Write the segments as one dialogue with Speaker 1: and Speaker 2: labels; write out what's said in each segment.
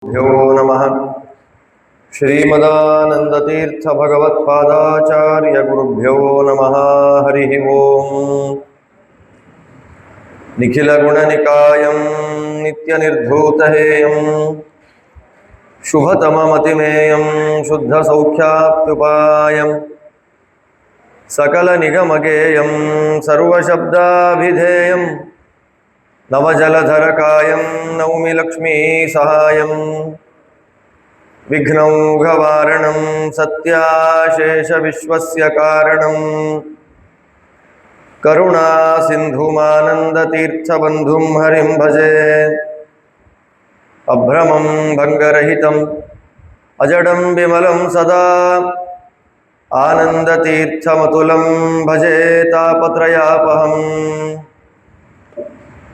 Speaker 1: भ्यो नमः। श्रीमदानंदतीर्थ भगवत्पादाचार्य गुरुभ्यो नमः। हरि ओम। निखिल गुणनिकायं नित्यनिर्धूतहेयं शुभतममतिमेयं शुद्ध सौख्याप्त्युपायं सकल निगमगेयं सर्वशब्दाभिधेयं नवजलधरकायं नौमि लक्ष्मी सहायं विघ्नौघवारणं सत्याशेषविश्वस्य कारणं करुणासिन्धुमानन्दतीर्थबन्धुं हरिं भजे। अभ्रमं भङ्गरहितं अजडं विमलं सदा आनन्दतीर्थमतुलं भजे तापत्रयापहम्।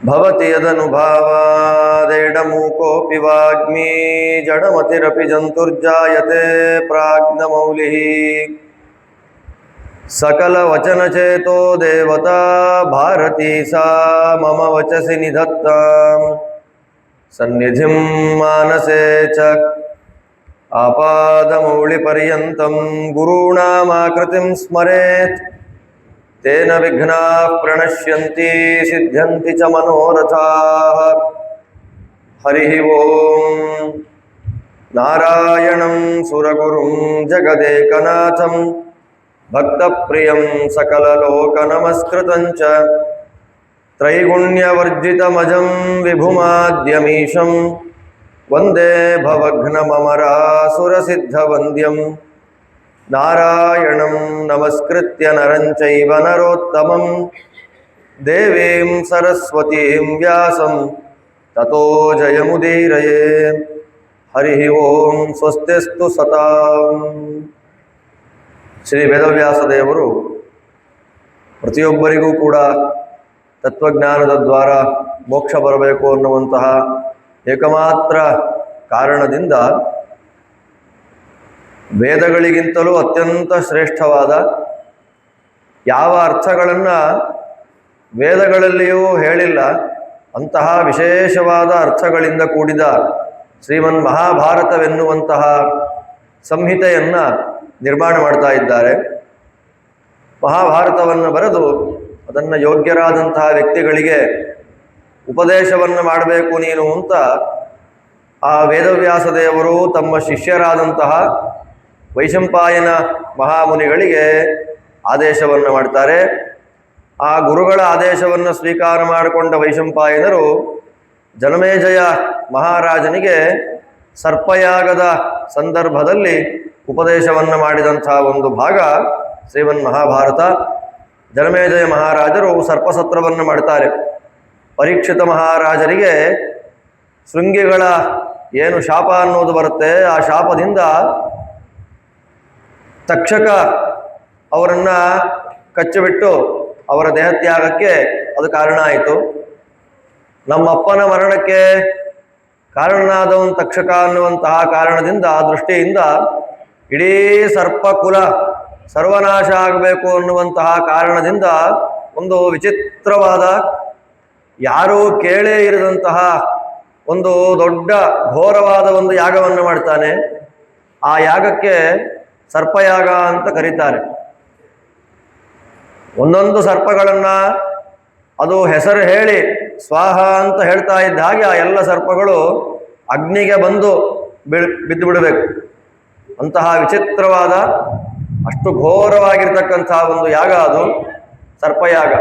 Speaker 1: भवति यदनुभावादेडमूकोऽपि वाग्मी जडमतिरपि जन्तुर्जायते प्राज्ञमौलिः। सकलवचनचेतो देवता भारती सा मम वचसि निधत्तां सन्निधिं मानसे च। आपादमौलिपर्यन्तं गुरूणामाकृतिं स्मरेत् तेन विघ्नाः प्रणश्यन्ति सिद्ध्यन्ति च मनोरथाः। हरिः ओम। नारायणं सुरगुरुं जगदेकनाथं भक्तप्रियं सकललोकनमस्कृतं च त्रैगुण्यवर्जितमजं विभुमाद्यमीशं वन्दे भवघ्नममरासुरसिद्धवन्द्यं। नारायणं नमस्कृत्य नरं चैव नरोत्तमं देवीं सरस्वतीं व्यासं ततो जयमुदीरये। हरिः ओम। स्वस्तिस्तु सतां। ಶ್ರೀ ವೇದವ್ಯಾಸ ದೇವರು ಪ್ರತಿಯೊಬ್ಬರಿಗೂ ಕೂಡ ತತ್ವಜ್ಞಾನದ ದ್ವಾರ ಮೋಕ್ಷ ಬರಬೇಕು ಅನ್ನುವಂತಹ ಏಕಮಾತ್ರ ಕಾರಣದಿಂದ ವೇದಗಳಿಗಿಂತಲೂ ಅತ್ಯಂತ ಶ್ರೇಷ್ಠವಾದ ಯಾವ ಅರ್ಥಗಳನ್ನು ವೇದಗಳಲ್ಲಿಯೂ ಹೇಳಿಲ್ಲ ಅಂತಹ ವಿಶೇಷವಾದ ಅರ್ಥಗಳಿಂದ ಕೂಡಿದ ಶ್ರೀಮನ್ ಮಹಾಭಾರತವೆನ್ನುವಂತಹ ಸಂಹಿತೆಯನ್ನು ನಿರ್ಮಾಣ ಮಾಡ್ತಾ ಇದ್ದಾರೆ. ಮಹಾಭಾರತವನ್ನು ಬರೆದು ಅದನ್ನು ಯೋಗ್ಯರಾದಂತಹ ವ್ಯಕ್ತಿಗಳಿಗೆ ಉಪದೇಶವನ್ನು ಮಾಡಬೇಕು ನೀನು ಅಂತ ಆ ವೇದವ್ಯಾಸ ದೇವರು ತಮ್ಮ ಶಿಷ್ಯರಾದಂತಹ ವೈಶಂಪಾಯನ ಮಹಾಮುನಿಗಳಿಗೆ ಆದೇಶವನ್ನು ಮಾಡ್ತಾರೆ. ಆ ಗುರುಗಳ ಆದೇಶವನ್ನು ಸ್ವೀಕಾರ ಮಾಡಿಕೊಂಡ ವೈಶಂಪಾಯನರು ಜನಮೇಜಯ ಮಹಾರಾಜನಿಗೆ ಸರ್ಪಯಾಗದ ಸಂದರ್ಭದಲ್ಲಿ ಉಪದೇಶವನ್ನು ಮಾಡಿದಂಥ ಒಂದು ಭಾಗ ಶ್ರೀಮನ್ ಮಹಾಭಾರತ. ಜನಮೇಜಯ ಮಹಾರಾಜರು ಸರ್ಪಸತ್ರವನ್ನು ಮಾಡ್ತಾರೆ. ಪರೀಕ್ಷಿತ ಮಹಾರಾಜರಿಗೆ ಶೃಂಗಿಗಳ ಏನು ಶಾಪ ಅನ್ನೋದು ಬರುತ್ತೆ, ಆ ಶಾಪದಿಂದ ತಕ್ಷಕ ಅವರನ್ನು ಕಚ್ಚಿಬಿಟ್ಟು ಅವರ ದೇಹತ್ಯಾಗಕ್ಕೆ ಅದು ಕಾರಣ ಆಯಿತು. ನಮ್ಮಪ್ಪನ ಮರಣಕ್ಕೆ ಕಾರಣನಾದವನು ತಕ್ಷಕ ಅನ್ನುವಂತಹ ಕಾರಣದಿಂದ ಆ ದೃಷ್ಟಿಯಿಂದ ಇಡೀ ಸರ್ಪಕುಲ ಸರ್ವನಾಶ ಆಗಬೇಕು ಅನ್ನುವಂತಹ ಕಾರಣದಿಂದ ಒಂದು ವಿಚಿತ್ರವಾದ ಯಾರೂ ಕೇಳೇ ಇರದಂತಹ ಒಂದು ದೊಡ್ಡ ಘೋರವಾದ ಒಂದು ಯಾಗವನ್ನು ಮಾಡ್ತಾನೆ. ಆ ಯಾಗಕ್ಕೆ ಸರ್ಪಯಾಗ ಅಂತ ಕರೀತಾರೆ. ಒಂದೊಂದು ಸರ್ಪಗಳನ್ನು ಅದು ಹೆಸರು ಹೇಳಿ ಸ್ವಾಹ ಅಂತ ಹೇಳ್ತಾ ಇದ್ದ ಹಾಗೆ ಆ ಎಲ್ಲ ಸರ್ಪಗಳು ಅಗ್ನಿಗೆ ಬಂದು ಬಿದ್ದು ಬಿಡಬೇಕು. ಅಂತಹ ವಿಚಿತ್ರವಾದ ಅಷ್ಟು ಘೋರವಾಗಿರ್ತಕ್ಕಂಥ ಒಂದು ಯಾಗ ಅದು ಸರ್ಪಯಾಗ.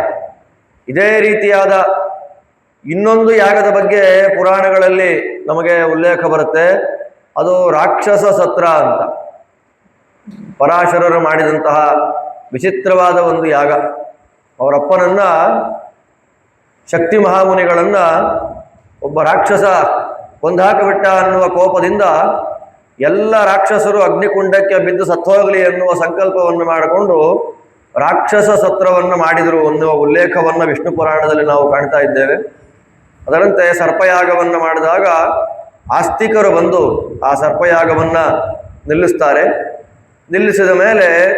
Speaker 1: ಇದೇ ರೀತಿಯಾದ ಇನ್ನೊಂದು ಯಾಗದ ಬಗ್ಗೆ ಪುರಾಣಗಳಲ್ಲಿ ನಮಗೆ ಉಲ್ಲೇಖ ಬರುತ್ತೆ. ಅದು ರಾಕ್ಷಸ ಸತ್ರ ಅಂತ. ಪರಾಶರರು ಮಾಡಿದಂತಹ ವಿಚಿತ್ರವಾದ ಒಂದು ಯಾಗ. ಅವರಪ್ಪನನ್ನ ಶಕ್ತಿ ಮಹಾಮುನಿಗಳನ್ನು ಒಬ್ಬ ರಾಕ್ಷಸ ಕೊಂದಾಕಬಿಟ್ಟ ಅನ್ನುವ ಕೋಪದಿಂದ ಎಲ್ಲ ರಾಕ್ಷಸರು ಅಗ್ನಿಕುಂಡಕ್ಕೆ ಬಿದ್ದು ಸತ್ತೋಗಲಿ ಎನ್ನುವ ಸಂಕಲ್ಪವನ್ನು ಮಾಡಿಕೊಂಡು ರಾಕ್ಷಸ ಸತ್ರವನ್ನು ಮಾಡಿದರು ಅನ್ನುವ ಉಲ್ಲೇಖವನ್ನು ವಿಷ್ಣು ಪುರಾಣದಲ್ಲಿ ನಾವು ಕಾಣ್ತಾ ಇದ್ದೇವೆ. ಅದರಂತೆ ಸರ್ಪಯಾಗವನ್ನು ಮಾಡಿದಾಗ ಆಸ್ತಿಕರು ಬಂದು ಆ ಸರ್ಪಯಾಗವನ್ನು ನಿಲ್ಲಿಸ್ತಾರೆ. ನಿಲ್ಲಿಸಿದ ಮೇಲೆ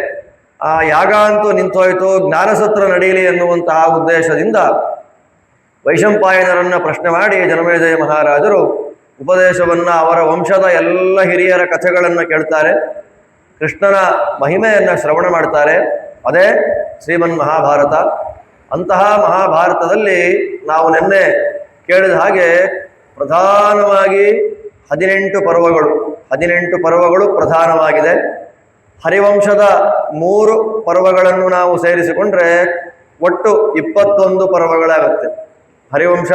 Speaker 1: ಆ ಯಾಗ ಅಂತೂ ನಿಂತೋಯ್ತು, ಜ್ಞಾನಸತ್ರ ನಡೆಯಲಿ ಎನ್ನುವಂತಹ ಉದ್ದೇಶದಿಂದ ವೈಶಂಪಾಯನರನ್ನು ಪ್ರಶ್ನೆ ಮಾಡಿ ಜನಮೇಜಯ ಮಹಾರಾಜರು ಉಪದೇಶವನ್ನ, ಅವರ ವಂಶದ ಎಲ್ಲ ಹಿರಿಯರ ಕಥೆಗಳನ್ನು ಕೇಳ್ತಾರೆ, ಕೃಷ್ಣನ ಮಹಿಮೆಯನ್ನು ಶ್ರವಣ ಮಾಡ್ತಾರೆ. ಅದೇ ಶ್ರೀಮನ್ ಮಹಾಭಾರತ. ಅಂತಹ ಮಹಾಭಾರತದಲ್ಲಿ ನಾವು ನಿನ್ನೆ ಕೇಳಿದ ಹಾಗೆ ಪ್ರಧಾನವಾಗಿ 18 ಪರ್ವಗಳು ಪ್ರಧಾನವಾಗಿದೆ. ಹರಿವಂಶದ 3 ಪರ್ವಗಳನ್ನು ನಾವು ಸೇರಿಸಿಕೊಂಡ್ರೆ ಒಟ್ಟು 21 ಪರ್ವಗಳಾಗುತ್ತೆ. ಹರಿವಂಶ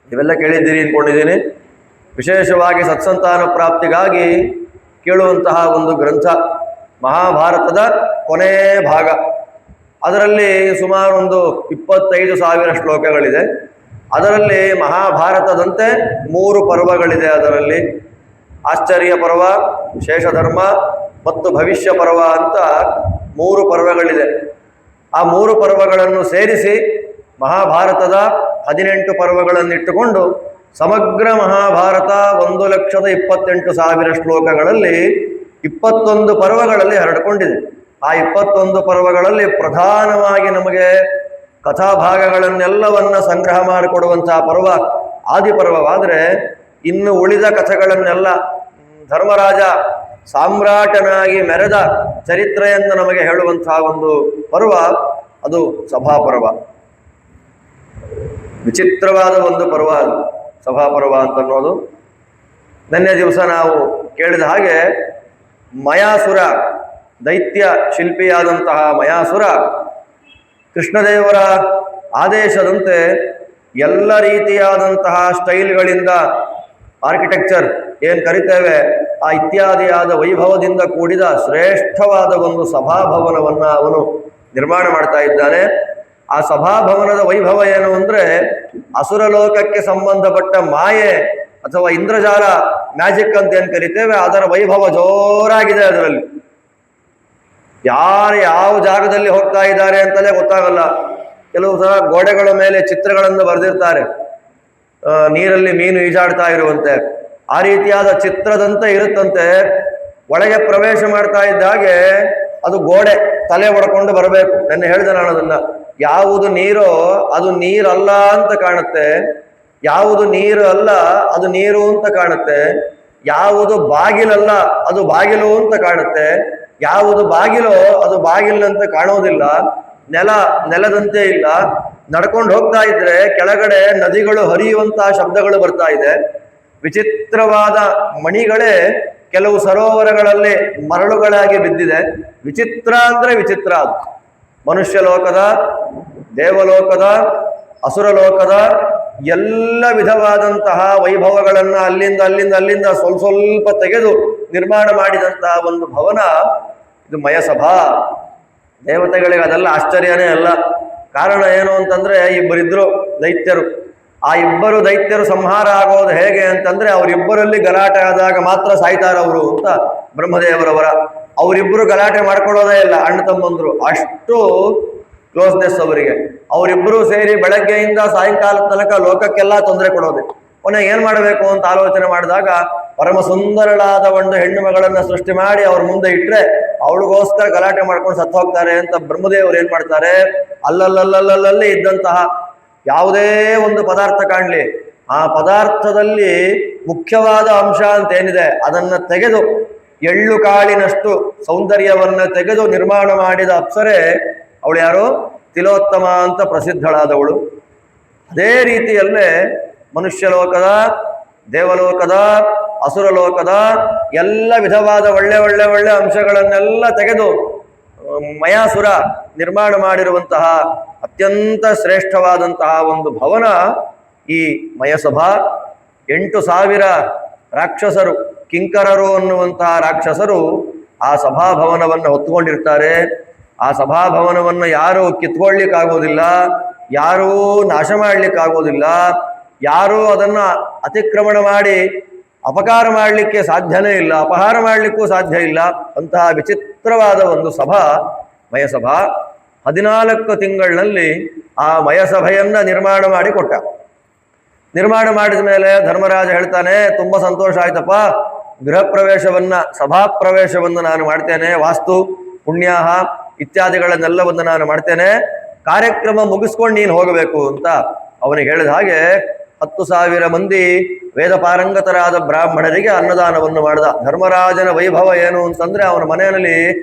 Speaker 1: ಇವೆಲ್ಲ ಕೇಳಿದ್ದೀರಿ ಅಂದ್ಕೊಂಡಿದ್ದೀನಿ. ವಿಶೇಷವಾಗಿ ಸತ್ಸಂತಾನ ಪ್ರಾಪ್ತಿಗಾಗಿ ಕೇಳುವಂತಹ ಒಂದು ಗ್ರಂಥ. ಮಹಾಭಾರತದ ಕೊನೆಯ ಭಾಗ. ಅದರಲ್ಲಿ ಸುಮಾರು ಒಂದು 25,000 ಶ್ಲೋಕಗಳಿದೆ. ಅದರಲ್ಲಿ ಮಹಾಭಾರತದಂತೆ 3 ಪರ್ವಗಳಿದೆ. ಅದರಲ್ಲಿ ಆಶ್ಚರ್ಯ ಪರ್ವ, ಶೇಷಧರ್ಮ ಮತ್ತು ಭವಿಷ್ಯ ಪರ್ವ ಅಂತ 3 ಪರ್ವಗಳಿದೆ. ಆ 3 ಪರ್ವಗಳನ್ನು ಸೇರಿಸಿ ಮಹಾಭಾರತದ 18 ಪರ್ವಗಳನ್ನಿಟ್ಟುಕೊಂಡು ಸಮಗ್ರ ಮಹಾಭಾರತ 1,28,000 ಶ್ಲೋಕಗಳಲ್ಲಿ 21 ಪರ್ವಗಳಲ್ಲಿ ಹರಡಿಕೊಂಡಿದೆ. ಆ 21 ಪರ್ವಗಳಲ್ಲಿ ಪ್ರಧಾನವಾಗಿ ನಮಗೆ ಕಥಾಭಾಗಗಳನ್ನೆಲ್ಲವನ್ನ ಸಂಗ್ರಹ ಮಾಡಿಕೊಡುವಂತಹ ಪರ್ವ ಆದಿಪರ್ವವಾದರೆ, ಇನ್ನು ಉಳಿದ ಕಥೆಗಳನ್ನೆಲ್ಲ ಧರ್ಮರಾಜ ಸಾಮ್ರಾಟನಾಗಿ ಮೆರೆದ ಚರಿತ್ರೆಯನ್ನು ನಮಗೆ ಹೇಳುವಂತಹ ಒಂದು ಪರ್ವ ಅದು ಸಭಾಪರ್ವ. ವಿಚಿತ್ರವಾದ ಒಂದು ಪರ್ವ ಅದು ಸಭಾಪರ್ವ ಅಂತನ್ನೋದು. ನಿನ್ನೆ ದಿವಸ ನಾವು ಕೇಳಿದ ಹಾಗೆ ಮಯಾಸುರ, ದೈತ್ಯ ಶಿಲ್ಪಿಯಾದಂತಹ ಮಯಾಸುರ ಕೃಷ್ಣದೇವರ ಆದೇಶದಂತೆ ಎಲ್ಲ ರೀತಿಯಾದಂತಹ ಸ್ಟೈಲ್ಗಳಿಂದ, ಆರ್ಕಿಟೆಕ್ಚರ್ ಏನು ಕರಿತೇವೆ, ಆ ಇತ್ಯಾದಿಯಾದ ವೈಭವದಿಂದ ಕೂಡಿದ ಶ್ರೇಷ್ಠವಾದ ಒಂದು ಸಭಾಭವನವನ್ನು ಅವನು ನಿರ್ಮಾಣ ಮಾಡ್ತಾ ಇದ್ದಾನೆ. ಆ ಸಭಾಭವನದ ವೈಭವ ಏನು ಅಂದರೆ, ಅಸುರಲೋಕಕ್ಕೆ ಸಂಬಂಧಪಟ್ಟ ಮಾಯೆ ಅಥವಾ ಇಂದ್ರಜಾಲ, ಮ್ಯಾಜಿಕ್ ಅಂತ ಏನು ಕರಿತೇವೆ, ಅದರ ವೈಭವ ಜೋರಾಗಿದೆ. ಅದರಲ್ಲಿ ಯಾರು ಯಾವ ಜಾಗದಲ್ಲಿ ಹೋಗ್ತಾ ಇದ್ದಾರೆ ಅಂತಲೇ ಗೊತ್ತಾಗಲ್ಲ. ಕೆಲವು ಸಲ ಗೋಡೆಗಳ ಮೇಲೆ ಚಿತ್ರಗಳನ್ನು ಬರೆದಿರ್ತಾರೆ, ನೀರಲ್ಲಿ ಮೀನು ಈಜಾಡ್ತಾ ಇರುವಂತೆ. ಆ ರೀತಿಯಾದ ಚಿತ್ರದಂತೆ ಇರುತ್ತಂತೆ. ಒಳಗೆ ಪ್ರವೇಶ ಮಾಡ್ತಾ ಇದ್ದ ಹಾಗೆ ಅದು ಗೋಡೆ ತಲೆ ಹೊಡ್ಕೊಂಡು ಬರಬೇಕು. ನೆನ್ನೆ ಹೇಳಿದೆ ನಾನು ಅದನ್ನ. ಯಾವುದು ನೀರೋ ಅದು ನೀರಲ್ಲ ಅಂತ ಕಾಣುತ್ತೆ, ಯಾವುದು ನೀರು ಅಲ್ಲ ಅದು ನೀರು ಅಂತ ಕಾಣುತ್ತೆ, ಯಾವುದು ಬಾಗಿಲಲ್ಲ ಅದು ಬಾಗಿಲು ಅಂತ ಕಾಣುತ್ತೆ, ಯಾವುದು ಬಾಗಿಲೋ ಅದು ಬಾಗಿಲಂತ ಕಾಣೋದಿಲ್ಲ, ನೆಲದಂತೆ ಇಲ್ಲ. ನಡ್ಕೊಂಡು ಹೋಗ್ತಾ ಇದ್ರೆ ಕೆಳಗಡೆ ನದಿಗಳು ಹರಿಯುವಂತಹ ಶಬ್ದಗಳು ಬರ್ತಾ ಇದೆ. ವಿಚಿತ್ರವಾದ ಮಣಿಗಳೇ ಕೆಲವು ಸರೋವರಗಳಲ್ಲಿ ಮರಳುಗಳಾಗಿ ಬಿದ್ದಿದೆ. ವಿಚಿತ್ರ ಅಂದ್ರೆ ವಿಚಿತ್ರ. ಅದು ಮನುಷ್ಯ ಲೋಕದ, ದೇವಲೋಕದ, ಅಸುರಲೋಕದ ಎಲ್ಲ ವಿಧವಾದಂತಹ ವೈಭವಗಳನ್ನ ಅಲ್ಲಿಂದ ಸ್ವಲ್ಪ ತೆಗೆದು ನಿರ್ಮಾಣ ಮಾಡಿದಂತಹ ಒಂದು ಭವನ ಇದು ಮಯಸಭಾ. ದೇವತೆಗಳಿಗೆ ಅದೆಲ್ಲ ಆಶ್ಚರ್ಯನೇ ಅಲ್ಲ. ಕಾರಣ ಏನು ಅಂತಂದ್ರೆ, ಇಬ್ಬರಿದ್ರು ದೈತ್ಯರು. ಆ ಇಬ್ಬರು ದೈತ್ಯರು ಸಂಹಾರ ಆಗೋದು ಹೇಗೆ ಅಂತಂದ್ರೆ, ಅವರಿಬ್ಬರಲ್ಲಿ ಗಲಾಟೆ ಆದಾಗ ಮಾತ್ರ ಸಾಯ್ತಾರವರು ಅಂತ ಬ್ರಹ್ಮದೇವರವರ. ಅವರಿಬ್ಬರು ಗಲಾಟೆ ಮಾಡ್ಕೊಳ್ಳೋದೇ ಇಲ್ಲ, ಅಣ್ಣ ತಮ್ಮಂದ್ರು. ಅಷ್ಟು ಕ್ಲೋಸ್ನೆಸ್ ಅವರಿಗೆ. ಅವರಿಬ್ಬರು ಸೇರಿ ಬೆಳಗ್ಗೆಯಿಂದ ಸಾಯಂಕಾಲ ತನಕ ಲೋಕಕ್ಕೆಲ್ಲ ತೊಂದರೆ ಕೊಡೋದೆ. ಕೊನೆಗೆ ಏನ್ ಮಾಡಬೇಕು ಅಂತ ಆಲೋಚನೆ ಮಾಡಿದಾಗ, ಪರಮ ಸುಂದರಳಾದ ಒಂದು ಹೆಣ್ಣು ಮಗಳನ್ನ ಸೃಷ್ಟಿ ಮಾಡಿ ಅವ್ರ ಮುಂದೆ ಇಟ್ರೆ ಅವಳಿಗೋಸ್ಕರ ಗಲಾಟೆ ಮಾಡ್ಕೊಂಡು ಸತ್ತು ಹೋಗ್ತಾರೆ ಅಂತ ಬ್ರಹ್ಮದೇವರು ಏನ್ ಮಾಡ್ತಾರೆ, ಅಲ್ಲಲ್ಲಲ್ಲಲ್ಲಲ್ಲಿ ಇದ್ದಂತಹ ಯಾವುದೇ ಒಂದು ಪದಾರ್ಥ ಕಾಣ್ಲಿ, ಆ ಪದಾರ್ಥದಲ್ಲಿ ಮುಖ್ಯವಾದ ಅಂಶ ಅಂತ ಏನಿದೆ ಅದನ್ನ ತೆಗೆದು, ಎಳ್ಳು ಕಾಳಿನಷ್ಟು ಸೌಂದರ್ಯವನ್ನ ತೆಗೆದು ನಿರ್ಮಾಣ ಮಾಡಿದ ಅಪ್ಸರೆ ಅವಳು ಯಾರು, ತಿಲೋತ್ತಮ ಅಂತ ಪ್ರಸಿದ್ಧಳಾದವಳು. ಅದೇ ರೀತಿಯಲ್ಲೇ ಮನುಷ್ಯ ಲೋಕದ, ದೇವಲೋಕದ, ಅಸುರಲೋಕದ ಎಲ್ಲ ವಿಧವಾದ ಒಳ್ಳೆ ಅಂಶಗಳನ್ನೆಲ್ಲ ತೆಗೆದು ಮಯಾಸುರ ನಿರ್ಮಾಣ ಮಾಡಿರುವಂತಹ ಅತ್ಯಂತ ಶ್ರೇಷ್ಠವಾದಂತಹ ಒಂದು ಭವನ ಈ ಮಯಸಭಾ. 8,000 ರಾಕ್ಷಸರು, ಕಿಂಕರರು ಅನ್ನುವಂತಹ ರಾಕ್ಷಸರು ಆ ಸಭಾಭವನವನ್ನು ಹೊತ್ತುಕೊಂಡಿರ್ತಾರೆ. ಆ ಸಭಾಭವನವನ್ನು ಯಾರೂ ಕಿತ್ಕೊಳ್ಳಿಕ್ಕಾಗೋದಿಲ್ಲ, ಯಾರೂ ನಾಶ ಮಾಡಲಿಕ್ಕಾಗೋದಿಲ್ಲ, ಯಾರೂ ಅದನ್ನ ಅತಿಕ್ರಮಣ ಮಾಡಿ ಅಪಕಾರ ಮಾಡಲಿಕ್ಕೆ ಸಾಧ್ಯನೇ ಇಲ್ಲ, ಅಪಹಾರ ಮಾಡಲಿಕ್ಕೂ ಸಾಧ್ಯ ಇಲ್ಲ. ಅಂತಹ ವಿಚಿತ್ರವಾದ ಒಂದು ಸಭಾ ಮಯಸಭಾ. 14 ತಿಂಗಳಿನಲ್ಲಿ ಆ ಮಯಸಭೆಯನ್ನ ನಿರ್ಮಾಣ ಮಾಡಿ ಕೊಟ್ಟ. ನಿರ್ಮಾಣ ಮಾಡಿದ ಮೇಲೆ ಧರ್ಮರಾಜ ಹೇಳ್ತಾನೆ, ತುಂಬಾ ಸಂತೋಷ ಆಯ್ತಪ್ಪ, ಗೃಹ ಪ್ರವೇಶವನ್ನ, ಸಭಾ ಪ್ರವೇಶವನ್ನು ನಾನು ಮಾಡ್ತೇನೆ, ವಾಸ್ತು ಪುಣ್ಯಾಹ ಇತ್ಯಾದಿಗಳನ್ನೆಲ್ಲವನ್ನು ನಾನು ಮಾಡ್ತೇನೆ, ಕಾರ್ಯಕ್ರಮ ಮುಗಿಸ್ಕೊಂಡು ನೀನು ಹೋಗಬೇಕು ಅಂತ ಅವನಿಗೆ ಹೇಳಿದ ಹಾಗೆ 10,000 ಮಂದಿ ವೇದ ಪಾರಂಗತರಾದ ಬ್ರಾಹ್ಮಣರಿಗೆ ಅನ್ನದಾನವನ್ನು ಮಾಡಿದ. ಧರ್ಮರಾಜನ ವೈಭವ ಏನು ಅಂತಂದ್ರೆ ಅವನ ಮನೆಯಲ್ಲಿ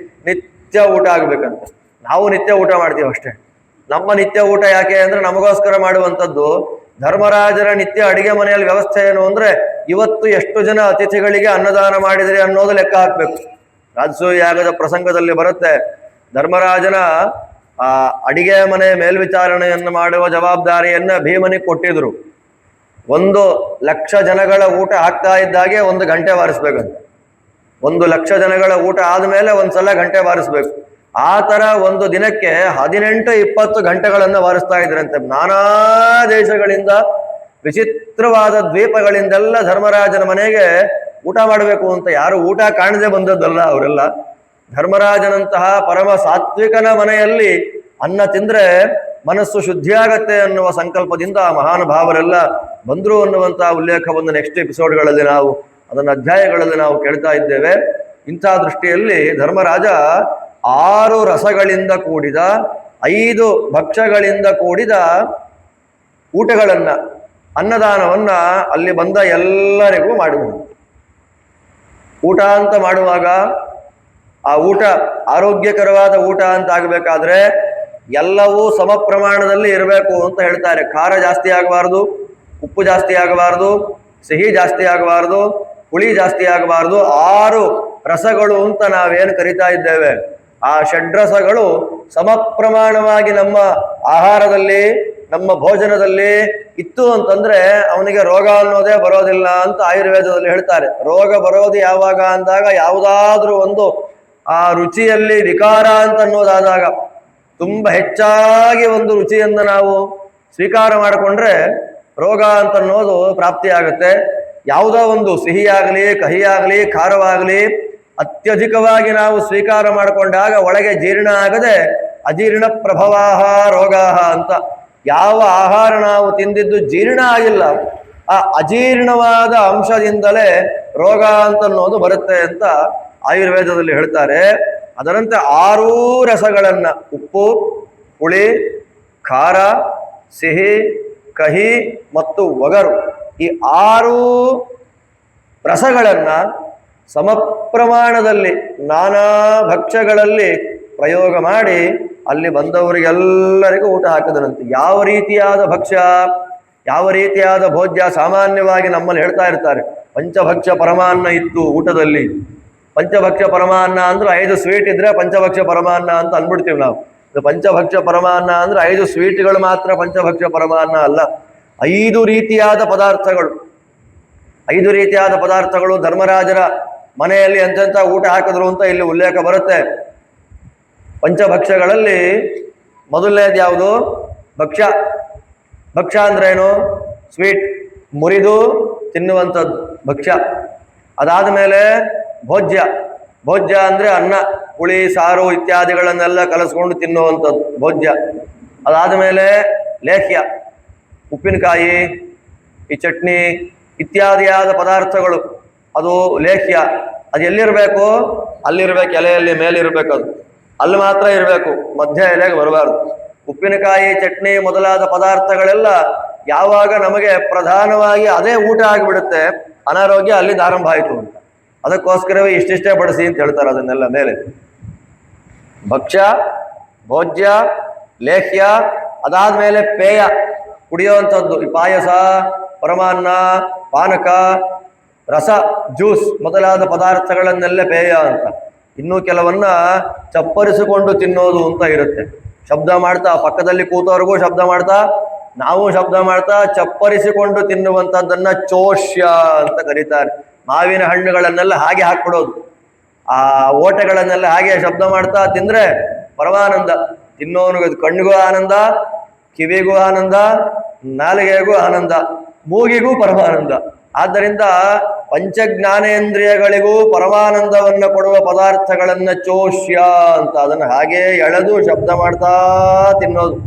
Speaker 1: ನಿತ್ಯ ಊಟ ಆಗ್ಬೇಕಂತೆ. ನಾವು ನಿತ್ಯ ಊಟ ಮಾಡ್ತೀವಿ ಅಷ್ಟೇ. ನಮ್ಮ ನಿತ್ಯ ಊಟ ಯಾಕೆ ಅಂದ್ರೆ ನಮಗೋಸ್ಕರ ಮಾಡುವಂಥದ್ದು. ಧರ್ಮರಾಜರ ನಿತ್ಯ ಅಡಿಗೆ ಮನೆಯಲ್ಲಿ ವ್ಯವಸ್ಥೆ ಏನು ಅಂದ್ರೆ ಇವತ್ತು ಎಷ್ಟು ಜನ ಅತಿಥಿಗಳಿಗೆ ಅನ್ನದಾನ ಮಾಡಿದ್ರಿ ಅನ್ನೋದು ಲೆಕ್ಕ ಹಾಕ್ಬೇಕು. ರಾಜಸೂಯ ಯಾಗದ ಪ್ರಸಂಗದಲ್ಲಿ ಬರುತ್ತೆ, ಧರ್ಮರಾಜನ ಅಡಿಗೆ ಮನೆ ಮೇಲ್ವಿಚಾರಣೆಯನ್ನು ಮಾಡುವ ಜವಾಬ್ದಾರಿಯನ್ನ ಭೀಮನಿಗೆ ಕೊಟ್ಟಿದ್ರು. 1,00,000 ಜನಗಳ ಊಟ ಆಗ್ತಾ ಇದ್ದಾಗೆ 1 ಗಂಟೆ ಬಾರಿಸ್ಬೇಕಂತ. 1,00,000 ಜನಗಳ ಊಟ ಆದ್ಮೇಲೆ ಒಂದ್ಸಲ ಗಂಟೆ ಬಾರಿಸ್ಬೇಕು. ಆ ತರ ಒಂದು ದಿನಕ್ಕೆ 18-20 ಗಂಟೆಗಳನ್ನು ಬಾರಿಸ್ತಾ ಇದ್ರಂತೆ. ನಾನಾ ದೇಶಗಳಿಂದ, ವಿಚಿತ್ರವಾದ ದ್ವೀಪಗಳಿಂದೆಲ್ಲ ಧರ್ಮರಾಜನ ಮನೆಗೆ ಊಟ ಮಾಡಬೇಕು ಅಂತ. ಯಾರು ಊಟ ಕಾಣದೆ ಬಂದದ್ದಲ್ಲ ಅವರೆಲ್ಲ. ಧರ್ಮರಾಜನಂತಹ ಪರಮ ಸಾತ್ವಿಕನ ಮನೆಯಲ್ಲಿ ಅನ್ನ ತಿಂದ್ರೆ ಮನಸ್ಸು ಶುದ್ಧಿಯಾಗತ್ತೆ ಅನ್ನುವ ಸಂಕಲ್ಪದಿಂದ ಮಹಾನುಭಾವರೆಲ್ಲ ಬಂದ್ರು ಅನ್ನುವಂತಹ ಉಲ್ಲೇಖವನ್ನು ನೆಕ್ಸ್ಟ್ ಎಪಿಸೋಡ್ಗಳಲ್ಲಿ ನಾವು ಅಧ್ಯಾಯಗಳಲ್ಲಿ ನಾವು ಕೇಳ್ತಾ ಇದ್ದೇವೆ. ಇಂಥ ದೃಷ್ಟಿಯಲ್ಲಿ ಧರ್ಮರಾಜ 6 ರಸಗಳಿಂದ ಕೂಡಿದ 5 ಭಕ್ಷ್ಯಗಳಿಂದ ಕೂಡಿದ ಊಟಗಳನ್ನ, ಅನ್ನದಾನವನ್ನ ಅಲ್ಲಿ ಬಂದ ಎಲ್ಲರಿಗೂ ಮಾಡಿದನು. ಊಟ ಅಂತ ಮಾಡುವಾಗ ಆ ಊಟ ಆರೋಗ್ಯಕರವಾದ ಊಟ ಅಂತ ಆಗಬೇಕಾದ್ರೆ ಎಲ್ಲವೂ ಸಮ ಪ್ರಮಾಣದಲ್ಲಿ ಇರಬೇಕು ಅಂತ ಹೇಳ್ತಾರೆ. ಖಾರ ಜಾಸ್ತಿ ಆಗಬಾರ್ದು, ಉಪ್ಪು ಜಾಸ್ತಿ ಆಗಬಾರ್ದು, ಸಿಹಿ ಜಾಸ್ತಿ ಆಗಬಾರ್ದು, ಹುಳಿ ಜಾಸ್ತಿ ಆಗಬಾರ್ದು. 6 ರಸಗಳು ಅಂತ ನಾವೇನು ಕರಿತಾ ಇದ್ದೇವೆ, ಆ ಷಡ್ರಸಗಳು ಸಮ ಪ್ರಮಾಣವಾಗಿ ನಮ್ಮ ಆಹಾರದಲ್ಲಿ, ನಮ್ಮ ಭೋಜನದಲ್ಲಿ ಇತ್ತು ಅಂತಂದ್ರೆ ಅವನಿಗೆ ರೋಗ ಅನ್ನೋದೇ ಬರೋದಿಲ್ಲ ಅಂತ ಆಯುರ್ವೇದದಲ್ಲಿ ಹೇಳ್ತಾರೆ. ರೋಗ ಬರೋದು ಯಾವಾಗ ಅಂದಾಗ ಯಾವುದಾದ್ರೂ ಒಂದು ಆ ರುಚಿಯಲ್ಲಿ ವಿಕಾರ ಅಂತ ಅನ್ನೋದಾದಾಗ, ತುಂಬ ಹೆಚ್ಚಾಗಿ ಒಂದು ರುಚಿಯನ್ನು ನಾವು ಸ್ವೀಕಾರ ಮಾಡಿಕೊಂಡ್ರೆ ರೋಗ ಅಂತ ಅನ್ನೋದು ಪ್ರಾಪ್ತಿಯಾಗುತ್ತೆ. ಯಾವುದೋ ಒಂದು ಸಿಹಿಯಾಗಲಿ, ಕಹಿಯಾಗಲಿ, ಖಾರವಾಗಲಿ ಅತ್ಯಧಿಕವಾಗಿ ನಾವು ಸ್ವೀಕಾರ ಮಾಡಿಕೊಂಡಾಗ ಒಳಗೆ ಜೀರ್ಣ ಆಗದೆ ಅಜೀರ್ಣ ಪ್ರಭವಾಹ ರೋಗಾಹ ಅಂತ. ಯಾವ ಆಹಾರ ನಾವು ತಿಂದಿದ್ದು ಜೀರ್ಣ ಆಗಿಲ್ಲ, ಆ ಅಜೀರ್ಣವಾದ ಅಂಶದಿಂದಲೇ ರೋಗ ಅಂತ ಅನ್ನೋದು ಬರುತ್ತೆ ಅಂತ ಆಯುರ್ವೇದದಲ್ಲಿ ಹೇಳ್ತಾರೆ. ಅದರಂತೆ 6 ರಸಗಳನ್ನ, ಉಪ್ಪು, ಹುಳಿ, ಖಾರ, ಸಿಹಿ, ಕಹಿ ಮತ್ತು ಒಗರು, ಈ 6 ರಸಗಳನ್ನ ಸಮ ಪ್ರಮಾಣದಲ್ಲಿ ನಾನಾ ಭಕ್ಷ್ಯಗಳಲ್ಲಿ ಪ್ರಯೋಗ ಮಾಡಿ ಅಲ್ಲಿ ಬಂದವರಿಗೆಲ್ಲರಿಗೂ ಊಟ ಹಾಕಿದನಂತೆ. ಯಾವ ರೀತಿಯಾದ ಭಕ್ಷ್ಯ, ಯಾವ ರೀತಿಯಾದ ಭೋಜ್ಯ, ಸಾಮಾನ್ಯವಾಗಿ ನಮ್ಮಲ್ಲಿ ಹೇಳ್ತಾ ಇರ್ತಾರೆ ಪಂಚಭಕ್ಷ್ಯ ಪರಮಾನ್ನ ಇತ್ತು ಊಟದಲ್ಲಿ. ಪಂಚಭಕ್ಷ್ಯ ಪರಮಾನ್ನ ಅಂದ್ರೆ 5 ಸ್ವೀಟ್ ಇದ್ರೆ ಪಂಚಭಕ್ಷ್ಯ ಪರಮಾನ್ನ ಅಂತ ಅಂದ್ಬಿಡ್ತೀವಿ ನಾವು. ಪಂಚಭಕ್ಷ್ಯ ಪರಮಾನ್ನ ಅಂದ್ರೆ 5 ಸ್ವೀಟ್ಗಳು ಮಾತ್ರ ಪಂಚಭಕ್ಷ್ಯ ಪರಮಾನ್ನ ಅಲ್ಲ. 5 ರೀತಿಯಾದ ಪದಾರ್ಥಗಳು, 5 ರೀತಿಯಾದ ಪದಾರ್ಥಗಳು ಧರ್ಮರಾಜರ ಮನೆಯಲ್ಲಿ ಎಂತೆಂಥ ಊಟ ಹಾಕಿದ್ರು ಅಂತ ಇಲ್ಲಿ ಉಲ್ಲೇಖ ಬರುತ್ತೆ. ಪಂಚಭಕ್ಷ್ಯಗಳಲ್ಲಿ ಮೊದಲನೇದು ಯಾವುದು? ಭಕ್ಷ್ಯ. ಭಕ್ಷ್ಯ ಅಂದ್ರೆ ಏನು? ಸ್ವೀಟ್, ಮುರಿದು ತಿನ್ನುವಂಥದ್ದು ಭಕ್ಷ್ಯ. ಅದಾದ ಮೇಲೆ ಭೋಜ್ಯ. ಭೋಜ್ಯ ಅಂದ್ರೆ ಅನ್ನ, ಹುಳಿ, ಸಾರು ಇತ್ಯಾದಿಗಳನ್ನೆಲ್ಲ ಕಲಸ್ಕೊಂಡು ತಿನ್ನುವಂಥದ್ದು ಭೋಜ್ಯ. ಅದಾದ ಮೇಲೆ ಲೇಹ್ಯ, ಉಪ್ಪಿನಕಾಯಿ, ಈ ಚಟ್ನಿ ಇತ್ಯಾದಿಯಾದ ಪದಾರ್ಥಗಳು, ಅದು ಲೇಹ್ಯ. ಅದು ಎಲ್ಲಿರಬೇಕು? ಅಲ್ಲಿರ್ಬೇಕು, ಎಲೆಯಲ್ಲಿ ಮೇಲಿರ್ಬೇಕು. ಅದು ಅಲ್ಲಿ ಮಾತ್ರ ಇರಬೇಕು, ಮಧ್ಯ ಎಲೆಗೆ ಬರಬಾರ್ದು. ಉಪ್ಪಿನಕಾಯಿ, ಚಟ್ನಿ ಮೊದಲಾದ ಪದಾರ್ಥಗಳೆಲ್ಲ ಯಾವಾಗ ನಮಗೆ ಪ್ರಧಾನವಾಗಿ ಅದೇ ಊಟ ಆಗಿಬಿಡುತ್ತೆ, ಅನಾರೋಗ್ಯ ಅಲ್ಲಿಂದ ಆರಂಭ ಆಯಿತು ಅಂತ. ಅದಕ್ಕೋಸ್ಕರವೇ ಇಷ್ಟಿಷ್ಟೇ ಬಡಿಸಿ ಅಂತ ಹೇಳ್ತಾರೆ ಅದನ್ನೆಲ್ಲ ಮೇಲೆ. ಭಕ್ಷ್ಯ, ಭೋಜ್ಯ, ಲೇಹ್ಯ, ಅದಾದ್ಮೇಲೆ ಪೇಯ, ಕುಡಿಯುವಂಥದ್ದು. ಈ ಪಾಯಸ, ಪರಮಾನ್ನ, ಪಾನಕ, ರಸ, ಜ್ಯೂಸ್ ಮೊದಲಾದ ಪದಾರ್ಥಗಳನ್ನೆಲ್ಲ ಪೇಯ ಅಂತ. ಇನ್ನೂ ಕೆಲವನ್ನ ಚಪ್ಪರಿಸಿಕೊಂಡು ತಿನ್ನೋದು ಅಂತ ಇರುತ್ತೆ. ಶಬ್ದ ಮಾಡ್ತಾ, ಪಕ್ಕದಲ್ಲಿ ಕೂತವ್ರಿಗೂ ಶಬ್ದ ಮಾಡ್ತಾ, ನಾವು ಶಬ್ದ ಮಾಡ್ತಾ ಚಪ್ಪರಿಸಿಕೊಂಡು ತಿನ್ನುವಂಥದ್ದನ್ನ ಚೋಷ್ಯ ಅಂತ ಕರೀತಾರೆ. ಮಾವಿನ ಹಣ್ಣುಗಳನ್ನೆಲ್ಲ ಹಾಗೆ ಹಾಕ್ಬಿಡೋದು, ಆ ಓಟೆಗಳನ್ನೆಲ್ಲ ಹಾಗೆ ಶಬ್ದ ಮಾಡ್ತಾ ತಿಂದ್ರೆ ಪರಮಾನಂದ. ತಿನ್ನೋನಿಗೆ ಕಣ್ಣಿಗೂ ಆನಂದ, ಕಿವಿಗೂ ಆನಂದ, ನಾಲಿಗೆಗೂ ಆನಂದ, ಮೂಗಿಗೂ ಪರಮಾನಂದ. ಆದ್ದರಿಂದ ಪಂಚಜ್ಞಾನೇಂದ್ರಿಯಗಳಿಗೂ ಪರಮಾನಂದವನ್ನು ಕೊಡುವ ಪದಾರ್ಥಗಳನ್ನ ಚೋಷ್ಯ ಅಂತ, ಅದನ್ನು ಹಾಗೆ ಎಳೆದು ಶಬ್ದ ಮಾಡ್ತಾ ತಿನ್ನೋದು.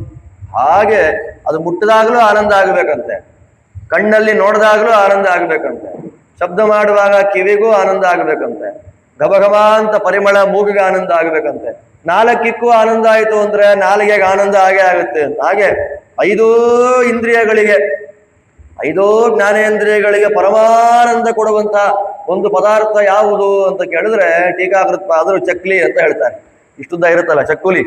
Speaker 1: ಹಾಗೆ ಅದು ಮುಟ್ಟಿದಾಗಲೂ ಆನಂದ ಆಗಬೇಕಂತೆ, ಕಣ್ಣಲ್ಲಿ ನೋಡಿದಾಗಲೂ ಆನಂದ ಆಗಬೇಕಂತೆ, ಶಬ್ದ ಮಾಡುವಾಗ ಕಿವಿಗೂ ಆನಂದ ಆಗಬೇಕಂತೆ, ಘಬಘಬ ಅಂತ ಪರಿಮಳ ಮೂಗಿಗೆ ಆನಂದ ಆಗಬೇಕಂತೆ, ನಾಲ್ಕಿಕ್ಕೂ ಆನಂದ ಆಯಿತು ಅಂದ್ರೆ ನಾಲಿಗೆಗೆ ಆನಂದ ಆಗೇ ಆಗುತ್ತೆ. ಹಾಗೆ 5 ಇಂದ್ರಿಯಗಳಿಗೆ ಐದೋ ಜ್ಞಾನೇಂದ್ರಿಯಗಳಿಗೆ ಪರಮಾನಂದ ಕೊಡುವಂತ ಒಂದು ಪದಾರ್ಥ ಯಾವುದು ಅಂತ ಕೇಳಿದ್ರೆ ಟೀಕಾಕೃತ್ಪಾದರು ಚಕ್ಲಿ ಅಂತ ಹೇಳ್ತಾರೆ. ಇಷ್ಟುದ್ದ ಇರುತ್ತಲ್ಲ ಚಕ್ಕುಲಿ,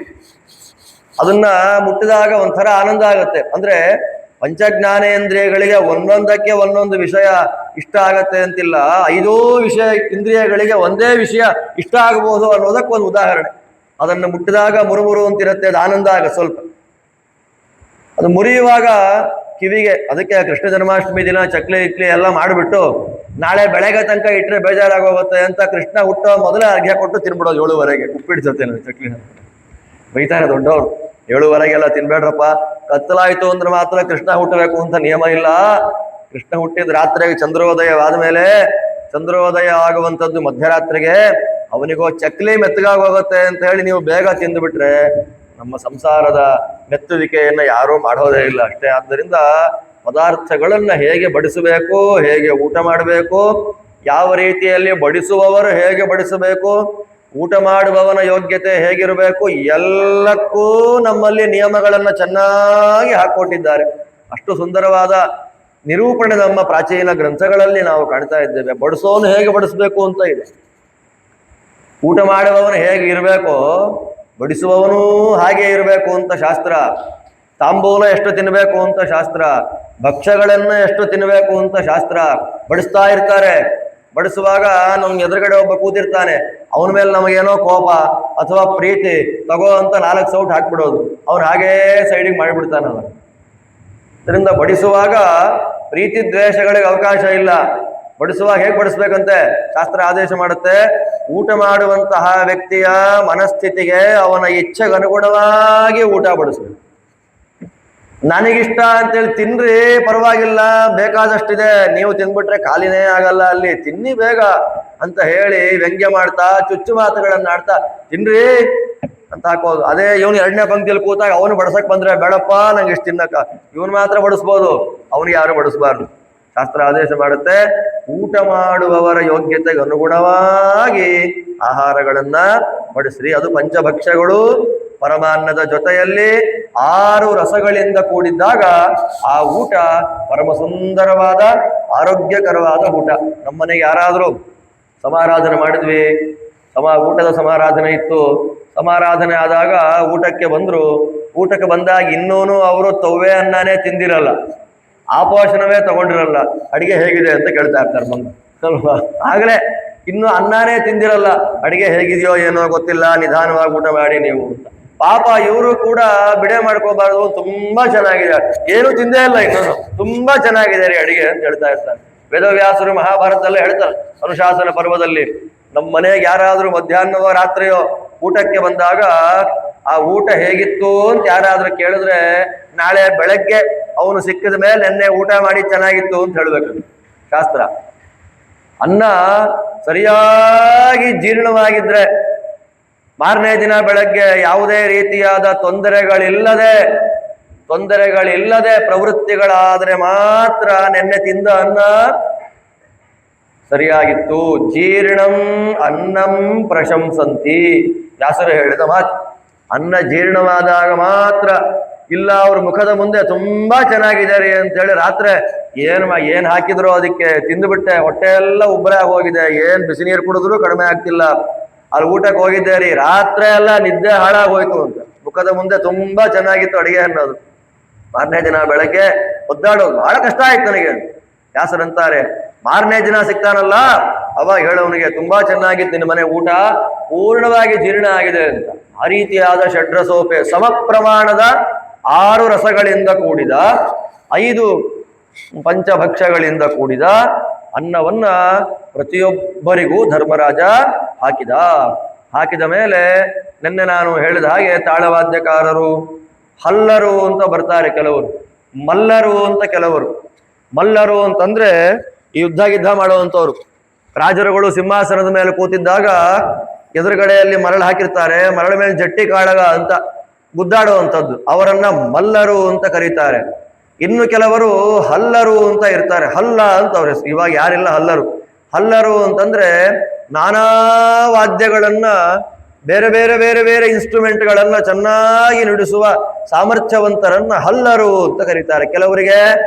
Speaker 1: ಅದನ್ನ ಮುಟ್ಟಿದಾಗ ಒಂಥರ ಆನಂದ ಆಗುತ್ತೆ. ಅಂದ್ರೆ ಪಂಚಜ್ಞಾನೇಂದ್ರಿಯಗಳಿಗೆ ಒಂದೊಂದಕ್ಕೆ ಒಂದೊಂದು ವಿಷಯ ಇಷ್ಟ ಆಗತ್ತೆ ಅಂತಿಲ್ಲ, ಐದೋ ವಿಷಯ ಇಂದ್ರಿಯಗಳಿಗೆ ಒಂದೇ ವಿಷಯ ಇಷ್ಟ ಆಗಬಹುದು ಅನ್ನೋದಕ್ಕೆ ಒಂದು ಉದಾಹರಣೆ. ಅದನ್ನು ಮುಟ್ಟಿದಾಗ ಮುರುಮುರು ಅಂತಿರುತ್ತೆ, ಅದು ಆನಂದ ಆಗ ಸ್ವಲ್ಪ. ಅದು ಮುರಿಯುವಾಗ ಕಿವಿಗೆ, ಅದಕ್ಕೆ ಕೃಷ್ಣ ಜನ್ಮಾಷ್ಟಮಿ ದಿನ ಚಕ್ಲಿ ಇಕ್ಲಿ ಎಲ್ಲ ಮಾಡಿಬಿಟ್ಟು ನಾಳೆ ಬೆಳಗ್ಗೆ ತನಕ ಇಟ್ಟರೆ ಬೇಜಾರಾಗೋಗುತ್ತೆ ಅಂತ ಕೃಷ್ಣ ಹುಟ್ಟೋ ಮೊದಲೇ ಅರ್ಘ್ಯ ಕೊಟ್ಟು ತಿನ್ಬಿಡೋದು 7:30 ಉಪ್ಪಿಟ್ಟು ಜೊತೆ ಚಕ್ಲಿನ. ಬೈತಾರೆ ದೊಡ್ಡವರು, 7:30 ತಿನ್ಬೇಡ್ರಪ್ಪ, ಕತ್ತಲಾಯ್ತು ಅಂದ್ರೆ ಮಾತ್ರ ಕೃಷ್ಣ ಹುಟ್ಟಬೇಕು ಅಂತ ನಿಯಮ ಇಲ್ಲ. ಕೃಷ್ಣ ಹುಟ್ಟಿದ ರಾತ್ರಿಗೆ ಚಂದ್ರೋದಯವಾದ ಮೇಲೆ, ಚಂದ್ರೋದಯ ಆಗುವಂಥದ್ದು ಮಧ್ಯರಾತ್ರಿಗೆ, ಅವನಿಗೋ ಚಕ್ಲಿ ಮೆತ್ತಗಾಗೋಗುತ್ತೆ ಅಂತ ಹೇಳಿ ನೀವು ಬೇಗ ತಿಂದುಬಿಟ್ರೆ ನಮ್ಮ ಸಂಸಾರದ ಮೆತ್ತುವಿಕೆಯನ್ನು ಯಾರೂ ಮಾಡೋದೇ ಇಲ್ಲ ಅಷ್ಟೇ. ಆದ್ದರಿಂದ ಪದಾರ್ಥಗಳನ್ನ ಹೇಗೆ ಬಡಿಸಬೇಕು, ಹೇಗೆ ಊಟ ಮಾಡಬೇಕು, ಯಾವ ರೀತಿಯಲ್ಲಿ ಬಡಿಸುವವರು ಹೇಗೆ ಬಡಿಸಬೇಕು, ಊಟ ಮಾಡುವವನ ಯೋಗ್ಯತೆ ಹೇಗಿರಬೇಕು, ಎಲ್ಲಕ್ಕೂ ನಮ್ಮಲ್ಲಿ ನಿಯಮಗಳನ್ನು ಚೆನ್ನಾಗಿ ಹಾಕೊಟ್ಟಿದ್ದಾರೆ. ಅಷ್ಟು ಸುಂದರವಾದ ನಿರೂಪಣೆ ನಮ್ಮ ಪ್ರಾಚೀನ ಗ್ರಂಥಗಳಲ್ಲಿ ನಾವು ಕಾಣ್ತಾ ಇದ್ದೇವೆ. ಬಡಿಸೋನು ಹೇಗೆ ಬಡಿಸ್ಬೇಕು ಅಂತ ಇದೆ. ಊಟ ಮಾಡುವವನು ಹೇಗೆ ಇರಬೇಕೋ ಬಡಿಸುವವನೂ ಹಾಗೆ ಇರಬೇಕು ಅಂತ ಶಾಸ್ತ್ರ. ತಾಂಬೂಲ ಎಷ್ಟು ತಿನ್ನಬೇಕು ಅಂತ ಶಾಸ್ತ್ರ, ಭಕ್ಷ್ಯಗಳನ್ನು ಎಷ್ಟು ತಿನ್ನಬೇಕು ಅಂತ ಶಾಸ್ತ್ರ. ಬಡಿಸ್ತಾ ಇರ್ತಾರೆ, ಬಡಿಸುವಾಗ ನಮ್ಗೆ ಎದುರುಗಡೆ ಒಬ್ಬ ಕೂತಿರ್ತಾನೆ, ಅವನ ಮೇಲೆ ನಮಗೇನೋ ಕೋಪ ಅಥವಾ ಪ್ರೀತಿ, ತಗೋ ಅಂತ 4 ಸೌಟ್ ಹಾಕ್ಬಿಡೋದು, ಅವನು ಹಾಗೇ ಸೈಡಿಗೆ ಮಾಡಿಬಿಡ್ತಾನ. ಅದರಿಂದ ಬಡಿಸುವಾಗ ಪ್ರೀತಿ ದ್ವೇಷಗಳಿಗೆ ಅವಕಾಶ ಇಲ್ಲ. ಬಡಿಸುವಾಗ ಹೇಗೆ ಬಡಿಸ್ಬೇಕಂತೆ ಶಾಸ್ತ್ರ ಆದೇಶ ಮಾಡುತ್ತೆ. ಊಟ ಮಾಡುವಂತಹ ವ್ಯಕ್ತಿಯ ಮನಸ್ಥಿತಿಗೆ, ಅವನ ಇಚ್ಛೆಗೆ ಅನುಗುಣವಾಗಿ ಊಟ ಬಡಿಸ್ಬೇಕು. ನನಗಿಷ್ಟ ಅಂತೇಳಿ ತಿನ್ರಿ, ಪರವಾಗಿಲ್ಲ, ಬೇಕಾದಷ್ಟಿದೆ, ನೀವು ತಿನ್ಬಿಟ್ರೆ ಖಾಲಿನೇ ಆಗಲ್ಲ, ಅಲ್ಲಿ ತಿನ್ನಿ ಬೇಗ ಅಂತ ಹೇಳಿ ವ್ಯಂಗ್ಯ ಮಾಡ್ತಾ ಚುಚ್ಚು ಮಾತುಗಳನ್ನ ಆಡ್ತಾ ತಿನ್ರಿ ಅಂತ ಹಾಕೋದು. ಅದೇ ಇವನು 2ನೇ ಪಂಕ್ತಿಯಲ್ಲಿ ಕೂತಾಗ ಅವನು ಬಡಸಕ್ ಬಂದ್ರೆ, ಬೇಡಪ್ಪ ನಂಗೆ ಇಷ್ಟು ತಿನ್ನಕ, ಇವನು ಮಾತ್ರ ಬಡಿಸ್ಬೋದು, ಅವನಿಗೆ ಯಾರು ಬಡಿಸ್ಬಾರ್ದು. ಶಾಸ್ತ್ರ ಆದೇಶ ಮಾಡುತ್ತೆ, ಊಟ ಮಾಡುವವರ ಯೋಗ್ಯತೆಗೆ ಅನುಗುಣವಾಗಿ ಆಹಾರಗಳನ್ನ ಬಡಿಸ್ರಿ. ಅದು ಪಂಚಭಕ್ಷ್ಯಗಳು ಪರಮಾನ್ನದ ಜೊತೆಯಲ್ಲಿ 6 ರಸಗಳಿಂದ ಕೂಡಿದ್ದಾಗ ಆ ಊಟ ಪರಮ ಸುಂದರವಾದ ಆರೋಗ್ಯಕರವಾದ ಊಟ. ನಮ್ಮನೆಗೆ ಯಾರಾದರೂ ಸಮಾರಾಧನೆ ಮಾಡಿದ್ವಿ, ಊಟದ ಸಮಾರಾಧನೆ ಇತ್ತು, ಸಮಾರಾಧನೆ ಆದಾಗ ಊಟಕ್ಕೆ ಬಂದ್ರು, ಊಟಕ್ಕೆ ಬಂದಾಗ ಇನ್ನೂನು ಅವರು ತವ್ವೆ ಅನ್ನನೇ ತಿಂದಿರಲ್ಲ, ಆಪೋಷಣವೇ ತಗೊಂಡಿರಲ್ಲ, ಅಡಿಗೆ ಹೇಗಿದೆ ಅಂತ ಕೇಳ್ತಾ ಇರ್ತಾರೆ ಬಂದು ಸ್ವಲ್ಪ. ಆಗಲೇ ಇನ್ನು ಅನ್ನನೇ ತಿಂದಿರಲ್ಲ, ಅಡಿಗೆ ಹೇಗಿದೆಯೋ ಏನೋ ಗೊತ್ತಿಲ್ಲ, ನಿಧಾನವಾಗಿ ಊಟ ಮಾಡಿ ನೀವು ಅಂತ. ಪಾಪ ಇವರು ಕೂಡ ಬಿಡೆ ಮಾಡ್ಕೋಬಾರ್ದು, ತುಂಬಾ ಚೆನ್ನಾಗಿದೆ, ಏನು ತಿಂದೇ ಇಲ್ಲ ಇನ್ನೊಂದು, ತುಂಬಾ ಚೆನ್ನಾಗಿದೆ ರೀ ಅಡಿಗೆ ಅಂತ ಹೇಳ್ತಾ ಇರ್ತಾರೆ. ವೇದವ್ಯಾಸರು ಮಹಾಭಾರತದಲ್ಲೇ ಹೇಳ್ತಾರೆ, ಅನುಶಾಸನ ಪರ್ವದಲ್ಲಿ, ನಮ್ಮ ಮನೆಗೆ ಯಾರಾದ್ರೂ ಮಧ್ಯಾಹ್ನವೋ ರಾತ್ರಿಯೋ ಊಟಕ್ಕೆ ಬಂದಾಗ ಆ ಊಟ ಹೇಗಿತ್ತು ಅಂತ ಯಾರಾದ್ರೂ ಕೇಳಿದ್ರೆ, ನಾಳೆ ಬೆಳಗ್ಗೆ ಅವನು ಸಿಕ್ಕಿದ ಮೇಲೆ ನೆನ್ನೆ ಊಟ ಮಾಡಿ ಚೆನ್ನಾಗಿತ್ತು ಅಂತ ಹೇಳ್ಬೇಕು ಶಾಸ್ತ್ರ. ಅನ್ನ ಸರಿಯಾಗಿ ಜೀರ್ಣವಾಗಿದ್ರೆ ಮಾರನೇ ದಿನ ಬೆಳಗ್ಗೆ ಯಾವುದೇ ರೀತಿಯಾದ ತೊಂದರೆಗಳಿಲ್ಲದೆ ಪ್ರವೃತ್ತಿಗಳಾದ್ರೆ ಮಾತ್ರ ನೆನ್ನೆ ತಿಂದ ಅನ್ನ ಸರಿಯಾಗಿತ್ತು. ಜೀರ್ಣಂ ಅನ್ನಂ ಪ್ರಶಂಸಂತಿ, ವ್ಯಾಸರು ಹೇಳಿದ ಮಾತು. ಅನ್ನ ಜೀರ್ಣವಾದಾಗ ಮಾತ್ರ, ಇಲ್ಲ ಅವ್ರ ಮುಖದ ಮುಂದೆ ತುಂಬಾ ಚೆನ್ನಾಗಿದ್ದಾರೆ ಅಂತೇಳಿ ರಾತ್ರಿ ಏನ್ ಹಾಕಿದ್ರು ಅದಕ್ಕೆ ತಿಂದುಬಿಟ್ಟೆ, ಹೊಟ್ಟೆ ಎಲ್ಲ ಉಬ್ಬರ ಹೋಗಿದೆ, ಏನ್ ಬಿಸಿ ನೀರು ಕುಡಿದ್ರು ಕಡಿಮೆ ಆಗ್ತಿಲ್ಲ, ಅಲ್ಲಿ ಊಟಕ್ಕೆ ಹೋಗಿದ್ದೆ ರೀ, ರಾತ್ರಿ ಎಲ್ಲ ನಿದ್ದೆ ಹಾಳಾಗೋಯ್ತು ಅಂತ ಮುಖದ ಮುಂದೆ ತುಂಬಾ ಚೆನ್ನಾಗಿತ್ತು ಅಡಿಗೆ ಅನ್ನೋದು. ಮಾರನೇ ದಿನ ಬೆಳಗ್ಗೆ ಒದ್ದಾಡೋದು ಬಹಳ ಕಷ್ಟ ಆಯ್ತು ನನಗೆ. ವ್ಯಾಸರಂತಾರೆ, ಮಾರನೇ ದಿನ ಸಿಗ್ತಾನಲ್ಲ ಅವಾಗ ಹೇಳೋವನಿಗೆ, ತುಂಬಾ ಚೆನ್ನಾಗಿತ್ತು ನಿನ್ನ ಮನೆ ಊಟ, ಪೂರ್ಣವಾಗಿ ಜೀರ್ಣ ಆಗಿದೆ ಅಂತ. ಆ ರೀತಿಯಾದ ಷಡ್ರಸೋಪೆ, ಸಮ ಪ್ರಮಾಣದ 6 ರಸಗಳಿಂದ ಕೂಡಿದ 5 ಪಂಚಭಕ್ಷ್ಯಗಳಿಂದ ಕೂಡಿದ ಅನ್ನವನ್ನ ಪ್ರತಿಯೊಬ್ಬರಿಗೂ ಧರ್ಮರಾಜ ಹಾಕಿದ ಮೇಲೆ, ನಿನ್ನೆ ನಾನು ಹೇಳಿದ ಹಾಗೆ ತಾಳವಾದ್ಯಕಾರರು, ಹಲ್ಲರು ಅಂತ ಬರ್ತಾರೆ ಕೆಲವರು, ಮಲ್ಲರು ಅಂತ ಕೆಲವರು. ಮಲ್ಲರು ಅಂತಂದ್ರೆ ಈ ಯುದ್ಧ ಮಾಡುವಂಥವ್ರು. ರಾಜರುಗಳು ಸಿಂಹಾಸನದ ಮೇಲೆ ಕೂತಿದ್ದಾಗ ಎದುರುಗಡೆಯಲ್ಲಿ ಮರಳು ಹಾಕಿರ್ತಾರೆ, ಮರಳ ಮೇಲೆ ಜಟ್ಟಿ ಕಾಳಗ ಅಂತ ಗುದ್ದಾಡುವಂಥದ್ದು, ಅವರನ್ನ ಮಲ್ಲರು ಅಂತ ಕರೀತಾರೆ. ಇನ್ನು ಕೆಲವರು ಹಲ್ಲರು ಅಂತ ಇರ್ತಾರೆ, ಹಲ್ಲ ಅಂತ ಅವ್ರ ಹೆಸರು. ಇವಾಗ ಯಾರಿಲ್ಲ ಹಲ್ಲರು. ಹಲ್ಲರು ಅಂತಂದ್ರೆ ನಾನಾ ವಾದ್ಯಗಳನ್ನ ಬೇರೆ ಬೇರೆ ಬೇರೆ ಬೇರೆ ಇನ್ಸ್ಟ್ರೂಮೆಂಟ್ಗಳನ್ನ ಚೆನ್ನಾಗಿ ನುಡಿಸುವ ಸಾಮರ್ಥ್ಯವಂತರನ್ನ ಹಲ್ಲರು ಅಂತ ಕರೀತಾರೆ. ಕೆಲವರಿಗೆ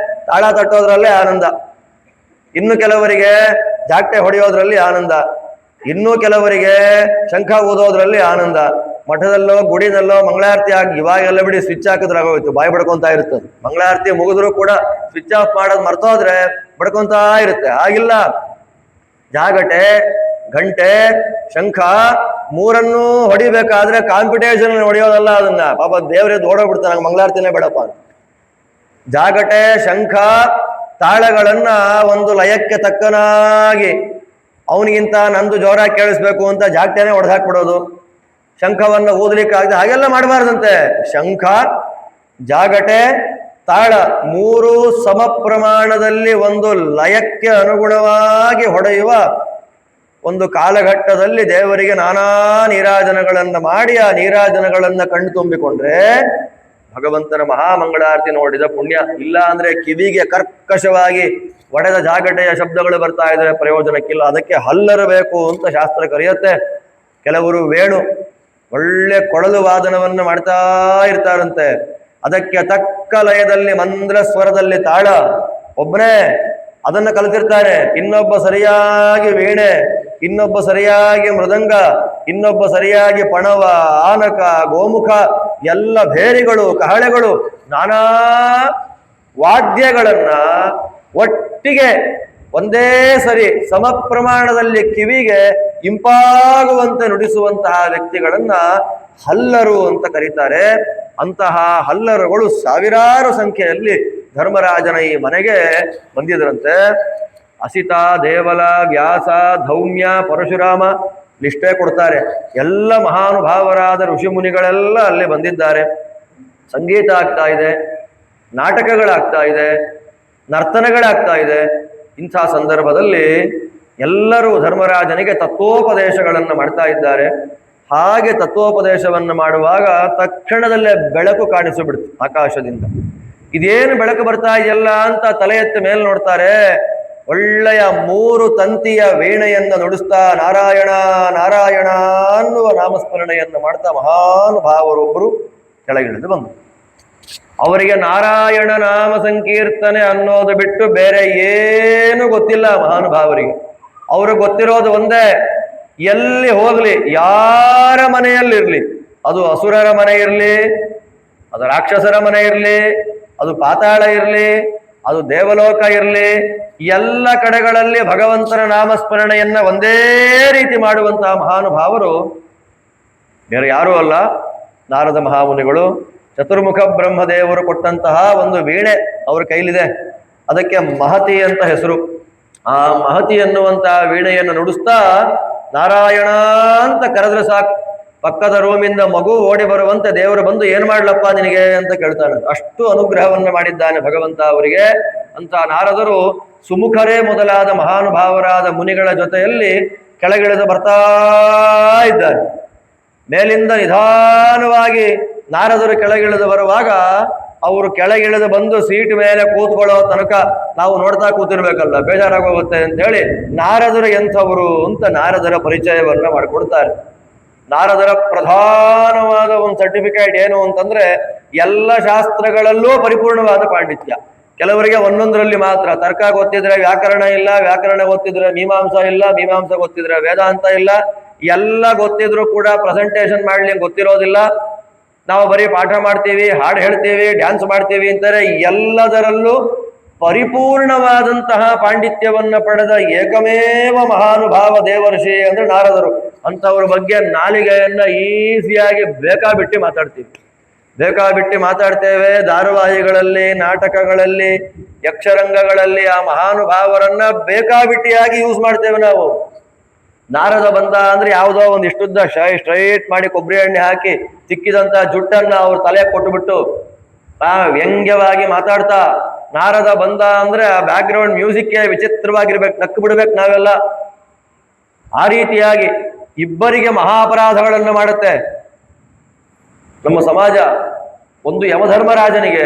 Speaker 1: ತಾಳ ತಟ್ಟೋದ್ರಲ್ಲೇ ಆನಂದ, ಇನ್ನು ಕೆಲವರಿಗೆ ಜಾಕ್ಟೆ ಹೊಡೆಯೋದ್ರಲ್ಲಿ ಆನಂದ, ಇನ್ನೂ ಕೆಲವರಿಗೆ ಶಂಖ ಊದೋದ್ರಲ್ಲಿ ಆನಂದ. ಮಠದಲ್ಲೋ ಗುಡಿನಲ್ಲೋ ಮಂಗಳಾರತಿ ಆಗಿ ಇವಾಗೆಲ್ಲ ಬಿಡಿ ಸ್ವಿಚ್ ಹಾಕಿದ್ರೆ ಆಗೋಯ್ತು, ಬಾಯಿ ಬಡ್ಕೊಂತ ಇರ್ತದೆ. ಮಂಗಳಾರತಿ ಮುಗಿದ್ರು ಕೂಡ ಸ್ವಿಚ್ ಆಫ್ ಮಾಡೋದು ಮರ್ತೋದ್ರೆ ಬಡ್ಕೊಂತ ಇರುತ್ತೆ. ಆಗಿಲ್ಲ, ಜಾಗಟೆ, ಗಂಟೆ, ಶಂಖ ಮೂರನ್ನೂ ಹೊಡಿಬೇಕಾದ್ರೆ ಕಾಂಪಿಟೇಷನ್ ಹೊಡೆಯೋದಲ್ಲ. ಅದನ್ನ ಪಾಪ ದೇವರೇ ಓಡೋಗ್ಬಿಡ್ತಾನೆ, ನಂಗೆ ಮಂಗಳಾರತಿನೇ ಬೇಡಪ್ಪ ಅಂತ. ಜಾಗಟೆ, ಶಂಖ, ತಾಳಗಳನ್ನ ಒಂದು ಲಯಕ್ಕೆ ತಕ್ಕನಾಗಿ ಅವನಿಗಿಂತ ನಂದು ಜೋರಾಗಿ ಕೇಳಿಸ್ಬೇಕು ಅಂತ ಜಾಗಟೆನೆ ಹೊಡೆದಾಕ್ಬಿಡೋದು, ಶಂಖವನ್ನ ಊದಲಿಕ್ಕಾಗದೆ ಹಾಗೆಲ್ಲ ಮಾಡಬಾರ್ದಂತೆ. ಶಂಖ, ಜಾಗಟೆ, ತಾಳ ಮೂರು ಸಮ ಪ್ರಮಾಣದಲ್ಲಿ ಒಂದು ಲಯಕ್ಕೆ ಅನುಗುಣವಾಗಿ ಹೊಡೆಯುವ ಒಂದು ಕಾಲಘಟ್ಟದಲ್ಲಿ ದೇವರಿಗೆ ನಾನಾ ನೀರಾಜನಗಳನ್ನ ಮಾಡಿ ಆ ನೀರಾಜನಗಳನ್ನ ಕಣ್ಣು ತುಂಬಿಕೊಂಡ್ರೆ ಭಗವಂತನ ಮಹಾಮಂಗಳಾರತಿ ನೋಡಿದ ಪುಣ್ಯ. ಇಲ್ಲ ಅಂದ್ರೆ ಕಿವಿಗೆ ಕರ್ಕಶವಾಗಿ ಒಡೆದ ಜಾಗಟೆಯ ಶಬ್ದಗಳು ಬರ್ತಾ ಇದ್ರೆ ಪ್ರಯೋಜನಕ್ಕಿಲ್ಲ. ಅದಕ್ಕೆ ಹಲ್ಲರಬೇಕು ಅಂತ ಶಾಸ್ತ್ರ ಕರೆಯುತ್ತೆ. ಕೆಲವರು ವೇಣು ಒಳ್ಳೆ ಕೊಳಲು ವಾದನವನ್ನು ಮಾಡ್ತಾ ಇರ್ತಾರಂತೆ. ಅದಕ್ಕೆ ತಕ್ಕ ಲಯದಲ್ಲಿ ಮಂದ್ರ ಸ್ವರದಲ್ಲಿ ತಾಳ ಒಬ್ಬನೇ ಅದನ್ನ ಕಲಿತಿರ್ತಾನೆ, ಇನ್ನೊಬ್ಬ ಸರಿಯಾಗಿ ವೀಣೆ, ಇನ್ನೊಬ್ಬ ಸರಿಯಾಗಿ ಮೃದಂಗ, ಇನ್ನೊಬ್ಬ ಸರಿಯಾಗಿ ಪಣವ, ಆನಕ, ಗೋಮುಖ ಎಲ್ಲ ಭೇರಿಗಳು, ಕಹಳೆಗಳು, ನಾನಾ ವಾದ್ಯಗಳನ್ನ ಒಟ್ಟಿಗೆ ಒಂದೇ ಸರಿ ಸಮ ಪ್ರಮಾಣದಲ್ಲಿ ಕಿವಿಗೆ ಇಂಪಾಗುವಂತೆ ನುಡಿಸುವಂತಹ ವ್ಯಕ್ತಿಗಳನ್ನ ಹಲ್ಲರು ಅಂತ ಕರೀತಾರೆ. ಅಂತಹ ಹಲ್ಲರುಗಳು ಸಾವಿರಾರು ಸಂಖ್ಯೆಯಲ್ಲಿ ಧರ್ಮರಾಜನ ಈ ಮನೆಗೆ ಬಂದಿದ್ರಂತೆ. ಅಸಿತ, ದೇವಲ, ವ್ಯಾಸ, ಧೌಮ್ಯ, ಪರಶುರಾಮ ಲಿಷ್ಟೇ ಕೊಡ್ತಾರೆ. ಎಲ್ಲ ಮಹಾನುಭಾವರಾದ ಋಷಿ ಮುನಿಗಳೆಲ್ಲ ಅಲ್ಲಿ ಬಂದಿದ್ದಾರೆ. ಸಂಗೀತ ಆಗ್ತಾ ಇದೆ, ನಾಟಕಗಳಾಗ್ತಾ ಇದೆ, ನರ್ತನಗಳಾಗ್ತಾ ಇದೆ. ಇಂಥ ಸಂದರ್ಭದಲ್ಲಿ ಎಲ್ಲರೂ ಧರ್ಮರಾಜನಿಗೆ ತತ್ವೋಪದೇಶಗಳನ್ನು ಮಾಡ್ತಾ ಇದ್ದಾರೆ. ಹಾಗೆ ತತ್ವೋಪದೇಶವನ್ನು ಮಾಡುವಾಗ ತಕ್ಷಣದಲ್ಲೇ ಬೆಳಕು ಕಾಣಿಸಿಬಿಡ್ತು ಆಕಾಶದಿಂದ. ಇದೇನು ಬೆಳಕು ಬರ್ತಾ ಇದೆಯಲ್ಲ ಅಂತ ತಲೆ ಎತ್ತ ಮೇಲೆ ನೋಡ್ತಾರೆ. ಒಳ್ಳೆಯ 3 ತಂತಿಯ ವೀಣೆಯನ್ನು ನುಡಿಸ್ತಾ ನಾರಾಯಣ ನಾರಾಯಣ ಅನ್ನುವ ನಾಮಸ್ಮರಣೆಯನ್ನು ಮಾಡ್ತಾ ಮಹಾನುಭಾವರೊಬ್ಬರು ಕೆಳಗಿಳಿದು ಬಂದರು. ಅವರಿಗೆ ನಾರಾಯಣ ನಾಮ ಸಂಕೀರ್ತನೆ ಅನ್ನೋದು ಬಿಟ್ಟು ಬೇರೆ ಏನು ಗೊತ್ತಿಲ್ಲ ಮಹಾನುಭಾವರಿಗೆ. ಅವರು ಗೊತ್ತಿರೋದು ಒಂದೇ, ಎಲ್ಲಿ ಹೋಗ್ಲಿ, ಯಾರ ಮನೆಯಲ್ಲಿರ್ಲಿ, ಅದು ಅಸುರರ ಮನೆ ಇರಲಿ, ಅದು ರಾಕ್ಷಸರ ಮನೆ ಇರಲಿ, ಅದು ಪಾತಾಳ ಇರಲಿ, ಅದು ದೇವಲೋಕ ಇರಲಿ, ಎಲ್ಲ ಕಡೆಗಳಲ್ಲಿ ಭಗವಂತನ ನಾಮಸ್ಮರಣೆಯನ್ನ ಒಂದೇ ರೀತಿ ಮಾಡುವಂತಹ ಮಹಾನುಭಾವರು ಬೇರೆ ಯಾರೂ ಅಲ್ಲ, ನಾರದ ಮಹಾಮುನಿಗಳು. ಚತುರ್ಮುಖ ಬ್ರಹ್ಮದೇವರು ಕೊಟ್ಟಂತಹ ಒಂದು ವೀಣೆ ಅವರ ಕೈಲಿದೆ. ಅದಕ್ಕೆ ಮಹತಿ ಅಂತ ಹೆಸರು. ಆ ಮಹತಿ ಎನ್ನುವಂತಹ ವೀಣೆಯನ್ನು ನುಡಿಸ್ತಾ ನಾರಾಯಣ ಅಂತ ಕರೆದ್ರೆ ಸಾಕು, ಪಕ್ಕದ ರೂಮಿಂದ ಮಗು ಓಡಿ ಬರುವಂತೆ ದೇವರು ಬಂದು ಏನ್ ಮಾಡ್ಲಪ್ಪ ನಿನಗೆ ಅಂತ ಕೇಳ್ತಾನೆ. ಅಷ್ಟು ಅನುಗ್ರಹವನ್ನು ಮಾಡಿದ್ದಾನೆ ಭಗವಂತ ಅವರಿಗೆ. ಅಂತ ನಾರದರು ಸುಮುಖರೇ ಮೊದಲಾದ ಮಹಾನುಭಾವರಾದ ಮುನಿಗಳ ಜೊತೆಯಲ್ಲಿ ಕೆಳಗಿಳಿದು ಬರ್ತಾ ಇದ್ದಾರೆ. ಮೇಲಿಂದ ನಿಧಾನವಾಗಿ ನಾರದರು ಕೆಳಗಿಳಿದು ಬರುವಾಗ ಅವರು ಕೆಳಗಿಳಿದು ಬಂದು ಸೀಟ್ ಮೇಲೆ ಕೂತ್ಕೊಳ್ಳೋ ತನಕ ನಾವು ನೋಡ್ತಾ ಕೂತಿರ್ಬೇಕಲ್ಲ, ಬೇಜಾರಾಗೋಗುತ್ತೆ ಅಂತ ಹೇಳಿ ನಾರದರು ಎಂಥವರು ಅಂತ ನಾರದರ ಪರಿಚಯವನ್ನ ಮಾಡಿಕೊಡ್ತಾರೆ. ನಾರದರ ಪ್ರಧಾನವಾದ ಒಂದು ಸರ್ಟಿಫಿಕೇಟ್ ಏನು ಅಂತಂದ್ರೆ ಎಲ್ಲ ಶಾಸ್ತ್ರಗಳಲ್ಲೂ ಪರಿಪೂರ್ಣವಾದ ಪಾಂಡಿತ್ಯ. ಕೆಲವರಿಗೆ ಒಂದೊಂದರಲ್ಲಿ ಮಾತ್ರ, ತರ್ಕ ಗೊತ್ತಿದ್ರೆ ವ್ಯಾಕರಣ ಇಲ್ಲ, ವ್ಯಾಕರಣ ಗೊತ್ತಿದ್ರೆ ಮೀಮಾಂಸ ಇಲ್ಲ, ಮೀಮಾಂಸ ಗೊತ್ತಿದ್ರೆ ವೇದಾಂತ ಇಲ್ಲ, ಎಲ್ಲ ಗೊತ್ತಿದ್ರು ಕೂಡ ಪ್ರೆಸೆಂಟೇಷನ್ ಮಾಡ್ಲಿಕ್ಕೆ ಗೊತ್ತಿರೋದಿಲ್ಲ. ನಾವು ಬರೀ ಪಾಠ ಮಾಡ್ತೀವಿ, ಹಾಡು ಹೇಳ್ತೀವಿ, ಡ್ಯಾನ್ಸ್ ಮಾಡ್ತೀವಿ ಅಂತಾರೆ. ಎಲ್ಲದರಲ್ಲೂ ಪರಿಪೂರ್ಣವಾದಂತಹ ಪಾಂಡಿತ್ಯವನ್ನ ಪಡೆದ ಏಕಮೇವ ಮಹಾನುಭಾವ ದೇವರ್ಷಿ ಅಂದ್ರೆ ನಾರದರು. ಅಂಥವ್ರ ಬಗ್ಗೆ ನಾಲಿಗೆಯನ್ನ ಈಸಿಯಾಗಿ ಬೇಕಾಬಿಟ್ಟಿ ಮಾತಾಡ್ತೇವೆ. ಧಾರಾವಾಹಿಗಳಲ್ಲಿ, ನಾಟಕಗಳಲ್ಲಿ, ಯಕ್ಷರಂಗಗಳಲ್ಲಿ ಆ ಮಹಾನುಭಾವರನ್ನ ಬೇಕಾಬಿಟ್ಟಿಯಾಗಿ ಯೂಸ್ ಮಾಡ್ತೇವೆ ನಾವು. ನಾರದ ಬಂದ ಅಂದ್ರೆ ಯಾವುದೋ ಒಂದು ಇಷ್ಟುದ್ದ ಸ್ಟ್ರೈಟ್ ಮಾಡಿ ಕೊಬ್ಬರಿ ಎಣ್ಣೆ ಹಾಕಿ ಸಿಕ್ಕಿದಂತ ಜುಟ್ಟನ್ನ ಅವ್ರ ತಲೆ ಕೊಟ್ಟುಬಿಟ್ಟು ವ್ಯಂಗ್ಯವಾಗಿ ಮಾತಾಡ್ತಾ, ನಾರದ ಬಂದ ಅಂದ್ರೆ ಆ ಬ್ಯಾಕ್ ಗ್ರೌಂಡ್ ಮ್ಯೂಸಿಕ್ಗೆ ವಿಚಿತ್ರವಾಗಿರ್ಬೇಕು, ನಕ್ಕು ಬಿಡ್ಬೇಕು ನಾವೆಲ್ಲ. ಆ ರೀತಿಯಾಗಿ ಇಬ್ಬರಿಗೆ ಮಹಾಪರಾಧಗಳನ್ನು ಮಾಡುತ್ತೆ ನಮ್ಮ ಸಮಾಜ. ಒಂದು ಯಮಧರ್ಮರಾಜನಿಗೆ,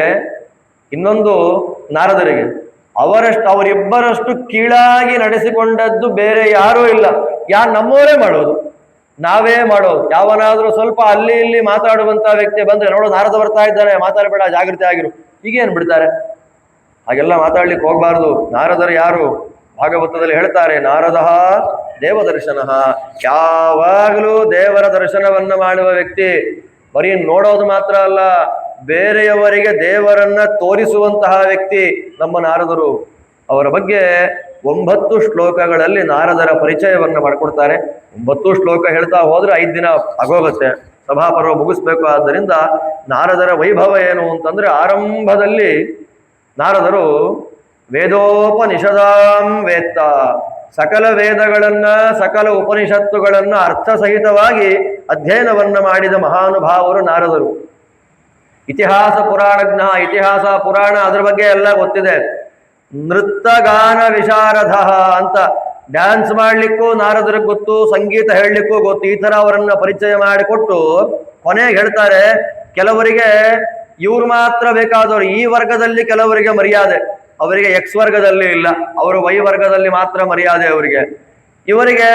Speaker 1: ಇನ್ನೊಂದು ನಾರದರಿಗೆ. ಅವರಿಬ್ಬರಷ್ಟು ಕೀಳಾಗಿ ನಡೆಸಿಕೊಂಡದ್ದು ಬೇರೆ ಯಾರೂ ಇಲ್ಲ. ನಮ್ಮವರೇ ಮಾಡೋದು. ನಾವೇ ಮಾಡೋದು. ಯಾವನಾದ್ರೂ ಸ್ವಲ್ಪ ಅಲ್ಲಿ ಇಲ್ಲಿ ಮಾತಾಡುವಂತ ವ್ಯಕ್ತಿ ಬಂದ್ರೆ, ನೋಡು ನಾರದ ಬರ್ತಾ ಇದ್ದಾನೆ, ಮಾತಾಡಬೇಡ, ಜಾಗೃತಿ ಆಗಿರು, ಹೀಗೇನು ಬಿಡ್ತಾರೆ? ಹಾಗೆಲ್ಲ ಮಾತಾಡ್ಲಿಕ್ಕೆ ಹೋಗ್ಬಾರ್ದು. ನಾರದರು ಯಾರು? ಭಾಗವತದಲ್ಲಿ ಹೇಳ್ತಾರೆ, ನಾರದ ದೇವದರ್ಶನ, ಯಾವಾಗಲೂ ದೇವರ ದರ್ಶನವನ್ನ ಮಾಡುವ ವ್ಯಕ್ತಿ. ಬರೀ ನೋಡೋದು ಮಾತ್ರ ಅಲ್ಲ, ಬೇರೆಯವರಿಗೆ ದೇವರನ್ನ ತೋರಿಸುವಂತಹ ವ್ಯಕ್ತಿ ನಮ್ಮ ನಾರದರು. ಅವರ ಬಗ್ಗೆ 9 ಶ್ಲೋಕಗಳಲ್ಲಿ ನಾರದರ ಪರಿಚಯವನ್ನು ಮಾಡಿಕೊಡ್ತಾರೆ. 9 ಶ್ಲೋಕ ಹೇಳ್ತಾ ಹೋದ್ರೆ 5 ದಿನ ಆಗೋಗುತ್ತೆ, ಸಭಾಪರ್ವ ಮುಗಿಸ್ಬೇಕು. ಆದ್ದರಿಂದ ನಾರದರ ವೈಭವ ಏನು ಅಂತಂದ್ರೆ, ಆರಂಭದಲ್ಲಿ ನಾರದರು ವೇದೋಪನಿಷದಾಂ ವೇತ್ತ, ಸಕಲ ವೇದಗಳನ್ನ ಸಕಲ ಉಪನಿಷತ್ತುಗಳನ್ನ ಅರ್ಥಸಹಿತವಾಗಿ ಅಧ್ಯಯನವನ್ನ ಮಾಡಿದ ಮಹಾನುಭಾವರು ನಾರದರು. ಇತಿಹಾಸ ಪುರಾಣಜ್ಞ, ಇತಿಹಾಸ ಪುರಾಣ ಅದ್ರ ಬಗ್ಗೆ ಎಲ್ಲ ಗೊತ್ತಿದೆ. ನೃತ್ಯಗಾನ ವಿಶಾರಧ ಅಂತ, ಡ್ಯಾನ್ಸ್ ಮಾಡ್ಲಿಕ್ಕೂ ನಾರದರಿಗೆ ಗೊತ್ತು, ಸಂಗೀತ ಹೇಳಲಿಕ್ಕೂ ಗೊತ್ತು. ಈ ತರ ಅವರನ್ನ ಪರಿಚಯ ಮಾಡಿಕೊಟ್ಟು ಕೊನೆಗೆ ಹೇಳ್ತಾರೆ, ಕೆಲವರಿಗೆ ಇವ್ರು ಮಾತ್ರ ಬೇಕಾದವರು, ಈ ವರ್ಗದಲ್ಲಿ ಕೆಲವರಿಗೆ ಮರ್ಯಾದೆ, ಅವರಿಗೆ ಎಕ್ಸ್ ವರ್ಗದಲ್ಲಿ ಇಲ್ಲ, ಅವರು ವೈ ವರ್ಗದಲ್ಲಿ ಮಾತ್ರ ಮರ್ಯಾದೆ ಅವರಿಗೆ. ಇವರಿಗೆ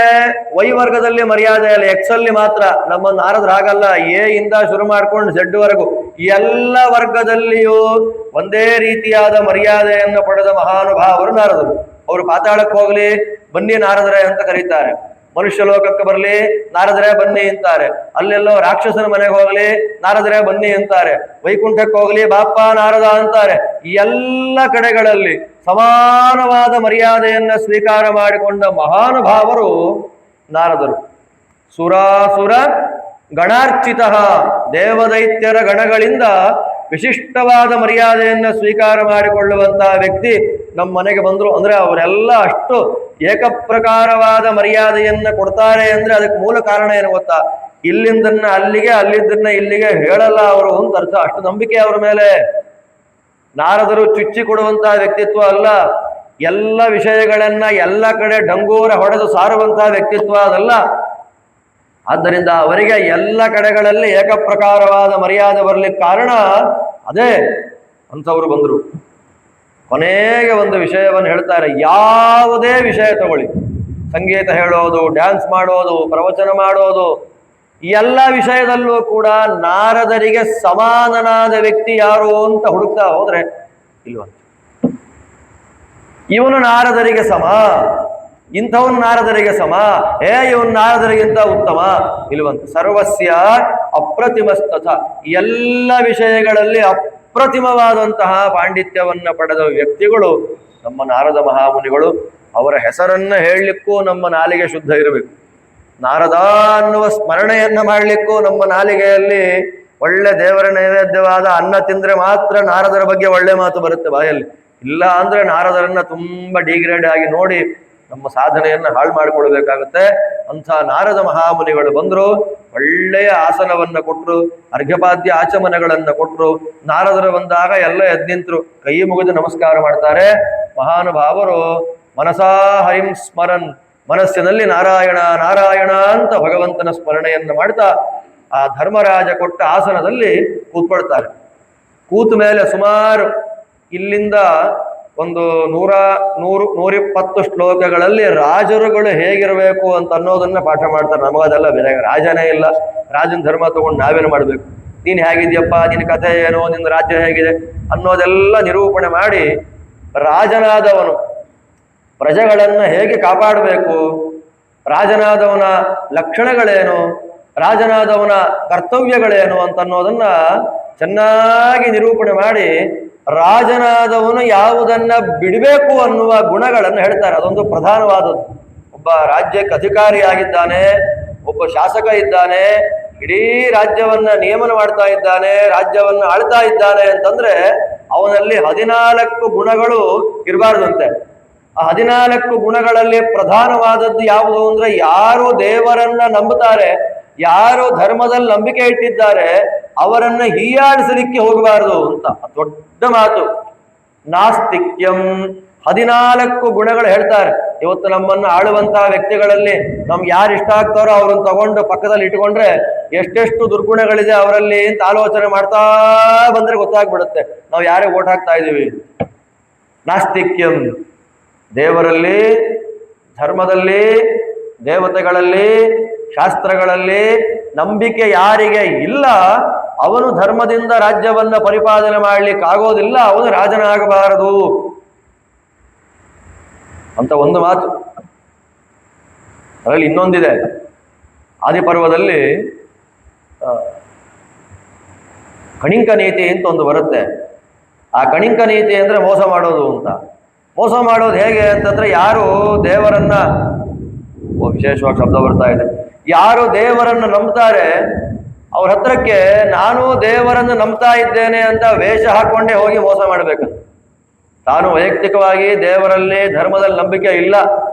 Speaker 1: ವೈ ವರ್ಗದಲ್ಲಿ ಮರ್ಯಾದೆ ಅಲ್ಲ, ಎಕ್ಸ್ ಅಲ್ಲಿ ಮಾತ್ರ. ನಮ್ಮ ನಾರದ್ರು ಹಾಗಲ್ಲ, ಎ ಇಂದ ಶುರು ಮಾಡ್ಕೊಂಡು ಝೆಡ್ ವರೆಗೂ ಎಲ್ಲ ವರ್ಗದಲ್ಲಿಯೂ ಒಂದೇ ರೀತಿಯಾದ ಮರ್ಯಾದೆಯನ್ನು ಪಡೆದ ಮಹಾನುಭಾವರು ನಾರದರು. ಅವರು ಪಾತಾಳಕ್ಕೆ ಹೋಗ್ಲಿ, ಬನ್ನಿ ನಾರದರೇ ಅಂತ ಕರೀತಾರೆ. ಮನುಷ್ಯ ಲೋಕಕ್ಕೆ ಬರಲಿ, ನಾರದರೇ ಬನ್ನಿ ಅಂತಾರೆ. ಅಲ್ಲೆಲ್ಲೋ ರಾಕ್ಷಸನ ಮನೆಗೆ ಹೋಗ್ಲಿ, ನಾರದರೇ ಬನ್ನಿ ಅಂತಾರೆ. ವೈಕುಂಠಕ್ಕೆ ಹೋಗ್ಲಿ, ಬಾಪ್ಪ ನಾರದ ಅಂತಾರೆ. ಈ ಎಲ್ಲ ಕಡೆಗಳಲ್ಲಿ ಸಮಾನವಾದ ಮರ್ಯಾದೆಯನ್ನ ಸ್ವೀಕಾರ ಮಾಡಿಕೊಂಡ ಮಹಾನುಭಾವರು ನಾರದರು. ಸುರಾಸುರ ಗಣಾರ್ಚಿತ, ದೇವದೈತ್ಯರ ಗಣಗಳಿಂದ ವಿಶಿಷ್ಟವಾದ ಮರ್ಯಾದೆಯನ್ನ ಸ್ವೀಕಾರ ಮಾಡಿಕೊಳ್ಳುವಂತಹ ವ್ಯಕ್ತಿ ನಮ್ಮ ಮನೆಗೆ ಬಂದ್ರು ಅಂದ್ರೆ, ಅವರೆಲ್ಲ ಅಷ್ಟು ಏಕಪ್ರಕಾರವಾದ ಮರ್ಯಾದೆಯನ್ನ ಕೊಡ್ತಾರೆ ಅಂದ್ರೆ ಅದಕ್ಕೆ ಮೂಲ ಕಾರಣ ಏನು ಗೊತ್ತಾ? ಇಲ್ಲಿಂದನ್ನ ಅಲ್ಲಿಗೆ, ಅಲ್ಲಿದ್ದನ್ನ ಇಲ್ಲಿಗೆ ಹೇಳಲ್ಲ ಅವರು ಅಂತ ಅರ್ಥ. ಅಷ್ಟು ನಂಬಿಕೆ ಅವರ ಮೇಲೆ. ನಾರದರು ಚುಚ್ಚಿ ಕೊಡುವಂತಹ ವ್ಯಕ್ತಿತ್ವ ಅಲ್ಲ, ಎಲ್ಲ ವಿಷಯಗಳನ್ನ ಎಲ್ಲ ಕಡೆ ಡಂಗೂರ ಹೊಡೆದು ಸಾರುವಂತಹ ವ್ಯಕ್ತಿತ್ವ ಅದಲ್ಲ. ಆದ್ದರಿಂದ ಅವರಿಗೆ ಎಲ್ಲ ಕಡೆಗಳಲ್ಲಿ ಏಕಪ್ರಕಾರವಾದ ಮರ್ಯಾದೆ ಬರಲಿಕ್ಕೆ ಕಾರಣ ಅದೇ. ಅಂಥವ್ರು ಬಂದರು. ಕೊನೆಗೆ ಒಂದು ವಿಷಯವನ್ನು ಹೇಳ್ತಾರೆ, ಯಾವುದೇ ವಿಷಯ ತಗೊಳ್ಳಿ, ಸಂಗೀತ ಹೇಳೋದು, ಡ್ಯಾನ್ಸ್ ಮಾಡೋದು, ಪ್ರವಚನ ಮಾಡೋದು, ಎಲ್ಲ ವಿಷಯದಲ್ಲೂ ಕೂಡ ನಾರದರಿಗೆ ಸಮಾನನಾದ ವ್ಯಕ್ತಿ ಯಾರು ಅಂತ ಹುಡುಕ್ತಾ ಹೋದ್ರೆ ಇಲ್ವ, ಇವನು ನಾರದರಿಗೆ ಸಮ, ಇಂಥವನ್ ನಾರದರಿಗೆ ಸಮ, ಇವನ್ ನಾರದರಿಗಿಂತ ಉತ್ತಮ ಇಲ್ವಂತ. ಸರ್ವಸ್ಯ ಅಪ್ರತಿಮಸ್ತಥ, ಎಲ್ಲ ವಿಷಯಗಳಲ್ಲಿ ಅಪ್ರತಿಮವಾದಂತಹ ಪಾಂಡಿತ್ಯವನ್ನ ಪಡೆದ ವ್ಯಕ್ತಿಗಳು ನಮ್ಮ ನಾರದ ಮಹಾಮುನಿಗಳು. ಅವರ ಹೆಸರನ್ನ ಹೇಳಲಿಕ್ಕೂ ನಮ್ಮ ನಾಲಿಗೆ ಶುದ್ಧ ಇರಬೇಕು. ನಾರದ ಅನ್ನುವ ಸ್ಮರಣೆಯನ್ನ ಮಾಡಲಿಕ್ಕೂ ನಮ್ಮ ನಾಲಿಗೆಯಲ್ಲಿ ಒಳ್ಳೆ ದೇವರ ನೈವೇದ್ಯವಾದ ಅನ್ನ ತಿಂದ್ರೆ ಮಾತ್ರ ನಾರದರ ಬಗ್ಗೆ ಒಳ್ಳೆ ಮಾತು ಬರುತ್ತೆ ಬಾಯಲ್ಲಿ. ಇಲ್ಲ ಅಂದ್ರೆ ನಾರದರನ್ನ ತುಂಬಾ ಡಿಗ್ರೇಡ್ ಆಗಿ ನೋಡಿ ನಮ್ಮ ಸಾಧನೆಯನ್ನ ಹಾಳು ಮಾಡಿಕೊಳ್ಬೇಕಾಗುತ್ತೆ. ಅಂಥ ನಾರದ ಮಹಾಮುನಿಗಳು ಬಂದ್ರು, ಒಳ್ಳೆಯ ಆಸನವನ್ನ ಕೊಟ್ರು, ಅರ್ಘ್ಯಪಾದ್ಯ ಆಚಮನಗಳನ್ನ ಕೊಟ್ರು. ನಾರದರು ಬಂದಾಗ ಎಲ್ಲ ಎದ್ನಿಂತ್ರು, ಕೈ ಮುಗಿದು ನಮಸ್ಕಾರ ಮಾಡ್ತಾರೆ. ಮಹಾನುಭಾವರು ಮನಸಾ ಹರಿಂ ಸ್ಮರನ್, ಮನಸ್ಸಿನಲ್ಲಿ ನಾರಾಯಣ ನಾರಾಯಣ ಅಂತ ಭಗವಂತನ ಸ್ಮರಣೆಯನ್ನು ಮಾಡ್ತಾ ಆ ಧರ್ಮರಾಜ ಕೊಟ್ಟ ಆಸನದಲ್ಲಿ ಕೂತ್ಕೊಳ್ತಾರೆ. ಕೂತ ಮೇಲೆ ಸುಮಾರು ಇಲ್ಲಿಂದ ಒಂದು 120 ಶ್ಲೋಕಗಳಲ್ಲಿ ರಾಜರುಗಳು ಹೇಗಿರಬೇಕು ಅಂತ ಅನ್ನೋದನ್ನ ಪಾಠ ಮಾಡ್ತಾರೆ. ನಮಗದೆಲ್ಲ ಬೇರೆ, ರಾಜನೇ ಇಲ್ಲ, ರಾಜನ ಧರ್ಮ ತಗೊಂಡು ನಾವೇನು ಮಾಡ್ಬೇಕು, ನೀನ್ ಹೇಗಿದ್ಯಪ್ಪ, ನಿನ್ನ ಕಥೆ ಏನು, ನಿನ್ನ ರಾಜ್ಯ ಹೇಗಿದೆ ಅನ್ನೋದೆಲ್ಲ ನಿರೂಪಣೆ ಮಾಡಿ, ರಾಜನಾದವನು ಪ್ರಜೆಗಳನ್ನ ಹೇಗೆ ಕಾಪಾಡಬೇಕು, ರಾಜನಾದವನ ಲಕ್ಷಣಗಳೇನು, ರಾಜನಾದವನ ಕರ್ತವ್ಯಗಳೇನು ಅಂತ ಅನ್ನೋದನ್ನ ಚೆನ್ನಾಗಿ ನಿರೂಪಣೆ ಮಾಡಿ, ರಾಜನಾದವನು ಯಾವುದನ್ನ ಬಿಡಬೇಕು ಅನ್ನುವ ಗುಣಗಳನ್ನು ಹೇಳ್ತಾರೆ. ಅದೊಂದು ಪ್ರಧಾನವಾದದ್ದು. ಒಬ್ಬ ರಾಜ್ಯಕ್ಕೆ ಅಧಿಕಾರಿಯಾಗಿದ್ದಾನೆ, ಒಬ್ಬ ಶಾಸಕ ಇದ್ದಾನೆ, ಇಡೀ ರಾಜ್ಯವನ್ನ ನಿಯಮನ ಮಾಡ್ತಾ ಇದ್ದಾನೆ, ರಾಜ್ಯವನ್ನ ಆಳ್ತಾ ಇದ್ದಾನೆ ಅಂತಂದ್ರೆ ಅವನಲ್ಲಿ 14 ಗುಣಗಳು ಇರಬಾರ್ದಂತೆ. ಆ 14 ಗುಣಗಳಲ್ಲಿ ಪ್ರಧಾನವಾದದ್ದು ಯಾವುದು ಅಂದ್ರೆ, ಯಾರು ದೇವರನ್ನ ನಂಬುತ್ತಾರೆ, ಯಾರು ಧರ್ಮದಲ್ಲಿ ನಂಬಿಕೆ ಇಟ್ಟಿದ್ದಾರೆ ಅವರನ್ನ ಹೀಯಾಡಿಸಲಿಕ್ಕೆ ಹೋಗಬಾರದು ಅಂತ ದೊಡ್ಡ ಮಾತು. ನಾಸ್ತಿಕ್ಯಂ, 14 ಗುಣಗಳು ಹೇಳ್ತಾರೆ. ಇವತ್ತು ನಮ್ಮನ್ನು ಆಳುವಂತಹ ವ್ಯಕ್ತಿಗಳಲ್ಲಿ ನಮ್ಗೆ ಯಾರು ಇಷ್ಟ ಆಗ್ತಾರೋ ಅವ್ರನ್ನ ತಗೊಂಡು ಪಕ್ಕದಲ್ಲಿ ಇಟ್ಕೊಂಡ್ರೆ ಎಷ್ಟೆಷ್ಟು ದುರ್ಗುಣಗಳಿದೆ ಅವರಲ್ಲಿ ಅಂತ ಆಲೋಚನೆ ಮಾಡ್ತಾ ಬಂದ್ರೆ ಗೊತ್ತಾಗ್ಬಿಡುತ್ತೆ ನಾವು ಯಾರಿಗೆ ಓಟ್ ಹಾಕ್ತಾ ಇದೀವಿ. ನಾಸ್ತಿಕ್ಯಂ, ದೇವರಲ್ಲಿ, ಧರ್ಮದಲ್ಲಿ, ದೇವತೆಗಳಲ್ಲಿ, ಶಾಸ್ತ್ರಗಳಲ್ಲಿ ನಂಬಿಕೆ ಯಾರಿಗೆ ಇಲ್ಲ ಅವನು ಧರ್ಮದಿಂದ ರಾಜ್ಯವನ್ನ ಪರಿಪಾಲನೆ ಮಾಡ್ಲಿಕ್ಕೆ ಆಗೋದಿಲ್ಲ, ಅವನು ರಾಜನಾಗಬಾರದು ಅಂತ ಒಂದು ಮಾತು. ಅದರಲ್ಲಿ ಇನ್ನೊಂದಿದೆ. ಆದಿಪರ್ವದಲ್ಲಿ ಕಣಿಂಕ ನೀತಿ ಅಂತ ಒಂದು ಬರುತ್ತೆ. ಆ ಕಣಿಂಕ ನೀತಿ ಅಂದ್ರೆ ಮೋಸ ಮಾಡೋದು ಅಂತ. ಮೋಸ ಮಾಡೋದು ಹೇಗೆ ಅಂತಂದ್ರೆ, ಯಾರು ದೇವರನ್ನ, ವಿಶೇಷವಾಗಿ ಶಬ್ದ ಬರ್ತಾ ಇದೆ, ಯಾರು ದೇವರನ್ನು ನಂಬ್ತಾರೆ ಅವ್ರ ಹತ್ರಕ್ಕೆ ನಾನು ದೇವರನ್ನು ನಂಬ್ತಾ ಇದ್ದೇನೆ ಅಂತ ವೇಷ ಹಾಕೊಂಡೇ ಹೋಗಿ ಮೋಸ ಮಾಡಬೇಕಂತ. ತಾನು ವೈಯಕ್ತಿಕವಾಗಿ ದೇವರಲ್ಲಿ ಧರ್ಮದಲ್ಲಿ ನಂಬಿಕೆ ಇಲ್ಲ,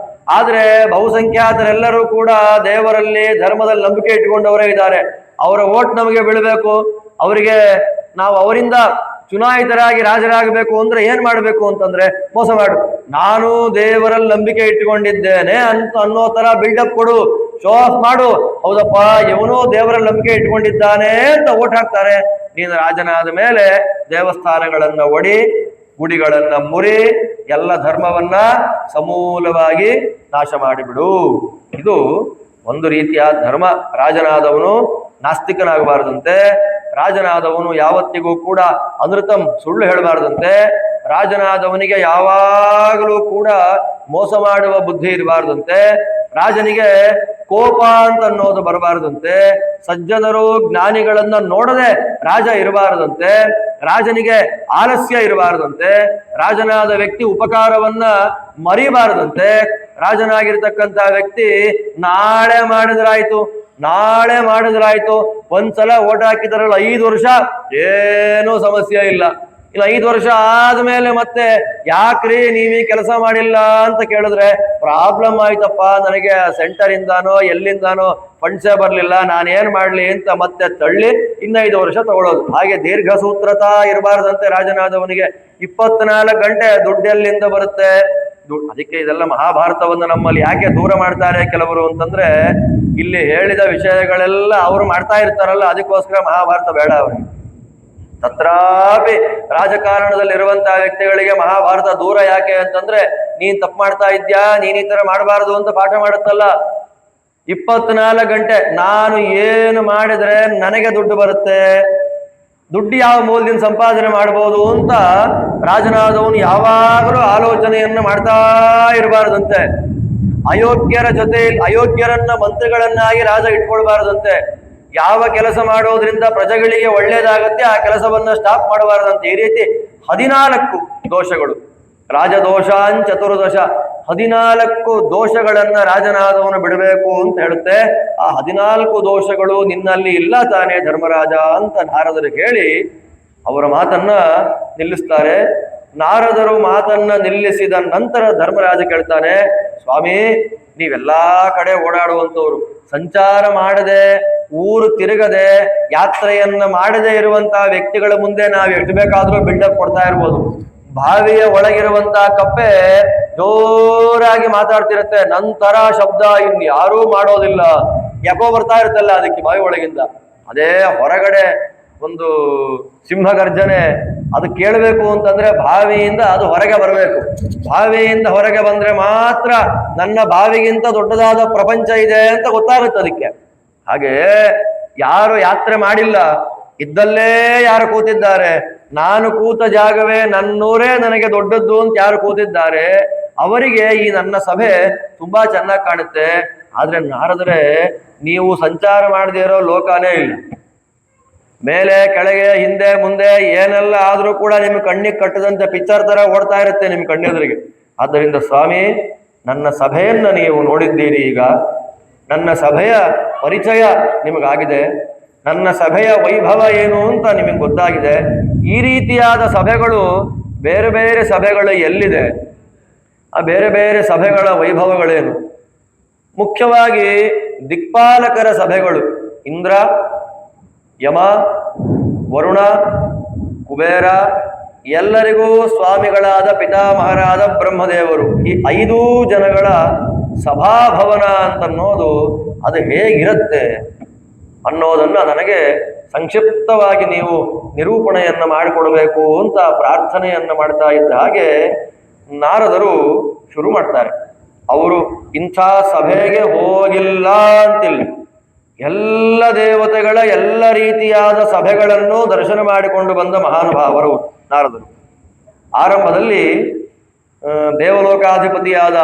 Speaker 1: ಆದ್ರೆ ಬಹುಸಂಖ್ಯಾತರೆಲ್ಲರೂ ಕೂಡ ದೇವರಲ್ಲಿ ಧರ್ಮದಲ್ಲಿ ನಂಬಿಕೆ ಇಟ್ಕೊಂಡವರೇ ಇದ್ದಾರೆ. ಅವರ ಓಟ್ ನಮಗೆ ಬೀಳಬೇಕು, ಅವರಿಗೆ ನಾವು ಅವರಿಂದ ಚುನಾಯಿತರಾಗಿ ರಾಜರಾಗಬೇಕು ಅಂದ್ರೆ ಏನ್ ಮಾಡಬೇಕು ಅಂತಂದ್ರೆ ಮೋಸ ಮಾಡು, ನಾನು ದೇವರಲ್ಲಿ ನಂಬಿಕೆ ಇಟ್ಟುಕೊಂಡಿದ್ದೇನೆ ಅಂತ ಅನ್ನೋ ತರ ಬಿಲ್ಡಪ್ ಕೊಡು, ಶೋ ಆಫ್ ಮಾಡು. ಹೌದಪ್ಪ, ಇವನು ದೇವರಲ್ಲಿ ನಂಬಿಕೆ ಇಟ್ಕೊಂಡಿದ್ದಾನೆ ಅಂತ ಓಟ್ ಹಾಕ್ತಾರೆ. ನೀನು ರಾಜನಾದ ಮೇಲೆ ದೇವಸ್ಥಾನಗಳನ್ನ ಒಡಿ, ಗುಡಿಗಳನ್ನ ಮುರಿ, ಎಲ್ಲ ಧರ್ಮವನ್ನ ಸಮೂಲವಾಗಿ ನಾಶ ಮಾಡಿಬಿಡು. ಇದು ಒಂದು ರೀತಿಯ ಧರ್ಮ. ರಾಜನಾದವನು ನಾಸ್ತಿಕನಾಗಬಾರದಂತೆ, ರಾಜನಾದವನು ಯಾವತ್ತಿಗೂ ಕೂಡ ಅನೃತಂ ಸುಳ್ಳು ಹೇಳಬಾರದಂತೆ, ರಾಜನಾದವನಿಗೆ ಯಾವಾಗಲೂ ಕೂಡ ಮೋಸ ಮಾಡುವ ಬುದ್ಧಿ ಇರಬಾರ್ದಂತೆ, ರಾಜನಿಗೆ ಕೋಪ ಅಂತ ಅನ್ನೋದು ಬರಬಾರದಂತೆ, ಸಜ್ಜನರು ಜ್ಞಾನಿಗಳನ್ನ ನೋಡದೆ ರಾಜ ಇರಬಾರದಂತೆ, ರಾಜನಿಗೆ ಆಲಸ್ಯ ಇರಬಾರದಂತೆ, ರಾಜನಾದ ವ್ಯಕ್ತಿ ಉಪಕಾರವನ್ನ ಮರಿಬಾರದಂತೆ, ರಾಜನಾಗಿರ್ತಕ್ಕಂಥ ವ್ಯಕ್ತಿ ನಾಳೆ ಮಾಡಿದ್ರಾಯ್ತು, ಒಂದ್ಸಲ ಓಟ್ ಹಾಕಿದಾರಲ್ಲ 5 ವರ್ಷ ಏನೂ ಸಮಸ್ಯೆ ಇಲ್ಲ. ಇಲ್ಲ 5 ವರ್ಷ ಆದ್ಮೇಲೆ ಮತ್ತೆ ಯಾಕ್ರಿ ನೀವೀ ಕೆಲಸ ಮಾಡಿಲ್ಲ ಅಂತ ಕೇಳಿದ್ರೆ ಪ್ರಾಬ್ಲಮ್ ಆಯ್ತಪ್ಪ, ನನಗೆ ಸೆಂಟರ್ ಇಂದಾನೋ ಎಲ್ಲಿಂದಾನೋ ಫಂಡ್ಸೇ ಬರ್ಲಿಲ್ಲ, ನಾನೇನ್ ಮಾಡ್ಲಿ ಅಂತ ಮತ್ತೆ ತಳ್ಳಿ 5 ವರ್ಷ ತಗೊಳ್ಳೋದು. ಹಾಗೆ ದೀರ್ಘ ಸೂತ್ರತಾ ಇರಬಾರ್ದಂತೆ ರಾಜನಾದವನಿಗೆ. 24 ಗಂಟೆ ದುಡ್ಡೆಲ್ಲಿಂದ ಬರುತ್ತೆ? ಅದಕ್ಕೆ ಇದೆಲ್ಲ ಮಹಾಭಾರತವನ್ನು ನಮ್ಮಲ್ಲಿ ಯಾಕೆ ದೂರ ಮಾಡ್ತಾರೆ ಕೆಲವರು ಅಂತಂದ್ರೆ, ಇಲ್ಲಿ ಹೇಳಿದ ವಿಷಯಗಳೆಲ್ಲ ಅವರು ಮಾಡ್ತಾ ಇರ್ತಾರಲ್ಲ, ಅದಕ್ಕೋಸ್ಕರ ಮಹಾಭಾರತ ಬೇಡ ಅವರಿಗೆ. ತತ್ರಾಪಿ ರಾಜಕಾರಣದಲ್ಲಿ ಇರುವಂತಹ ವ್ಯಕ್ತಿಗಳಿಗೆ ಮಹಾಭಾರತ ದೂರ ಯಾಕೆ ಅಂತಂದ್ರೆ, ನೀನ್ ತಪ್ಪು ಮಾಡ್ತಾ ಇದ್ಯಾ, ನೀನ್ ಈ ತರ ಮಾಡಬಾರದು ಅಂತ ಪಾಠ ಮಾಡುತ್ತಲ್ಲ. 24 ಗಂಟೆ ನಾನು ಏನು ಮಾಡಿದ್ರೆ ನನಗೆ ದುಡ್ಡು ಬರುತ್ತೆ, ದುಡ್ಡು ಯಾವ ಮೂಲದಿಂದ ಸಂಪಾದನೆ ಮಾಡಬಹುದು ಅಂತ ರಾಜನಾದವನು ಯಾವಾಗಲೂ ಆಲೋಚನೆಯನ್ನ ಮಾಡ್ತಾ ಇರಬಾರದಂತೆ. ಅಯೋಗ್ಯರನ್ನ ಮಂತ್ರಿಗಳನ್ನಾಗಿ ರಾಜ ಇಟ್ಕೊಳ್ಬಾರದಂತೆ. ಯಾವ ಕೆಲಸ ಮಾಡೋದ್ರಿಂದ ಪ್ರಜೆಗಳಿಗೆ ಒಳ್ಳೇದಾಗತ್ತೆ ಆ ಕೆಲಸವನ್ನ ಸ್ಟಾಪ್ ಮಾಡಬಾರದಂತೆ. ಈ ರೀತಿ 14 ದೋಷಗಳು, ರಾಜದೋಷಾಂಚತುರ್ದಶ, 14 ದೋಷಗಳನ್ನ ರಾಜನಾದವನು ಬಿಡಬೇಕು ಅಂತ ಹೇಳುತ್ತೆ. ಆ 14 ದೋಷಗಳು ನಿನ್ನಲ್ಲಿ ಇಲ್ಲ ತಾನೇ ಧರ್ಮರಾಜ ಅಂತ ನಾರದರು ಹೇಳಿ ಅವರ ಮಾತನ್ನ ನಿಲ್ಲಿಸ್ತಾರೆ. ನಾರದರು ಮಾತನ್ನ ನಿಲ್ಲಿಸಿದ ನಂತರ ಧರ್ಮರಾಜ ಕೇಳ್ತಾನೆ, ಸ್ವಾಮಿ ನೀವೆಲ್ಲಾ ಕಡೆ ಓಡಾಡುವಂತವ್ರು, ಸಂಚಾರ ಮಾಡದೆ, ಊರು ತಿರುಗದೆ, ಯಾತ್ರೆಯನ್ನ ಮಾಡದೆ ಇರುವಂತಹ ವ್ಯಕ್ತಿಗಳ ಮುಂದೆ ನಾವು ಎಷ್ಟು ಬೇಕಾದ್ರೂ ಬಿಲ್ಡಪ್ ಕೊಡ್ತಾ ಇರ್ಬೋದು. ಬಾವಿಯ ಒಳಗಿರುವಂತಹ ಕಪ್ಪೆ ಜೋರಾಗಿ ಮಾತಾಡ್ತಿರುತ್ತೆ, ನಂತರ ಶಬ್ದ ಇನ್ಯಾರೂ ಮಾಡೋದಿಲ್ಲ, ಯಾಕೋ ಬರ್ತಾ ಇರುತ್ತಲ್ಲ ಅದಕ್ಕೆ ಬಾವಿ ಒಳಗಿಂದ. ಅದೇ ಹೊರಗಡೆ ಒಂದು ಸಿಂಹಗರ್ಜನೆ ಅದು ಕೇಳಬೇಕು ಅಂತಂದ್ರೆ ಬಾವಿಯಿಂದ ಅದು ಹೊರಗೆ ಬರಬೇಕು. ಬಾವಿಯಿಂದ ಹೊರಗೆ ಬಂದ್ರೆ ಮಾತ್ರ ನನ್ನ ಬಾವಿಗಿಂತ ದೊಡ್ಡದಾದ ಪ್ರಪಂಚ ಇದೆ ಅಂತ ಗೊತ್ತಾಗುತ್ತೆ ಅದಕ್ಕೆ. ಹಾಗೆ ಯಾರು ಯಾತ್ರೆ ಮಾಡಿಲ್ಲ, ಇದ್ದಲ್ಲೇ ಯಾರು ಕೂತಿದ್ದಾರೆ, ನಾನು ಕೂತ ಜಾಗವೇ ನನ್ನೂರೇ ನನಗೆ ದೊಡ್ಡದ್ದು ಅಂತ ಯಾರು ಕೂತಿದ್ದಾರೆ ಅವರಿಗೆ ಈ ನನ್ನ ಸಭೆ ತುಂಬಾ ಚೆನ್ನಾಗಿ ಕಾಣುತ್ತೆ. ಆದ್ರೆ ನಾರದ್ರೆ ನೀವು ಸಂಚಾರ ಮಾಡದೇ ಇರೋ ಲೋಕನೇ ಇಲ್ಲ. ಮೇಲೆ ಕೆಳಗೆ ಹಿಂದೆ ಮುಂದೆ ಏನೆಲ್ಲ ಆದ್ರೂ ಕೂಡ ನಿಮ್ ಕಣ್ಣಿಗೆ ಕಟ್ಟದಂತೆ ಪಿಕ್ಚರ್ ತರ ಓಡ್ತಾ ಇರುತ್ತೆ ನಿಮ್ ಕಣ್ಣೆದುರಿಗೆ. ಆದ್ದರಿಂದ ಸ್ವಾಮಿ, ನನ್ನ ಸಭೆಯನ್ನ ನೀವು ನೋಡಿದ್ದೀರಿ, ಈಗ ನನ್ನ ಸಭೆಯ ಪರಿಚಯ ನಿಮಗಾಗಿದೆ, ನನ್ನ ಸಭೆಯ ವೈಭವ ಏನು ಅಂತ ನಿಮಗೆ ಗೊತ್ತಾಗಿದೆ. ಈ ರೀತಿಯಾದ ಸಭೆಗಳು ಬೇರೆ ಬೇರೆ ಸಭೆಗಳು ಎಲ್ಲಿದೆ, ಆ ಬೇರೆ ಬೇರೆ ಸಭೆಗಳ ವೈಭವಗಳೇನು? ಮುಖ್ಯವಾಗಿ ದಿಕ್ಪಾಲಕರ ಸಭೆಗಳು, ಇಂದ್ರ, ಯಮ, ವರುಣ, ಕುಬೇರ, ಎಲ್ಲರಿಗೂ ಸ್ವಾಮಿಗಳಾದ ಪಿತಾಮಹರಾದ ಬ್ರಹ್ಮದೇವರು, ಈ 5 ಜನಗಳ ಸಭಾಭವನ ಅಂತನ್ನೋದು ಅದು ಹೇಗಿರುತ್ತೆ ಅನ್ನೋದನ್ನ ನನಗೆ ಸಂಕ್ಷಿಪ್ತವಾಗಿ ನೀವು ನಿರೂಪಣೆಯನ್ನ ಮಾಡಿಕೊಡ್ಬೇಕು ಅಂತ ಪ್ರಾರ್ಥನೆಯನ್ನ ಮಾಡ್ತಾ ಇದ್ದ ಹಾಗೆ ನಾರದರು ಶುರು ಮಾಡ್ತಾರೆ. ಅವರು ಇಂಥ ಸಭೆಗೆ ಹೋಗಿಲ್ಲ ಅಂತಿಲ್ಲ, ಎಲ್ಲ ದೇವತೆಗಳ ಎಲ್ಲ ರೀತಿಯಾದ ಸಭೆಗಳನ್ನು ದರ್ಶನ ಮಾಡಿಕೊಂಡು ಬಂದ ಮಹಾನುಭಾವರು ನಾರದರು. ಆರಂಭದಲ್ಲಿ ದೇವಲೋಕಾಧಿಪತಿಯಾದ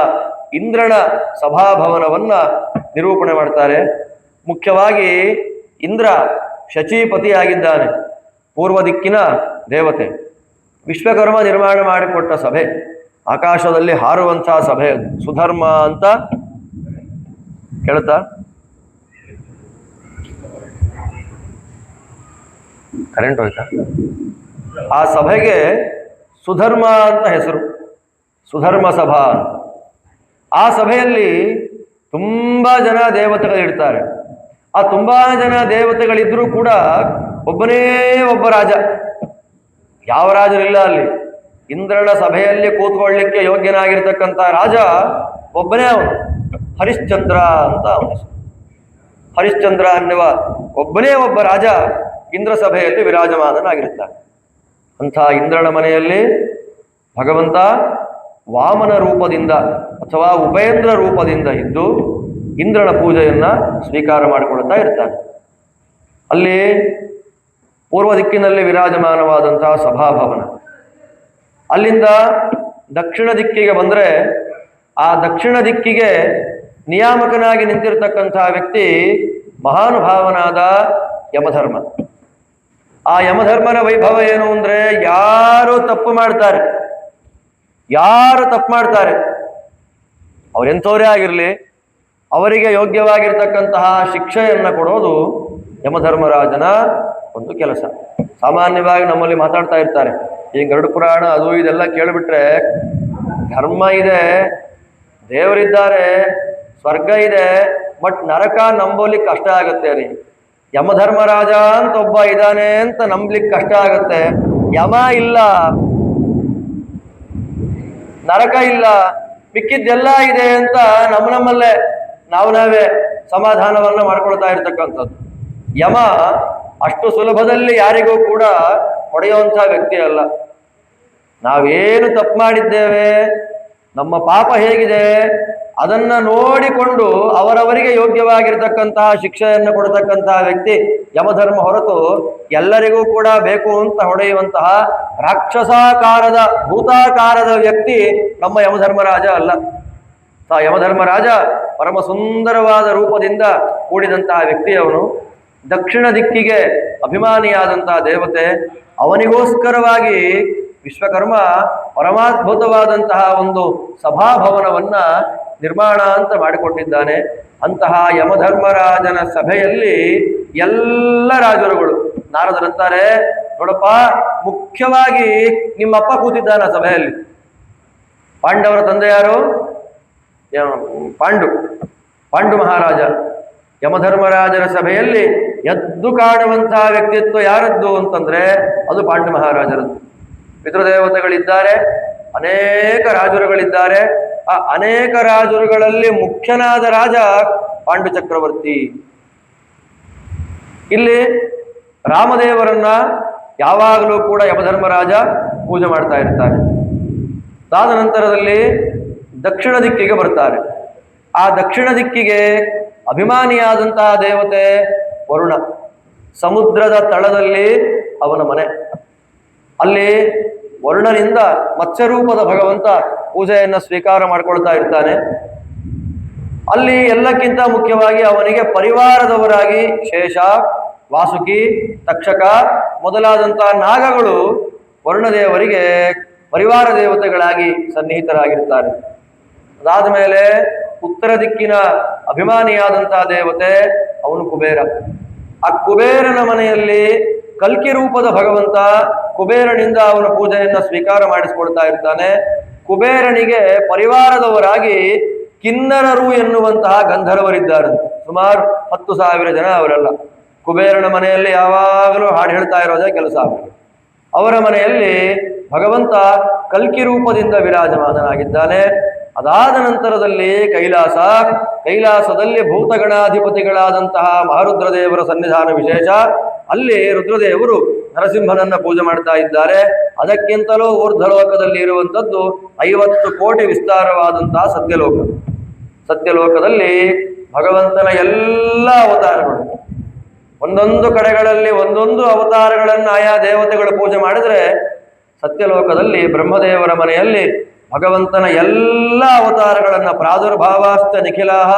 Speaker 1: ಇಂದ್ರನ ಸಭಾಭವನವನ್ನ ನಿರೂಪಣೆ ಮಾಡ್ತಾರೆ. ಮುಖ್ಯವಾಗಿ ಇಂದ್ರ ಶಚೀಪತಿಯಾಗಿದ್ದಾನೆ, ಪೂರ್ವ ದಿಕ್ಕಿನ ದೇವತೆ. ವಿಶ್ವಕರ್ಮ ನಿರ್ಮಾಣ ಮಾಡಿಕೊಟ್ಟ ಸಭೆ, ಆಕಾಶದಲ್ಲಿ ಹಾರುವಂತಹ ಸಭೆ, ಸುಧರ್ಮ ಅಂತ ಕೇಳುತ್ತಾ? ಕರೆಂಟ್ ಹೋಯ್ತಾ? ಆ ಸಭೆಗೆ ಸುಧರ್ಮ ಅಂತ ಹೆಸರು, ಸುಧರ್ಮ ಸಭಾ ಅಂತ. ಆ ಸಭೆಯಲ್ಲಿ ತುಂಬಾ ಜನ ದೇವತೆಗಳಿರ್ತಾರೆ. ಆ ತುಂಬಾ ಜನ ದೇವತೆಗಳಿದ್ರೂ ಕೂಡ ಒಬ್ಬನೇ ಒಬ್ಬ ರಾಜ. ಯಾವ ರಾಜರಿಲ್ಲ ಅಲ್ಲಿ. ಇಂದ್ರನ ಸಭೆಯಲ್ಲಿ ಕೂತ್ಕೊಳ್ಳಿಕ್ಕೆ ಯೋಗ್ಯನಾಗಿರ್ತಕ್ಕಂಥ ರಾಜ ಒಬ್ಬನೇ ಅವನು, ಹರಿಶ್ಚಂದ್ರ ಅಂತ ಅವನ ಹೆಸರು. ಹರಿಶ್ಚಂದ್ರ ಅನ್ನುವ ಒಬ್ಬನೇ ಒಬ್ಬ ರಾಜ ಇಂದ್ರ ಸಭೆಯಲ್ಲಿ ವಿರಾಜಮಾನನಾಗಿರ್ತಾನೆ. ಅಂಥ ಇಂದ್ರನ ಮನೆಯಲ್ಲಿ ಭಗವಂತ ವಾಮನ ರೂಪದಿಂದ ಅಥವಾ ಉಪೇಂದ್ರ ರೂಪದಿಂದ ಇದ್ದು ಇಂದ್ರನ ಪೂಜೆಯನ್ನ ಸ್ವೀಕಾರ ಮಾಡಿಕೊಳ್ತಾ ಇರ್ತಾನೆ. ಅಲ್ಲಿ ಪೂರ್ವ ದಿಕ್ಕಿನಲ್ಲಿ ವಿರಾಜಮಾನವಾದಂತಹ ಸಭಾಭವನ. ಅಲ್ಲಿಂದ ದಕ್ಷಿಣ ದಿಕ್ಕಿಗೆ ಬಂದರೆ ಆ ದಕ್ಷಿಣ ದಿಕ್ಕಿಗೆ ನಿಯಾಮಕನಾಗಿ ನಿಂತಿರ್ತಕ್ಕಂತಹ ವ್ಯಕ್ತಿ ಮಹಾನುಭಾವನಾದ ಯಮಧರ್ಮ. ಆ ಯಮಧರ್ಮನ ವೈಭವ ಏನು ಅಂದ್ರೆ, ಯಾರು ತಪ್ಪು ಮಾಡ್ತಾರೆ ಅವರೆಂಥವರೇ ಆಗಿರಲಿ, ಅವರಿಗೆ ಯೋಗ್ಯವಾಗಿರ್ತಕ್ಕಂತಹ ಶಿಕ್ಷೆಯನ್ನು ಕೊಡೋದು ಯಮಧರ್ಮರಾಜನ ಒಂದು ಕೆಲಸ. ಸಾಮಾನ್ಯವಾಗಿ ನಮ್ಮಲ್ಲಿ ಮಾತಾಡ್ತಾ ಇರ್ತಾರೆ, ಈ ಗರುಡ ಪುರಾಣ ಅದು ಇದೆಲ್ಲ ಕೇಳಿಬಿಟ್ರೆ ಧರ್ಮ ಇದೆ, ದೇವರಿದ್ದಾರೆ, ಸ್ವರ್ಗ ಇದೆ, ಬಟ್ ನರಕ ನಂಬೋಲಿಕ್ಕೆ ಕಷ್ಟ ಆಗುತ್ತೆ ರೀ. ಯಮಧರ್ಮರಾಜ ಅಂತ ಒಬ್ಬ ಇದ್ದಾನೆ ಅಂತ ನಂಬಲಿಕ್ಕೆ ಕಷ್ಟ ಆಗುತ್ತೆ. ಯಮ ಇಲ್ಲ, ನರಕ ಇಲ್ಲ, ಮಿಕ್ಕಿದ್ದೆಲ್ಲ ಇದೆ ಅಂತ ನಮ್ಮಲ್ಲೇ ನಾವೇ ಸಮಾಧಾನವನ್ನ ಮಾಡ್ಕೊಳ್ತಾ ಇರ್ತಕ್ಕಂಥದ್ದು. ಯಮ ಅಷ್ಟು ಸುಲಭದಲ್ಲಿ ಯಾರಿಗೂ ಕೂಡ ಹೊಡೆಯುವಂಥ ವ್ಯಕ್ತಿ ಅಲ್ಲ. ನಾವೇನು ತಪ್ಪು ಮಾಡಿದ್ದೇವೆ, ನಮ್ಮ ಪಾಪ ಹೇಗಿದೆ ಅದನ್ನ ನೋಡಿಕೊಂಡು ಅವರವರಿಗೆ ಯೋಗ್ಯವಾಗಿರ್ತಕ್ಕಂತಹ ಶಿಕ್ಷೆಯನ್ನು ಕೊಡತಕ್ಕಂತಹ ವ್ಯಕ್ತಿ ಯಮಧರ್ಮ ಹೊರತು ಎಲ್ಲರಿಗೂ ಕೂಡ ಬೇಕು ಅಂತ ಹೊಡೆಯುವಂತಹ ರಾಕ್ಷಸಾಕಾರದ ಭೂತಾಕಾರದ ವ್ಯಕ್ತಿ ನಮ್ಮ ಯಮಧರ್ಮರಾಜ ಅಲ್ಲ. ಯಮಧರ್ಮರಾಜ ಪರಮ ಸುಂದರವಾದ ರೂಪದಿಂದ ಕೂಡಿದಂತಹ ವ್ಯಕ್ತಿ ಅವನು. ದಕ್ಷಿಣ ದಿಕ್ಕಿಗೆ ಅಭಿಮಾನಿಯಾದಂತಹ ದೇವತೆ. ಅವನಿಗೋಸ್ಕರವಾಗಿ ವಿಶ್ವಕರ್ಮ ಪರಮಾದ್ಭುತವಾದಂತಹ ಒಂದು ಸಭಾಭವನವನ್ನ ನಿರ್ಮಾಣ ಅಂತ ಮಾಡಿಕೊಟ್ಟಿದ್ದಾನೆ. ಅಂತಹ ಯಮಧರ್ಮರಾಜನ ಸಭೆಯಲ್ಲಿ ಎಲ್ಲ ರಾಜರುಗಳು ನಾರದರಂತಾರೆ, ನೋಡಪ್ಪ, ಮುಖ್ಯವಾಗಿ ನಿಮ್ಮಪ್ಪ ಕೂತಿದ್ದಾನ ಸಭೆಯಲ್ಲಿ. ಪಾಂಡವರ ತಂದೆ ಯಾರು? ಪಾಂಡು ಮಹಾರಾಜ. ಯಮಧರ್ಮರಾಜರ ಸಭೆಯಲ್ಲಿ ಎದ್ದು ಕಾಣುವಂತಹ ವ್ಯಕ್ತಿತ್ವ ಯಾರದ್ದು ಅಂತಂದ್ರೆ ಅದು ಪಾಂಡು ಮಹಾರಾಜರದ್ದು. ಪಿತೃದೇವತೆಗಳಿದ್ದಾರೆ, ಅನೇಕ ರಾಜರುಗಳಿದ್ದಾರೆ. ಆ ಅನೇಕ ರಾಜರುಗಳಲ್ಲಿ ಮುಖ್ಯನಾದ ರಾಜ ಪಾಂಡು ಚಕ್ರವರ್ತಿ. ಇಲ್ಲಿ ರಾಮದೇವರನ್ನ ಯಾವಾಗಲೂ ಕೂಡ ಯಮಧರ್ಮರಾಜ ಪೂಜೆ ಮಾಡ್ತಾ ಇರ್ತಾನೆ. ಅದಾದ ನಂತರದಲ್ಲಿ ದಕ್ಷಿಣ ದಿಕ್ಕಿಗೆ ಬರ್ತಾರೆ. ಆ ದಕ್ಷಿಣ ದಿಕ್ಕಿಗೆ ಅಭಿಮಾನಿಯಾದಂತಹ ದೇವತೆ ವರುಣ. ಸಮುದ್ರದ ತಳದಲ್ಲಿ ಅವನ ಮನೆ. ಅಲ್ಲಿ ವರುಣನಿಂದ ಮತ್ಸ್ಯರೂಪದ ಭಗವಂತ ಪೂಜೆಯನ್ನು ಸ್ವೀಕಾರ ಮಾಡಿಕೊಳ್ತಾ ಇರ್ತಾನೆ. ಅಲ್ಲಿ ಎಲ್ಲಕ್ಕಿಂತ ಮುಖ್ಯವಾಗಿ ಅವನಿಗೆ ಪರಿವಾರದವರಾಗಿ ಶೇಷ, ವಾಸುಕಿ, ತಕ್ಷಕ ಮೊದಲಾದಂತಹ ನಾಗಗಳು ವರುಣದೇವರಿಗೆ ಪರಿವಾರ ದೇವತೆಗಳಾಗಿ ಸನ್ನಿಹಿತರಾಗಿರ್ತಾರೆ. ಅದಾದ ಮೇಲೆ ಉತ್ತರ ದಿಕ್ಕಿನ ಅಭಿಮಾನಿಯಾದಂತಹ ದೇವತೆ ಅವನು ಕುಬೇರ. ಆ ಕುಬೇರನ ಮನೆಯಲ್ಲಿ ಕಲ್ಕಿ ರೂಪದ ಭಗವಂತ ಕುಬೇರನಿಂದ ಅವನ ಪೂಜೆಯನ್ನು ಸ್ವೀಕಾರ ಮಾಡಿಸಿಕೊಳ್ತಾ ಇರ್ತಾನೆ. ಕುಬೇರನಿಗೆ ಪರಿವಾರದವರಾಗಿ ಕಿನ್ನರರು ಎನ್ನುವಂತಹ ಗಂಧರ್ವರಿದ್ದಾರಂತೆ. ಸುಮಾರು 10,000 ಜನ ಅವರೆಲ್ಲ. ಕುಬೇರನ ಮನೆಯಲ್ಲಿ ಯಾವಾಗಲೂ ಹಾಡು ಹೇಳ್ತಾ ಇರೋದೇ ಕೆಲಸ. ಅವರ ಮನೆಯಲ್ಲಿ ಭಗವಂತ ಕಲ್ಕಿ ರೂಪದಿಂದ ವಿರಾಜಮಾನನಾಗಿದ್ದಾನೆ. ಅದಾದ ನಂತರದಲ್ಲಿ ಕೈಲಾಸದಲ್ಲಿ ಭೂತಗಣಾಧಿಪತಿಗಳಾದಂತಹ ಮಹಾರುದ್ರದೇವರ ಸನ್ನಿಧಾನ ವಿಶೇಷ. ಅಲ್ಲಿ ರುದ್ರದೇವರು ನರಸಿಂಹನನ್ನ ಪೂಜೆ ಮಾಡ್ತಾ ಇದ್ದಾರೆ. ಅದಕ್ಕಿಂತಲೂ ಊರ್ಧ್ವಲೋಕದಲ್ಲಿ ಇರುವಂಥದ್ದು 50 ಕೋಟಿ ವಿಸ್ತಾರವಾದಂತಹ ಸತ್ಯಲೋಕದಲ್ಲಿ ಭಗವಂತನ ಎಲ್ಲ ಅವತಾರಗಳು. ಒಂದೊಂದು ಕಡೆಗಳಲ್ಲಿ ಒಂದೊಂದು ಅವತಾರಗಳನ್ನು ಆಯಾ ದೇವತೆಗಳು ಪೂಜೆ ಮಾಡಿದ್ರೆ, ಸತ್ಯಲೋಕದಲ್ಲಿ ಬ್ರಹ್ಮದೇವರ ಮನೆಯಲ್ಲಿ ಭಗವಂತನ ಎಲ್ಲ ಅವತಾರಗಳನ್ನ ಪ್ರಾದುರ್ಭಾವಾಶ್ಚ ನಿಖಿಲಾಹ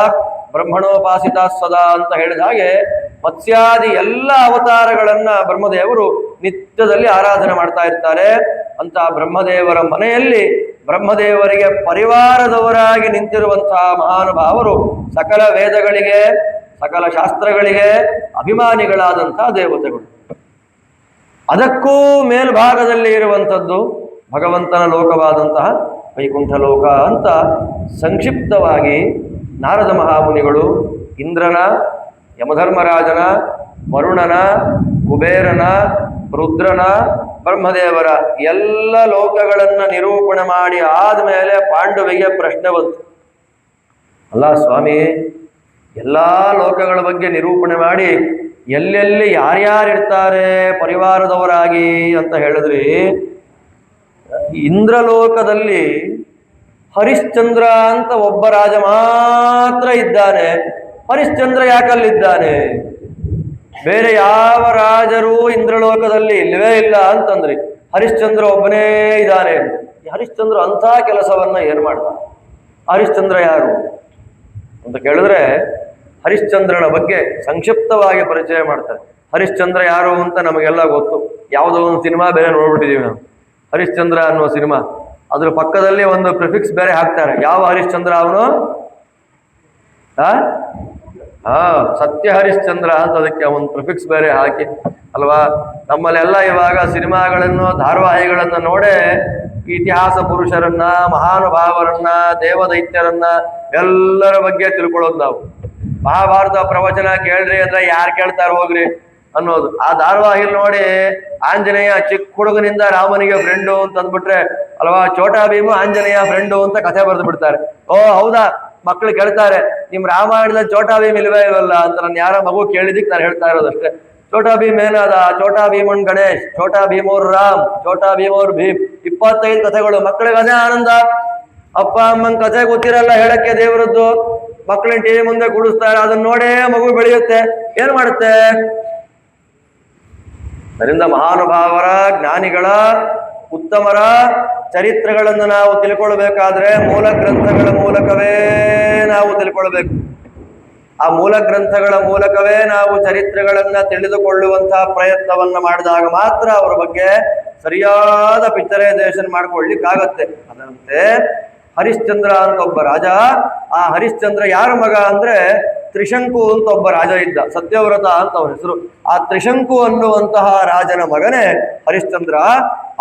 Speaker 1: ಬ್ರಹ್ಮಣೋಪಾಸಿತಾ ಸದಾ ಅಂತ ಹೇಳಿದ ಹಾಗೆ ಮತ್ಸ್ಯಾದಿ ಎಲ್ಲ ಅವತಾರಗಳನ್ನ ಬ್ರಹ್ಮದೇವರು ನಿತ್ಯದಲ್ಲಿ ಆರಾಧನೆ ಮಾಡ್ತಾ ಇರ್ತಾರೆ. ಅಂತ ಬ್ರಹ್ಮದೇವರ ಮನೆಯಲ್ಲಿ ಬ್ರಹ್ಮದೇವರಿಗೆ ಪರಿವಾರದವರಾಗಿ ನಿಂತಿರುವಂತಹ ಮಹಾನುಭಾವರು ಸಕಲ ವೇದಗಳಿಗೆ ಸಕಲ ಶಾಸ್ತ್ರಗಳಿಗೆ ಅಭಿಮಾನಿಗಳಾದಂತಹ ದೇವತೆಗಳು. ಅದಕ್ಕೂ ಮೇಲ್ಭಾಗದಲ್ಲಿ ಇರುವಂಥದ್ದು ಭಗವಂತನ ಲೋಕವಾದಂತಹ ವೈಕುಂಠ ಲೋಕ ಅಂತ ಸಂಕ್ಷಿಪ್ತವಾಗಿ ನಾರದ ಮಹಾಮುನಿಗಳು ಇಂದ್ರನ, ಯಮಧರ್ಮರಾಜನ, ವರುಣನ, ಕುಬೇರನ, ರುದ್ರನ, ಬ್ರಹ್ಮದೇವರ ಎಲ್ಲ ಲೋಕಗಳನ್ನು ನಿರೂಪಣೆ ಮಾಡಿ ಆದಮೇಲೆ ಪಾಂಡವಿಗೆ ಪ್ರಶ್ನೆ ಬಂತು. ಅಲ್ಲ ಸ್ವಾಮಿ, ಎಲ್ಲ ಲೋಕಗಳ ಬಗ್ಗೆ ನಿರೂಪಣೆ ಮಾಡಿ ಎಲ್ಲೆಲ್ಲಿ ಯಾರ್ಯಾರಿರ್ತಾರೆ ಪರಿವಾರದವರಾಗಿ ಅಂತ ಹೇಳಿದ್ರಿ, ಇಂದ್ರಲೋಕದಲ್ಲಿ ಹರಿಶ್ಚಂದ್ರ ಅಂತ ಒಬ್ಬ ರಾಜ ಮಾತ್ರ ಇದ್ದಾನೆ. ಹರಿಶ್ಚಂದ್ರ ಯಾಕಲ್ಲಿದ್ದಾನೆ? ಬೇರೆ ಯಾವ ರಾಜರು ಇಂದ್ರಲೋಕದಲ್ಲಿ ಇಲ್ಲವೇ ಇಲ್ಲ ಅಂತಂದ್ರಿ. ಹರಿಶ್ಚಂದ್ರ ಒಬ್ಬನೇ ಇದ್ದಾನೆ. ಹರಿಶ್ಚಂದ್ರ ಅಂಥ ಕೆಲಸವನ್ನ ಏನು ಮಾಡ್ದ? ಹರಿಶ್ಚಂದ್ರ ಯಾರು ಅಂತ ಕೇಳಿದ್ರೆ ಹರಿಶ್ಚಂದ್ರನ ಬಗ್ಗೆ ಸಂಕ್ಷಿಪ್ತವಾಗಿ ಪರಿಚಯ ಮಾಡ್ತಾರೆ. ಹರಿಶ್ಚಂದ್ರ ಯಾರು ಅಂತ ನಮಗೆಲ್ಲ ಗೊತ್ತು. ಯಾವುದೋ ಒಂದು ಸಿನಿಮಾ ಬೇರೆ ನೋಡ್ಬಿಟ್ಟಿದೀವಿ ನಾವು, ಹರಿಶ್ಚಂದ್ರ ಅನ್ನುವ ಸಿನಿಮಾ. ಅದ್ರ ಪಕ್ಕದಲ್ಲಿ ಒಂದು ಪ್ರಿಫಿಕ್ಸ್ ಬೇರೆ ಹಾಕ್ತಾರೆ. ಯಾವ ಹರಿಶ್ಚಂದ್ರ ಅವನು? ಸತ್ಯ ಹರಿಶ್ಚಂದ್ರ ಅಂತ ಅದಕ್ಕೆ ಒಂದು ಪ್ರಿಫಿಕ್ಸ್ ಬೇರೆ ಹಾಕಿ ಅಲ್ವಾ. ನಮ್ಮಲ್ಲೆಲ್ಲ ಇವಾಗ ಸಿನಿಮಾಗಳನ್ನು ಧಾರಾವಾಹಿಗಳನ್ನು ನೋಡೇ ಇತಿಹಾಸ ಪುರುಷರನ್ನ, ಮಹಾನುಭಾವರನ್ನ, ದೇವದೈತ್ಯರನ್ನ ಎಲ್ಲರ ಬಗ್ಗೆ ತಿಳ್ಕೊಳ್ಳೋದು ನಾವು. ಮಹಾಭಾರತ ಪ್ರವಚನ ಕೇಳ್ರಿ ಅಂದ್ರೆ ಯಾರು ಕೇಳ್ತಾರ ಹೋಗ್ರಿ ಅನ್ನೋದು. ಆ ಧಾರಾವಾಹಿಲ್ ನೋಡಿ ಆಂಜನೇಯ ಚಿಕ್ಕ ಹುಡುಗನಿಂದ ರಾಮನಿಗೆ ಫ್ರೆಂಡು ಅಂತ ಅಂದ್ಬಿಟ್ರೆ ಅಲ್ವಾ, ಛೋಟಾ ಭೀಮು ಆಂಜನೇಯ ಫ್ರೆಂಡು ಅಂತ ಕಥೆ ಬರೆದು ಬಿಡ್ತಾರೆ. ಓ ಹೌದಾ, ಮಕ್ಳು ಕೇಳ್ತಾರೆ ನಿಮ್ ರಾಮಾಯಣದಲ್ಲಿ ಛೋಟಾ ಭೀಮ್ ಇಲ್ವೇ ಇಲ್ವಲ್ಲ ಅಂತ. ನಾನು ಯಾರ ಮಗು ಕೇಳಿದಿಕ್ ನಾನು ಹೇಳ್ತಾ ಇರೋದಷ್ಟೇ. ಛೋಟಾ ಭೀಮ್ ಏನದ? ಛೋಟಾ ಭೀಮನ್ ಗಣೇಶ್, ಛೋಟಾ ಭೀಮೋರ್ ರಾಮ್, ಛೋಟಾ ಭೀಮೋರ್ ಭೀಮ್, 25 ಕಥೆಗಳು. ಮಕ್ಕಳಿಗೆ ಅದೇ ಆನಂದ. ಅಪ್ಪ ಅಮ್ಮನ ಕಥೆ ಗೊತ್ತಿರಲ್ಲ ಹೇಳಕ್ಕೆ ದೇವರದ್ದು. ಮಕ್ಕಳನ್ನ ಟಿವಿ ಮುಂದೆ ಕೂಡಿಸ್ತಾರೆ, ಅದನ್ನ ನೋಡೇ ಮಗು ಬೆಳೆಯುತ್ತೆ. ಏನ್ ಮಾಡುತ್ತೆ? ಅದರಿಂದ ಮಹಾನುಭಾವರ, ಜ್ಞಾನಿಗಳ, ಉತ್ತಮರ ಚರಿತ್ರೆಗಳನ್ನು ನಾವು ತಿಳ್ಕೊಳ್ಬೇಕಾದ್ರೆ ಮೂಲ ಗ್ರಂಥಗಳ ಮೂಲಕವೇ ನಾವು ತಿಳ್ಕೊಳ್ಬೇಕು. ಆ ಮೂಲ ಗ್ರಂಥಗಳ ಮೂಲಕವೇ ನಾವು ಚರಿತ್ರೆಗಳನ್ನ ತಿಳಿದುಕೊಳ್ಳುವಂತಹ ಪ್ರಯತ್ನವನ್ನ ಮಾಡಿದಾಗ ಮಾತ್ರ ಅವರ ಬಗ್ಗೆ ಸರಿಯಾದ ಪಿಕ್ಚರೈಸೇಷನ್ ಮಾಡ್ಕೊಳ್ಳಿಕ್ಕಾಗತ್ತೆ. ಅದರಂತೆ ಹರಿಶ್ಚಂದ್ರ ಅಂತ ಒಬ್ಬ ರಾಜ. ಆ ಹರಿಶ್ಚಂದ್ರ ಯಾರ ಮಗ ಅಂದ್ರೆ ತ್ರಿಶಂಕು ಅಂತ ಒಬ್ಬ ರಾಜ ಇದ್ದ, ಸತ್ಯವ್ರತ ಅಂತ ಅವನ ಹೆಸರು. ಆ ತ್ರಿಶಂಕು ಅನ್ನುವಂತಹ ರಾಜನ ಮಗನೇ ಹರಿಶ್ಚಂದ್ರ.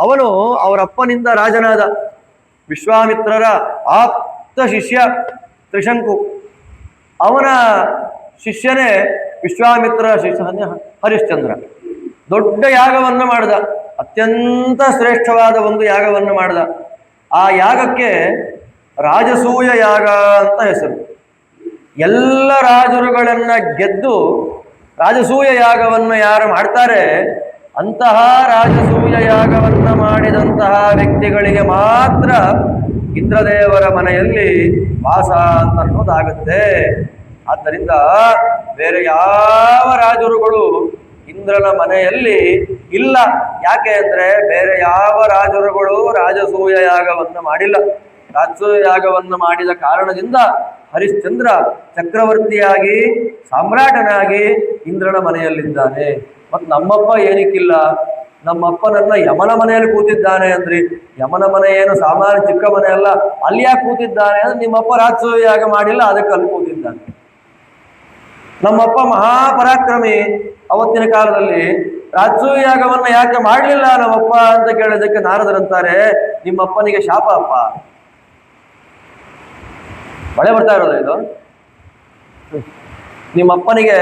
Speaker 1: ಅವನು ಅವರಪ್ಪನಿಂದ ರಾಜನಾದ. ವಿಶ್ವಾಮಿತ್ರರ ಆಪ್ತ ಶಿಷ್ಯ ತ್ರಿಶಂಕು. ಅವನ ಶಿಷ್ಯನೇ ವಿಶ್ವಾಮಿತ್ರ ಶಿಷ್ಯ ಹರಿಶ್ಚಂದ್ರ. ದೊಡ್ಡ ಯಾಗವನ್ನು ಮಾಡಿದ, ಅತ್ಯಂತ ಶ್ರೇಷ್ಠವಾದ ಒಂದು ಯಾಗವನ್ನು ಮಾಡಿದ. ಆ ಯಾಗಕ್ಕೆ ರಾಜಸೂಯ ಯಾಗ ಅಂತ ಹೆಸರು. ಎಲ್ಲ ರಾಜರುಗಳನ್ನ ಗೆದ್ದು ರಾಜಸೂಯ ಯಾಗವನ್ನು ಯಾರು ಮಾಡ್ತಾರೆ, ಅಂತಹ ರಾಜಸೂಯ ಯಾಗವನ್ನು ಮಾಡಿದಂತಹ ವ್ಯಕ್ತಿಗಳಿಗೆ ಮಾತ್ರ ಇಂದ್ರದೇವರ ಮನೆಯಲ್ಲಿ ವಾಸ ಅಂತ ಅನ್ನೋದಾಗುತ್ತೆ. ಆದ್ದರಿಂದ ಬೇರೆ ಯಾವ ರಾಜರುಗಳು ಇಂದ್ರನ ಮನೆಯಲ್ಲಿ ಇಲ್ಲ. ಯಾಕೆ ಅಂದ್ರೆ ಬೇರೆ ಯಾವ ರಾಜರುಗಳು ರಾಜಸೂಯ ಯಾಗವನ್ನು ಮಾಡಿಲ್ಲ. ರಾಜಸೂಯ ಯಾಗವನ್ನು ಮಾಡಿದ ಕಾರಣದಿಂದ ಹರಿಶ್ಚಂದ್ರ ಚಕ್ರವರ್ತಿಯಾಗಿ, ಸಾಮ್ರಾಟನಾಗಿ ಇಂದ್ರನ ಮನೆಯಲ್ಲಿದ್ದಾನೆ. ಮತ್ತು ನಮ್ಮಪ್ಪ ಏನಕ್ಕಿಲ್ಲ? ನಮ್ಮಪ್ಪನನ್ನ ಯಮನ ಮನೆಯಲ್ಲಿ ಕೂತಿದ್ದಾನೆ ಅಂದ್ರಿ. ಯಮನ ಮನೆ ಏನು ಸಾಮಾನ್ಯ ಚಿಕ್ಕ ಮನೆ ಅಲ್ಲ. ಅಲ್ಲಿ ಯಾಕೆ ಕೂತಿದ್ದಾನೆ ಅಂದ್ರೆ ನಿಮ್ಮಪ್ಪ ರಾಜಸೂಯ ಯಾಗ ಮಾಡಿಲ್ಲ, ಅದಕ್ಕೆ ಅಲ್ಲಿ ಕೂತಿದ್ದಾನೆ. ನಮ್ಮಪ್ಪ ಮಹಾಪರಾಕ್ರಮಿ. ಅವತ್ತಿನ ಕಾಲದಲ್ಲಿ ರಾಜಸೂಯ ಯಾಗವನ್ನ ಯಾಕೆ ಮಾಡಲಿಲ್ಲ ನಮ್ಮಪ್ಪ ಅಂತ ಕೇಳೋದಕ್ಕೆ ನಾರದರಂತಾರೆ, ನಿಮ್ಮಪ್ಪನಿಗೆ ಶಾಪ ಅಪ್ಪ. ಮಳೆ ಬರ್ತಾ ಇರೋದು ಇದು. ನಿಮ್ಮಪ್ಪನಿಗೆ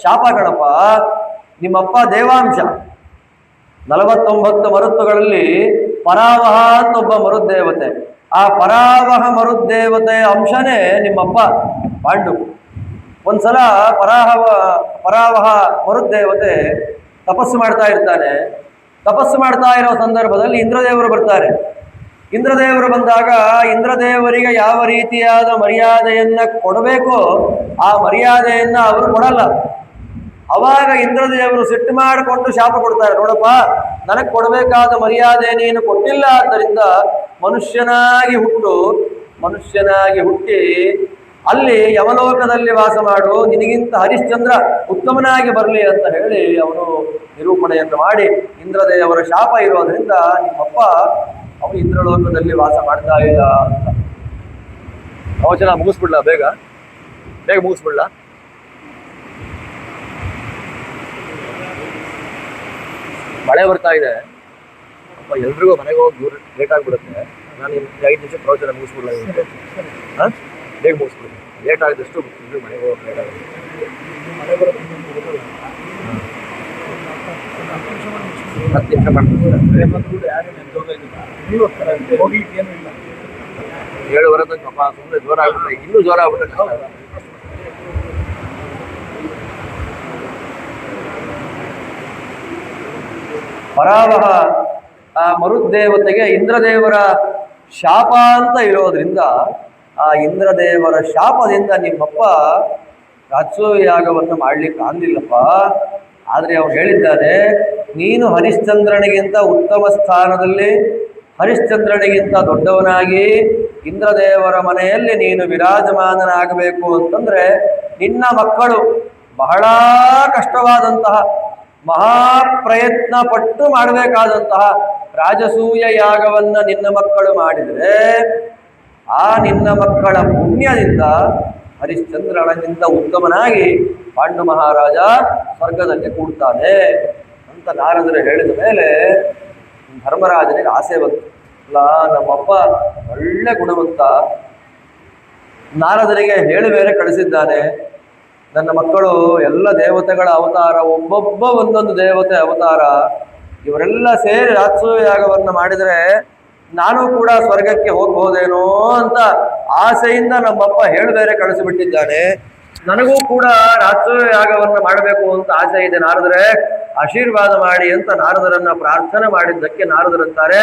Speaker 1: ಶಾಪ ಕಣಪ್ಪ. ನಿಮ್ಮಪ್ಪ ದೇವಾಂಶ. 49 ಮರುತ್ತುಗಳಲ್ಲಿ ಪರಾವಹ ಅಂತ ಒಬ್ಬ ಮರುದ್ದೇವತೆ. ಆ ಪರಾವಹ ಮರುದ್ದೇವತೆ ಅಂಶನೇ ನಿಮ್ಮಪ್ಪ ಪಾಂಡು. ಒಂದ್ಸಲ ಪರಾವಹ ಮರುದ್ದೇವತೆ ತಪಸ್ಸು ಮಾಡ್ತಾ ಇರ್ತಾನೆ. ತಪಸ್ಸು ಮಾಡ್ತಾ ಇರೋ ಸಂದರ್ಭದಲ್ಲಿ ಇಂದ್ರದೇವರು ಬರ್ತಾರೆ. ಇಂದ್ರದೇವರು ಬಂದಾಗ ಇಂದ್ರದೇವರಿಗೆ ಯಾವ ರೀತಿಯಾದ ಮರ್ಯಾದೆಯನ್ನ ಕೊಡಬೇಕೋ ಆ ಮರ್ಯಾದೆಯನ್ನ ಅವರು ಕೊಡಲ್ಲ. ಅವಾಗ ಇಂದ್ರದೇವರು ಸಿಟ್ಟು ಮಾಡಿಕೊಂಡು ಶಾಪ ಕೊಡ್ತಾರೆ, ನೋಡಪ್ಪ ನನಗೆ ಕೊಡಬೇಕಾದ ಮರ್ಯಾದೆ ನೀನು ಕೊಟ್ಟಿಲ್ಲ, ಆದ್ದರಿಂದ ಮನುಷ್ಯನಾಗಿ ಹುಟ್ಟಿ ಅಲ್ಲಿ ಯಮಲೋಕದಲ್ಲಿ ವಾಸ ಮಾಡು, ನಿನಗಿಂತ ಹರಿಶ್ಚಂದ್ರ ಉತ್ತಮನಾಗಿ ಬರಲಿ ಅಂತ ಹೇಳಿ ಅವನು ನಿರೂಪಣೆಯನ್ನು ಮಾಡಿ, ಇಂದ್ರದೇವರ ಶಾಪ ಇರೋದ್ರಿಂದ ನಿಮ್ಮಪ್ಪ ಅವನು ಇಂದ್ರಲೋಕದಲ್ಲಿ ವಾಸ ಮಾಡ್ತಾ ಇಲ್ಲ ಅಂತ. ಅವಚನ ಮುಗಿಸ್ಬಿಡ್ಲಾ? ಬೇಗ ಮುಗಿಸ್ಬಿಡ್ಲಾ? ಮಳೆ ಬರ್ತಾ ಇದೆ ಅಪ್ಪ, ಎಲ್ರಿಗೂ ಮನೆಗೆ ಹೋಗಿ ದೂರ ಲೇಟ್ ಆಗ್ಬಿಡುತ್ತೆ. ನಾನು 5 ನಿಮಿಷ ಪ್ರವಚನ ಮುಗಿಸ್ಬಿಡ್ಲಾ? ಬೇಗ ಮುಗಿಸ್ಬಿಡ್ತೀನಿ, ಲೇಟ್ ಆಗಿದಷ್ಟು ಮನೆಗೆ ಹೋಗಿ ಲೇಟ್ ಆಗುತ್ತೆ. ಮಳೆ ಬರುತ್ತೆ 10 ನಿಮಿಷ ಮಾಡ್ತೀನಿ. 7:30 ತನಕ ಅಪ್ಪ ಸುಮ್ಮನೆ ಜೋರ ಆಗ್ಬಿಟ್ರೆ ಇನ್ನೂ ಜೋರ ಆಗ್ಬಿಟ್ರೆ ಪರಾವಹ ಆ ಮರುದೇವತೆಗೆ ಇಂದ್ರದೇವರ ಶಾಪ ಅಂತ ಇರೋದ್ರಿಂದ ಆ ಇಂದ್ರದೇವರ ಶಾಪದಿಂದ ನಿಮ್ಮಪ್ಪ ರಾಜಸೂಯ ಯಾಗವನ್ನು ಮಾಡ್ಲಿಕ್ಕೆ ಆಗ್ಲಿಲ್ಲಪ್ಪ. ಆದ್ರೆ ಅವನು ಹೇಳಿದ್ದಾನೆ, ನೀನು ಹರಿಶ್ಚಂದ್ರನಿಗಿಂತ ಉತ್ತಮ ಸ್ಥಾನದಲ್ಲಿ, ಹರಿಶ್ಚಂದ್ರನಿಗಿಂತ ದೊಡ್ಡವನಾಗಿ ಇಂದ್ರದೇವರ ಮನೆಯಲ್ಲಿ ನೀನು ವಿರಾಜಮಾನನಾಗಬೇಕು ಅಂತಂದ್ರೆ ನಿನ್ನ ಮಕ್ಕಳು ಬಹಳ ಕಷ್ಟವಾದಂತಹ ಮಹಾಪ್ರಯತ್ನ ಪಟ್ಟು ಮಾಡಬೇಕಾದಂತಹ ರಾಜಸೂಯ ಯಾಗವನ್ನ ನಿನ್ನ ಮಕ್ಕಳು ಮಾಡಿದರೆ ಆ ನಿನ್ನ ಮಕ್ಕಳ ಪುಣ್ಯದಿಂದ ಹರಿಶ್ಚಂದ್ರನಿಗಿಂತ ಉತ್ತಮನಾಗಿ ಪಾಂಡು ಮಹಾರಾಜ ಸ್ವರ್ಗದಲ್ಲಿ ಕೂಡ್ತಾನೆ ಅಂತ ನಾರದರು ಹೇಳಿದ ಮೇಲೆ ಧರ್ಮರಾಜನಿಗೆ ಆಸೆ ಬಂತು. ಅಲ್ಲ, ನಮ್ಮಪ್ಪ ಒಳ್ಳೆ ಗುಣವಂತ, ನಾರದರಿಗೆ ಹೇಳಿ ಬೇರೆ ಕಳಿಸಿದ್ದಾನೆ, ನನ್ನ ಮಕ್ಕಳು ಎಲ್ಲ ದೇವತೆಗಳ ಅವತಾರ, ಒಬ್ಬೊಬ್ಬ ಒಂದೊಂದು ದೇವತೆ ಅವತಾರ, ಇವರೆಲ್ಲ ಸೇರಿ ರಾಜಸೂಯ ಯಾಗವನ್ನು ಮಾಡಿದರೆ ನಾನು ಕೂಡ ಸ್ವರ್ಗಕ್ಕೆ ಹೋಗ್ಬೋದೇನೋ ಅಂತ ಆಸೆಯಿಂದ ನಮ್ಮಪ್ಪ ಹೇಳಿ ಬೇರೆ ಕಳಿಸಿಬಿಟ್ಟಿದ್ದಾನೆ. ನನಗೂ ಕೂಡ ರಾಜಸೂಯ ಯಾಗವನ್ನು ಮಾಡಬೇಕು ಅಂತ ಆಸೆ ಇದೆ, ನಾರದರೆ ಆಶೀರ್ವಾದ ಮಾಡಿ ಅಂತ ನಾರದರನ್ನ ಪ್ರಾರ್ಥನೆ ಮಾಡಿದ್ದಕ್ಕೆ ನಾರದರಂತಾರೆ,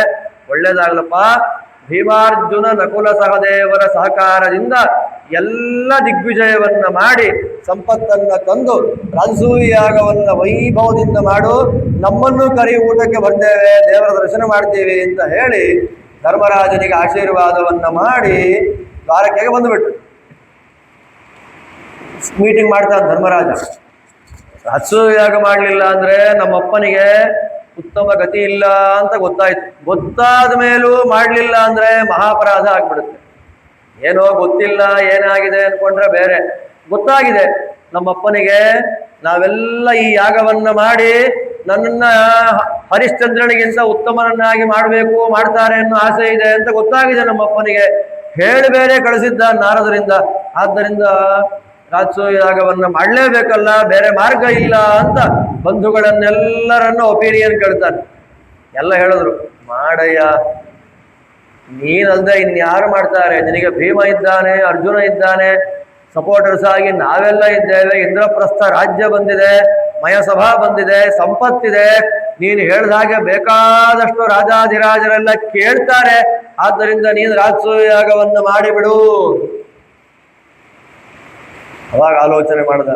Speaker 1: ಒಳ್ಳೇದಾಗ್ಲಪ್ಪ, ಭೀಮಾರ್ಜುನ ನಕುಲ ಸಹದೇವರ ಸಹಕಾರದಿಂದ ಎಲ್ಲ ದಿಗ್ವಿಜಯವನ್ನ ಮಾಡಿ ಸಂಪತ್ತನ್ನ ತಂದು ರಾಜಸೂಯ ಯಾಗವನ್ನ ವೈಭವದಿಂದ ಮಾಡು, ನಮ್ಮನ್ನು ಕರಿ ಊಟಕ್ಕೆ ಬರ್ತೇವೆ, ದೇವರ ದರ್ಶನ ಮಾಡ್ತೀವಿ ಅಂತ ಹೇಳಿ ಧರ್ಮರಾಜನಿಗೆ ಆಶೀರ್ವಾದವನ್ನ ಮಾಡಿ ದ್ವಾರಕೆಗೆ ಬಂದುಬಿಟ್ರು. ಮೀಟಿಂಗ್ ಮಾಡ್ತಾನೆ ಧರ್ಮರಾಜ, ರಾಜಸೂಯ ಯಾಗ ಮಾಡಲಿಲ್ಲ ಅಂದ್ರೆ ನಮ್ಮಪ್ಪನಿಗೆ ಉತ್ತಮ ಗತಿ ಇಲ್ಲ ಅಂತ ಗೊತ್ತಾಯ್ತು. ಗೊತ್ತಾದ ಮೇಲೂ ಮಾಡಲಿಲ್ಲ ಅಂದ್ರೆ ಮಹಾಪರಾಧ ಆಗ್ಬಿಡುತ್ತೆ. ಏನೋ ಗೊತ್ತಿಲ್ಲ ಏನಾಗಿದೆ ಅನ್ಕೊಂಡ್ರೆ ಬೇರೆ, ಗೊತ್ತಾಗಿದೆ ನಮ್ಮಪ್ಪನಿಗೆ ನಾವೆಲ್ಲ ಈ ಯಾಗವನ್ನ ಮಾಡಿ ನನ್ನನ್ನ ಹರಿಶ್ಚಂದ್ರನಿಗಿಂತ ಉತ್ತಮನನ್ನಾಗಿ ಮಾಡಬೇಕು, ಮಾಡ್ತಾರೆ ಅನ್ನೋ ಆಸೆ ಇದೆ ಅಂತ ಗೊತ್ತಾಗಿದೆ ನಮ್ಮಪ್ಪನಿಗೆ, ಹೇಳಿ ಬೇರೆ ಕಳಿಸಿದ್ದ ನಾರದರಿಂದ. ಆದ್ದರಿಂದ ರಾಜಸೂಯ ಯಾಗವನ್ನ ಮಾಡಲೇಬೇಕಲ್ಲ, ಬೇರೆ ಮಾರ್ಗ ಇಲ್ಲ ಅಂತ ಬಂಧುಗಳನ್ನೆಲ್ಲರನ್ನ ಒಪಿನಿಯನ್ ಕೇಳ್ತಾನೆ. ಎಲ್ಲ ಹೇಳಿದ್ರು, ಮಾಡಯ್ಯ, ನೀನಲ್ದೆ ಇನ್ಯಾರು ಮಾಡ್ತಾರೆ, ನಿನಗೆ ಭೀಮ ಇದ್ದಾನೆ, ಅರ್ಜುನ ಇದ್ದಾನೆ, ಸಪೋರ್ಟರ್ಸ್ ಆಗಿ ನಾವೆಲ್ಲ ಇದ್ದೇವೆ, ಇಂದ್ರಪ್ರಸ್ಥ ರಾಜ್ಯ ಬಂದಿದೆ, ಮಯಸಭಾ ಬಂದಿದೆ, ಸಂಪತ್ತಿದೆ, ನೀನು ಹೇಳ್ದ ಹಾಗೆ ಬೇಕಾದಷ್ಟು ರಾಜಾಧಿರಾಜರೆಲ್ಲ ಕೇಳ್ತಾರೆ, ಆದ್ದರಿಂದ ನೀನು ರಾಜಸೂಯ ಯಾಗವನ್ನು ಮಾಡಿಬಿಡು. ಅವಾಗ ಆಲೋಚನೆ ಮಾಡ್ದ,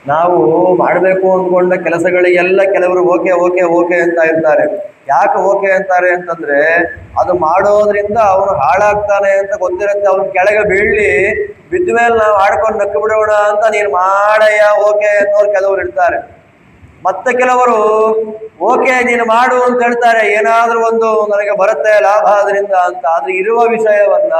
Speaker 1: ನಾವು ಮಾಡಬೇಕು ಅಂದ್ಕೊಂಡ ಕೆಲಸಗಳಿಗೆಲ್ಲ ಕೆಲವರು ಓಕೆ ಓಕೆ ಓಕೆ ಅಂತ ಇರ್ತಾರೆ. ಯಾಕೆ ಓಕೆ ಅಂತಾರೆ ಅಂತಂದ್ರೆ ಅದು ಮಾಡೋದ್ರಿಂದ ಅವನು ಹಾಳಾಗ್ತಾನೆ ಅಂತ ಗೊತ್ತಿರುತ್ತೆ, ಅವನು ಕೆಳಗೆ ಬೀಳ್ಲಿ, ಬಿದ್ದ ಮೇಲೆ ನಾವು ಆಡ್ಕೊಂಡು ನಕ್ಕು ಬಿಡೋಣ ಅಂತ ನೀನು ಮಾಡಯ್ಯ ಓಕೆ ಅನ್ನೋರು ಕೆಲವರು ಇರ್ತಾರೆ. ಮತ್ತೆ ಕೆಲವರು ಓಕೆ ನೀನು ಮಾಡು ಅಂತ ಹೇಳ್ತಾರೆ, ಏನಾದ್ರೂ ಒಂದು ನನಗೆ ಬರುತ್ತೆ ಲಾಭ ಅದರಿಂದ ಅಂತ. ಆದ್ರೆ ಇರುವ ವಿಷಯವನ್ನ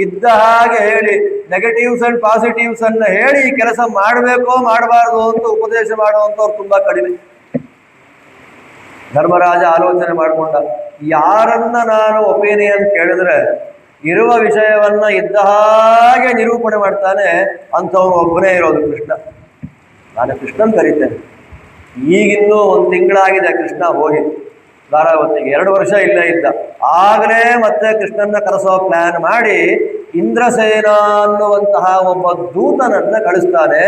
Speaker 1: ಇದ್ದ ಹಾಗೆ ಹೇಳಿ ನೆಗೆಟಿವ್ಸ್ ಅಂಡ್ ಪಾಸಿಟಿವ್ಸ್ ಅನ್ನ ಹೇಳಿ ಈ ಕೆಲಸ ಮಾಡಬೇಕೋ ಮಾಡಬಾರ್ದು ಅಂತ ಉಪದೇಶ ಮಾಡುವಂಥವ್ರು ತುಂಬಾ ಕಡಿಮೆ. ಧರ್ಮರಾಜ ಆಲೋಚನೆ ಮಾಡಿಕೊಂಡ, ಯಾರನ್ನ ನಾನು ಒಪಿನಿಯನ್ ಕೇಳಿದ್ರೆ ಇರುವ ವಿಷಯವನ್ನ ಇದ್ದ ಹಾಗೆ ನಿರೂಪಣೆ ಮಾಡ್ತಾನೆ ಅಂಥವನು ಒಬ್ಬನೇ ಇರೋದು ಕೃಷ್ಣ. ನಾನು ಕೃಷ್ಣನ್ ಕರೀತೇನೆ. ಈಗಿನ್ನೂ 1 ತಿಂಗಳಾಗಿದೆ ಕೃಷ್ಣ ಹೋಗಿ ಧಾರಾವತಿಗೆ, 2 ವರ್ಷ ಇಲ್ಲೇ ಇದ್ದ. ಆಗಲೇ ಮತ್ತೆ ಕೃಷ್ಣನ್ನ ಕರೆಸೋ ಪ್ಲಾನ್ ಮಾಡಿ ಇಂದ್ರಸೇನ ಅನ್ನುವಂತಹ ಒಬ್ಬ ದೂತನನ್ನ ಕಳಿಸ್ತಾನೆ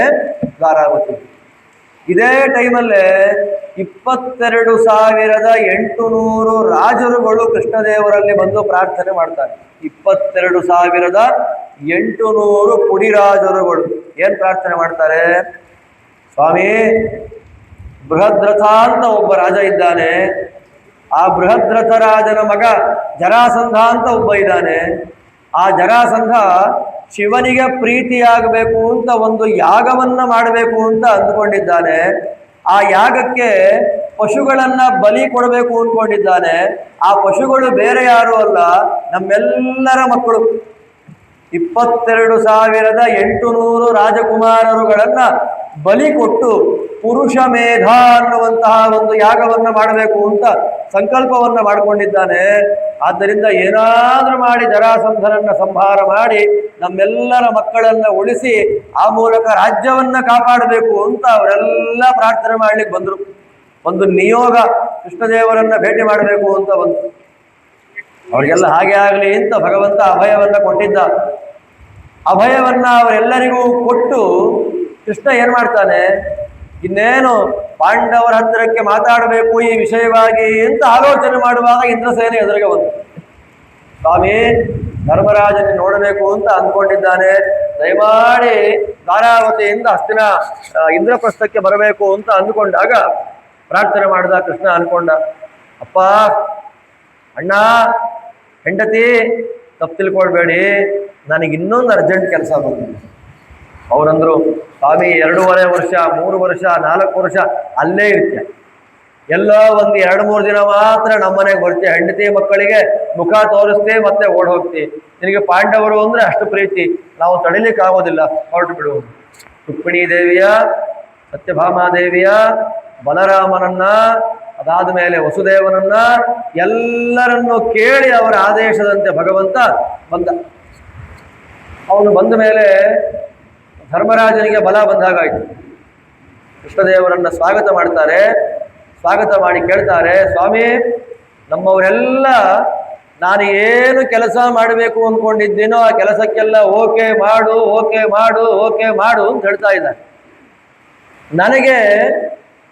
Speaker 1: ಧಾರಾವತಿ. ಇದೇ ಟೈಮಲ್ಲೇ 22,800 ರಾಜರುಗಳು ಕೃಷ್ಣದೇವರಲ್ಲಿ ಬಂದು ಪ್ರಾರ್ಥನೆ ಮಾಡ್ತಾರೆ. 22,800 ಪುಡಿರಾಜರುಗಳು ಏನ್ ಪ್ರಾರ್ಥನೆ ಮಾಡ್ತಾರೆ? ಸ್ವಾಮಿ, ಬೃಹದ್ರಥ ಅಂತ ಒಬ್ಬ ರಾಜ ಇದ್ದಾನೆ. ಆ ಬೃಹದ್ರಥ ರಾಜನ ಮಗ ಜರಾಸಂಧ ಅಂತ ಒಬ್ಬ ಇದ್ದಾನೆ. ಆ ಜರಾಸಂಧ ಶಿವನಿಗೆ ಪ್ರೀತಿಯಾಗಬೇಕು ಅಂತ ಒಂದು ಯಾಗವನ್ನ ಮಾಡಬೇಕು ಅಂತ ಅಂದ್ಕೊಂಡಿದ್ದಾನೆ. ಆ ಯಾಗಕ್ಕೆ ಪಶುಗಳನ್ನ ಬಲಿ ಕೊಡಬೇಕು ಅಂದ್ಕೊಂಡಿದ್ದಾನೆ. ಆ ಪಶುಗಳು ಬೇರೆ ಯಾರು ಅಲ್ಲ, ನಮ್ಮೆಲ್ಲರ ಮಕ್ಕಳು. 22,800 ರಾಜಕುಮಾರರುಗಳನ್ನ ಬಲಿ ಕೊಟ್ಟು ಪುರುಷ ಮೇಧ ಅನ್ನುವಂತಹ ಒಂದು ಯಾಗವನ್ನ ಮಾಡಬೇಕು ಅಂತ ಸಂಕಲ್ಪವನ್ನ ಮಾಡಿಕೊಂಡಿದ್ದಾನೆ. ಆದ್ದರಿಂದ ಏನಾದ್ರೂ ಮಾಡಿ ಜರಾಸಂಧನನ್ನ ಸಂಹಾರ ಮಾಡಿ ನಮ್ಮೆಲ್ಲರ ಮಕ್ಕಳನ್ನ ಉಳಿಸಿ ಆ ಮೂಲಕ ರಾಜ್ಯವನ್ನ ಕಾಪಾಡಬೇಕು ಅಂತ ಅವರೆಲ್ಲ ಪ್ರಾರ್ಥನೆ ಮಾಡ್ಲಿಕ್ಕೆ ಬಂದ್ರು. ಒಂದು ನಿಯೋಗ ಕೃಷ್ಣದೇವರನ್ನ ಭೇಟಿ ಮಾಡಬೇಕು ಅಂತ ಬಂತು. ಅವರಿಗೆಲ್ಲ ಹಾಗೆ ಆಗಲಿ ಅಂತ ಭಗವಂತ ಅಭಯವನ್ನ ಕೊಟ್ಟಿದ್ದ. ಅಭಯವನ್ನ ಅವರೆಲ್ಲರಿಗೂ ಕೊಟ್ಟು ಕೃಷ್ಣ ಏನ್ ಮಾಡ್ತಾನೆ, ಇನ್ನೇನು ಪಾಂಡವರ ಹತ್ತಿರಕ್ಕೆ ಮಾತಾಡಬೇಕು ಈ ವಿಷಯವಾಗಿ ಅಂತ ಆಲೋಚನೆ ಮಾಡುವಾಗ ಇಂದ್ರಸೇನೆ ಎದುರಿಗೆ ಬಂತು. ಸ್ವಾಮಿ, ಧರ್ಮರಾಜನ ನೋಡಬೇಕು ಅಂತ ಅಂದ್ಕೊಂಡಿದ್ದಾನೆ, ದಯಮಾಡಿ ಧಾರಾವತಿಯಿಂದ ಹಸ್ತಿನ ಇಂದ್ರಪ್ರಸ್ಥಕ್ಕೆ ಬರಬೇಕು ಅಂತ ಅಂದ್ಕೊಂಡಾಗ ಪ್ರಾರ್ಥನೆ ಮಾಡಿದ ಕೃಷ್ಣ. ಅನ್ಕೊಂಡ, ಅಪ್ಪ, ಅಣ್ಣ, ಹೆಂಡತಿ, ತಪ್ಪು ತಿಳ್ಕೊಳ್ಬೇಡಿ, ನನಗೆ ಇನ್ನೊಂದು ಅರ್ಜೆಂಟ್ ಕೆಲಸ ಬಂದಿದೆ. ಅವರಂದ್ರು, ಸ್ವಾಮಿ, 2.5 ವರ್ಷ, 3 ವರ್ಷ, 4 ವರ್ಷ ಅಲ್ಲೇ ಇರ್ತೀಯ, ಎಲ್ಲೋ ಒಂದು 2-3 ದಿನ ಮಾತ್ರ ನಮ್ಮನೆಗೆ ಬರ್ತೀಯ, ಹೆಂಡತಿ ಮಕ್ಕಳಿಗೆ ಮುಖ ತೋರಿಸ್ತೆ ಮತ್ತೆ ಓಡ್ ಹೋಗ್ತಿ. ನಿನಗೆ ಪಾಂಡವರು ಅಂದ್ರೆ ಅಷ್ಟು ಪ್ರೀತಿ, ನಾವು ತಡಿಲಿಕ್ಕೆ ಆಗೋದಿಲ್ಲ, ಹೊರಟು ಬಿಡು. ರುಕ್ಮಿಣೀ ದೇವಿಯ, ಸತ್ಯಭಾಮಾದೇವಿಯ, ಬಲರಾಮನನ್ನ, ಅದಾದ ಮೇಲೆ ವಸುದೇವನನ್ನ ಎಲ್ಲರನ್ನು ಕೇಳಿ ಅವರ ಆದೇಶದಂತೆ ಭಗವಂತ ಬಂದ. ಅವನು ಬಂದ ಮೇಲೆ ಧರ್ಮರಾಜನಿಗೆ ಬಲ ಬಂದಾಗಾಯ್ತು. ಕೃಷ್ಣದೇವರನ್ನ ಸ್ವಾಗತ ಮಾಡ್ತಾರೆ. ಸ್ವಾಗತ ಮಾಡಿ ಕೇಳ್ತಾರೆ, ಸ್ವಾಮಿ, ನಮ್ಮವರೆಲ್ಲ ನಾನು ಏನು ಕೆಲಸ ಮಾಡಬೇಕು ಅಂದ್ಕೊಂಡಿದ್ದೀನೋ ಆ ಕೆಲಸಕ್ಕೆಲ್ಲ ಓಕೆ ಮಾಡು, ಓಕೆ ಮಾಡು, ಓಕೆ ಮಾಡು ಅಂತ ಹೇಳ್ತಾ ಇದ್ದಾರೆ. ನನಗೆ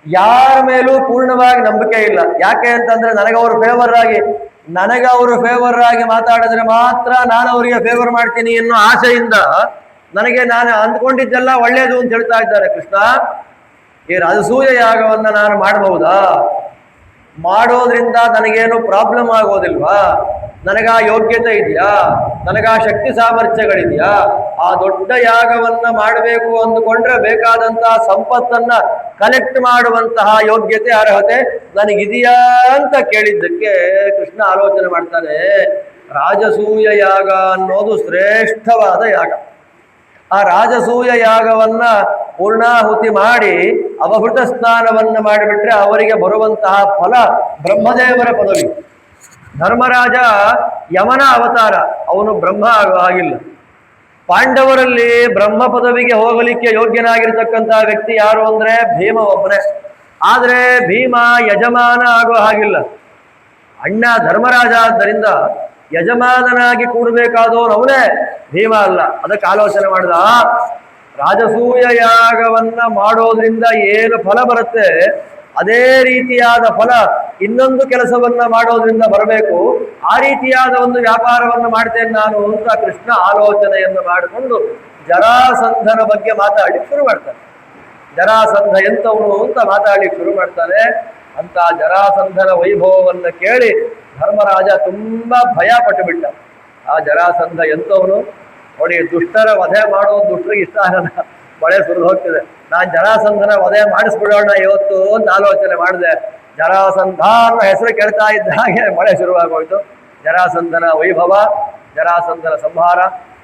Speaker 1: ಯಾರ ಮೇಲೂ ಪೂರ್ಣವಾಗಿ ನಂಬಿಕೆ ಇಲ್ಲ. ಯಾಕೆ ಅಂತಂದ್ರೆ ನನಗವರು ಫೇವರ್ ಆಗಿ ಮಾತಾಡಿದ್ರೆ ಮಾತ್ರ ನಾನು ಅವರಿಗೆ ಫೇವರ್ ಮಾಡ್ತೀನಿ ಅನ್ನೋ ಆಸೆಯಿಂದ ನನಗೆ ನಾನು ಅಂದ್ಕೊಂಡಿದ್ದೆಲ್ಲ ಒಳ್ಳೇದು ಅಂತ ಹೇಳ್ತಾ ಇದ್ದಾರೆ. ಕೃಷ್ಣ, ಈ ರಾಜಸೂಯ ಯಾಗವನ್ನ ನಾನು ಮಾಡಬಹುದಾ? ಮಾಡೋದ್ರಿಂದ ನನಗೇನು ಪ್ರಾಬ್ಲಮ್ ಆಗೋದಿಲ್ವಾ? ನನಗಾ ಯೋಗ್ಯತೆ ಇದೆಯಾ? ನನಗಾ ಶಕ್ತಿ ಸಾಮರ್ಥ್ಯಗಳಿದೆಯಾ? ಆ ದೊಡ್ಡ ಯಾಗವನ್ನ ಮಾಡಬೇಕು ಅಂದುಕೊಂಡ್ರೆ ಬೇಕಾದಂತಹ ಸಂಪತ್ತನ್ನ ಕಲೆಕ್ಟ್ ಮಾಡುವಂತಹ ಯೋಗ್ಯತೆ, ಅರ್ಹತೆ ನನಗಿದೆಯಾ ಅಂತ ಕೇಳಿದ್ದಕ್ಕೆ ಕೃಷ್ಣ ಆಲೋಚನೆ ಮಾಡ್ತಾನೆ. ರಾಜಸೂಯ ಯಾಗ ಅನ್ನೋದು ಶ್ರೇಷ್ಠವಾದ ಯಾಗ. ಆ ರಾಜಸೂಯ ಯಾಗವನ್ನ ಪೂರ್ಣಾಹುತಿ ಮಾಡಿ ಅವಭೃತ ಸ್ನಾನವನ್ನ ಮಾಡಿಬಿಟ್ರೆ ಅವರಿಗೆ ಬರುವಂತಹ ಫಲ ಬ್ರಹ್ಮದೇವರ ಪದವಿ. ಧರ್ಮರಾಜ ಯಮನ ಅವತಾರ, ಅವನು ಬ್ರಹ್ಮ ಆಗಿಲ್ಲ. ಪಾಂಡವರಲ್ಲಿ ಬ್ರಹ್ಮ ಪದವಿಗೆ ಹೋಗಲಿಕ್ಕೆ ಯೋಗ್ಯನಾಗಿರ್ತಕ್ಕಂತಹ ವ್ಯಕ್ತಿ ಯಾರು ಅಂದ್ರೆ ಭೀಮ ಒಬ್ಬನೇ. ಆದ್ರೆ ಭೀಮ ಯಜಮಾನ ಆಗೋ ಹಾಗಿಲ್ಲ. ಅಣ್ಣ ಧರ್ಮರಾಜ ಆದ್ದರಿಂದ ಯಜಮಾನನಾಗಿ ಕೂಡಬೇಕಾದವನು ಅವನೇ, ಭೀಮ ಅಲ್ಲ. ಅದಕ್ಕೆ ಆಲೋಚನೆ ಮಾಡಿದ, ರಾಜಸೂಯ ಯಾಗವನ್ನ ಮಾಡೋದ್ರಿಂದ ಏನು ಫಲ ಬರುತ್ತೆ ಅದೇ ರೀತಿಯಾದ ಫಲ ಇನ್ನೊಂದು ಕೆಲಸವನ್ನ ಮಾಡೋದ್ರಿಂದ ಬರಬೇಕು. ಆ ರೀತಿಯಾದ ಒಂದು ವ್ಯಾಪಾರವನ್ನು ಮಾಡ್ತೇನೆ ನಾನು ಅಂತ ಕೃಷ್ಣ ಆಲೋಚನೆಯನ್ನು ಮಾಡಿಕೊಂಡು ಜರಾಸಂಧನ ಬಗ್ಗೆ ಮಾತಾಡ್ಲಿಕ್ಕೆ ಶುರು ಮಾಡ್ತಾನೆ. ಜರಾಸಂಧ ಎಂತವನು ಅಂತ ಮಾತಾಡ್ಲಿಕ್ಕೆ ಶುರು ಮಾಡ್ತಾನೆ. ಅಂತ ಜರಾಸಂಧನ ವೈಭವವನ್ನು ಕೇಳಿ ಧರ್ಮರಾಜ ತುಂಬಾ ಭಯ ಪಟ್ಟು ಬಿಟ್ಟ. ಆ ಜರಾಸಂಧ ಎಂತವನು ನೋಡಿ, ದುಷ್ಟರ ವಧೆ ಮಾಡೋದು ದುಷ್ಟರಿಗೆ ಇಷ್ಟ ಆಗಲ್ಲ, ಮಳೆ ಸುರಿದು ಹೋಗ್ತಿದೆ. ನಾನು ಜರಾಸಂಧನ ವಧೆ ಮಾಡಿಸ್ಬಿಡೋಣ ಇವತ್ತು ಅಂತ ಆಲೋಚನೆ ಮಾಡಿದೆ. ಜರಾಸಂಧ ಅನ್ನೋ ಹೆಸರು ಕೇಳ್ತಾ ಇದ್ದ ಹಾಗೆ ಮಳೆ ಶುರುವಾಗೋಯ್ತು. ಜರಾಸಂಧನ ವೈಭವ, ಜರಾಸಂಧನ ಸಂಹಾರ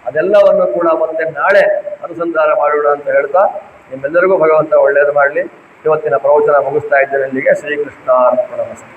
Speaker 1: ಅದೆಲ್ಲವನ್ನು ಕೂಡ ಮತ್ತೆ ನಾಳೆ ಅನುಸಂಧಾನ ಮಾಡೋಣ ಅಂತ ಹೇಳ್ತಾ ನಿಮ್ಮೆಲ್ಲರಿಗೂ ಭಗವಂತ ಒಳ್ಳೆಯದು ಮಾಡಲಿ. ಇವತ್ತಿನ ಪ್ರವಚನ ಮುಗಿಸ್ತಾ ಇದ್ದೇನೆ. ಇಲ್ಲಿಗೆ ಶ್ರೀಕೃಷ್ಣ ಅರ್ಪಣಮಸ್ತು.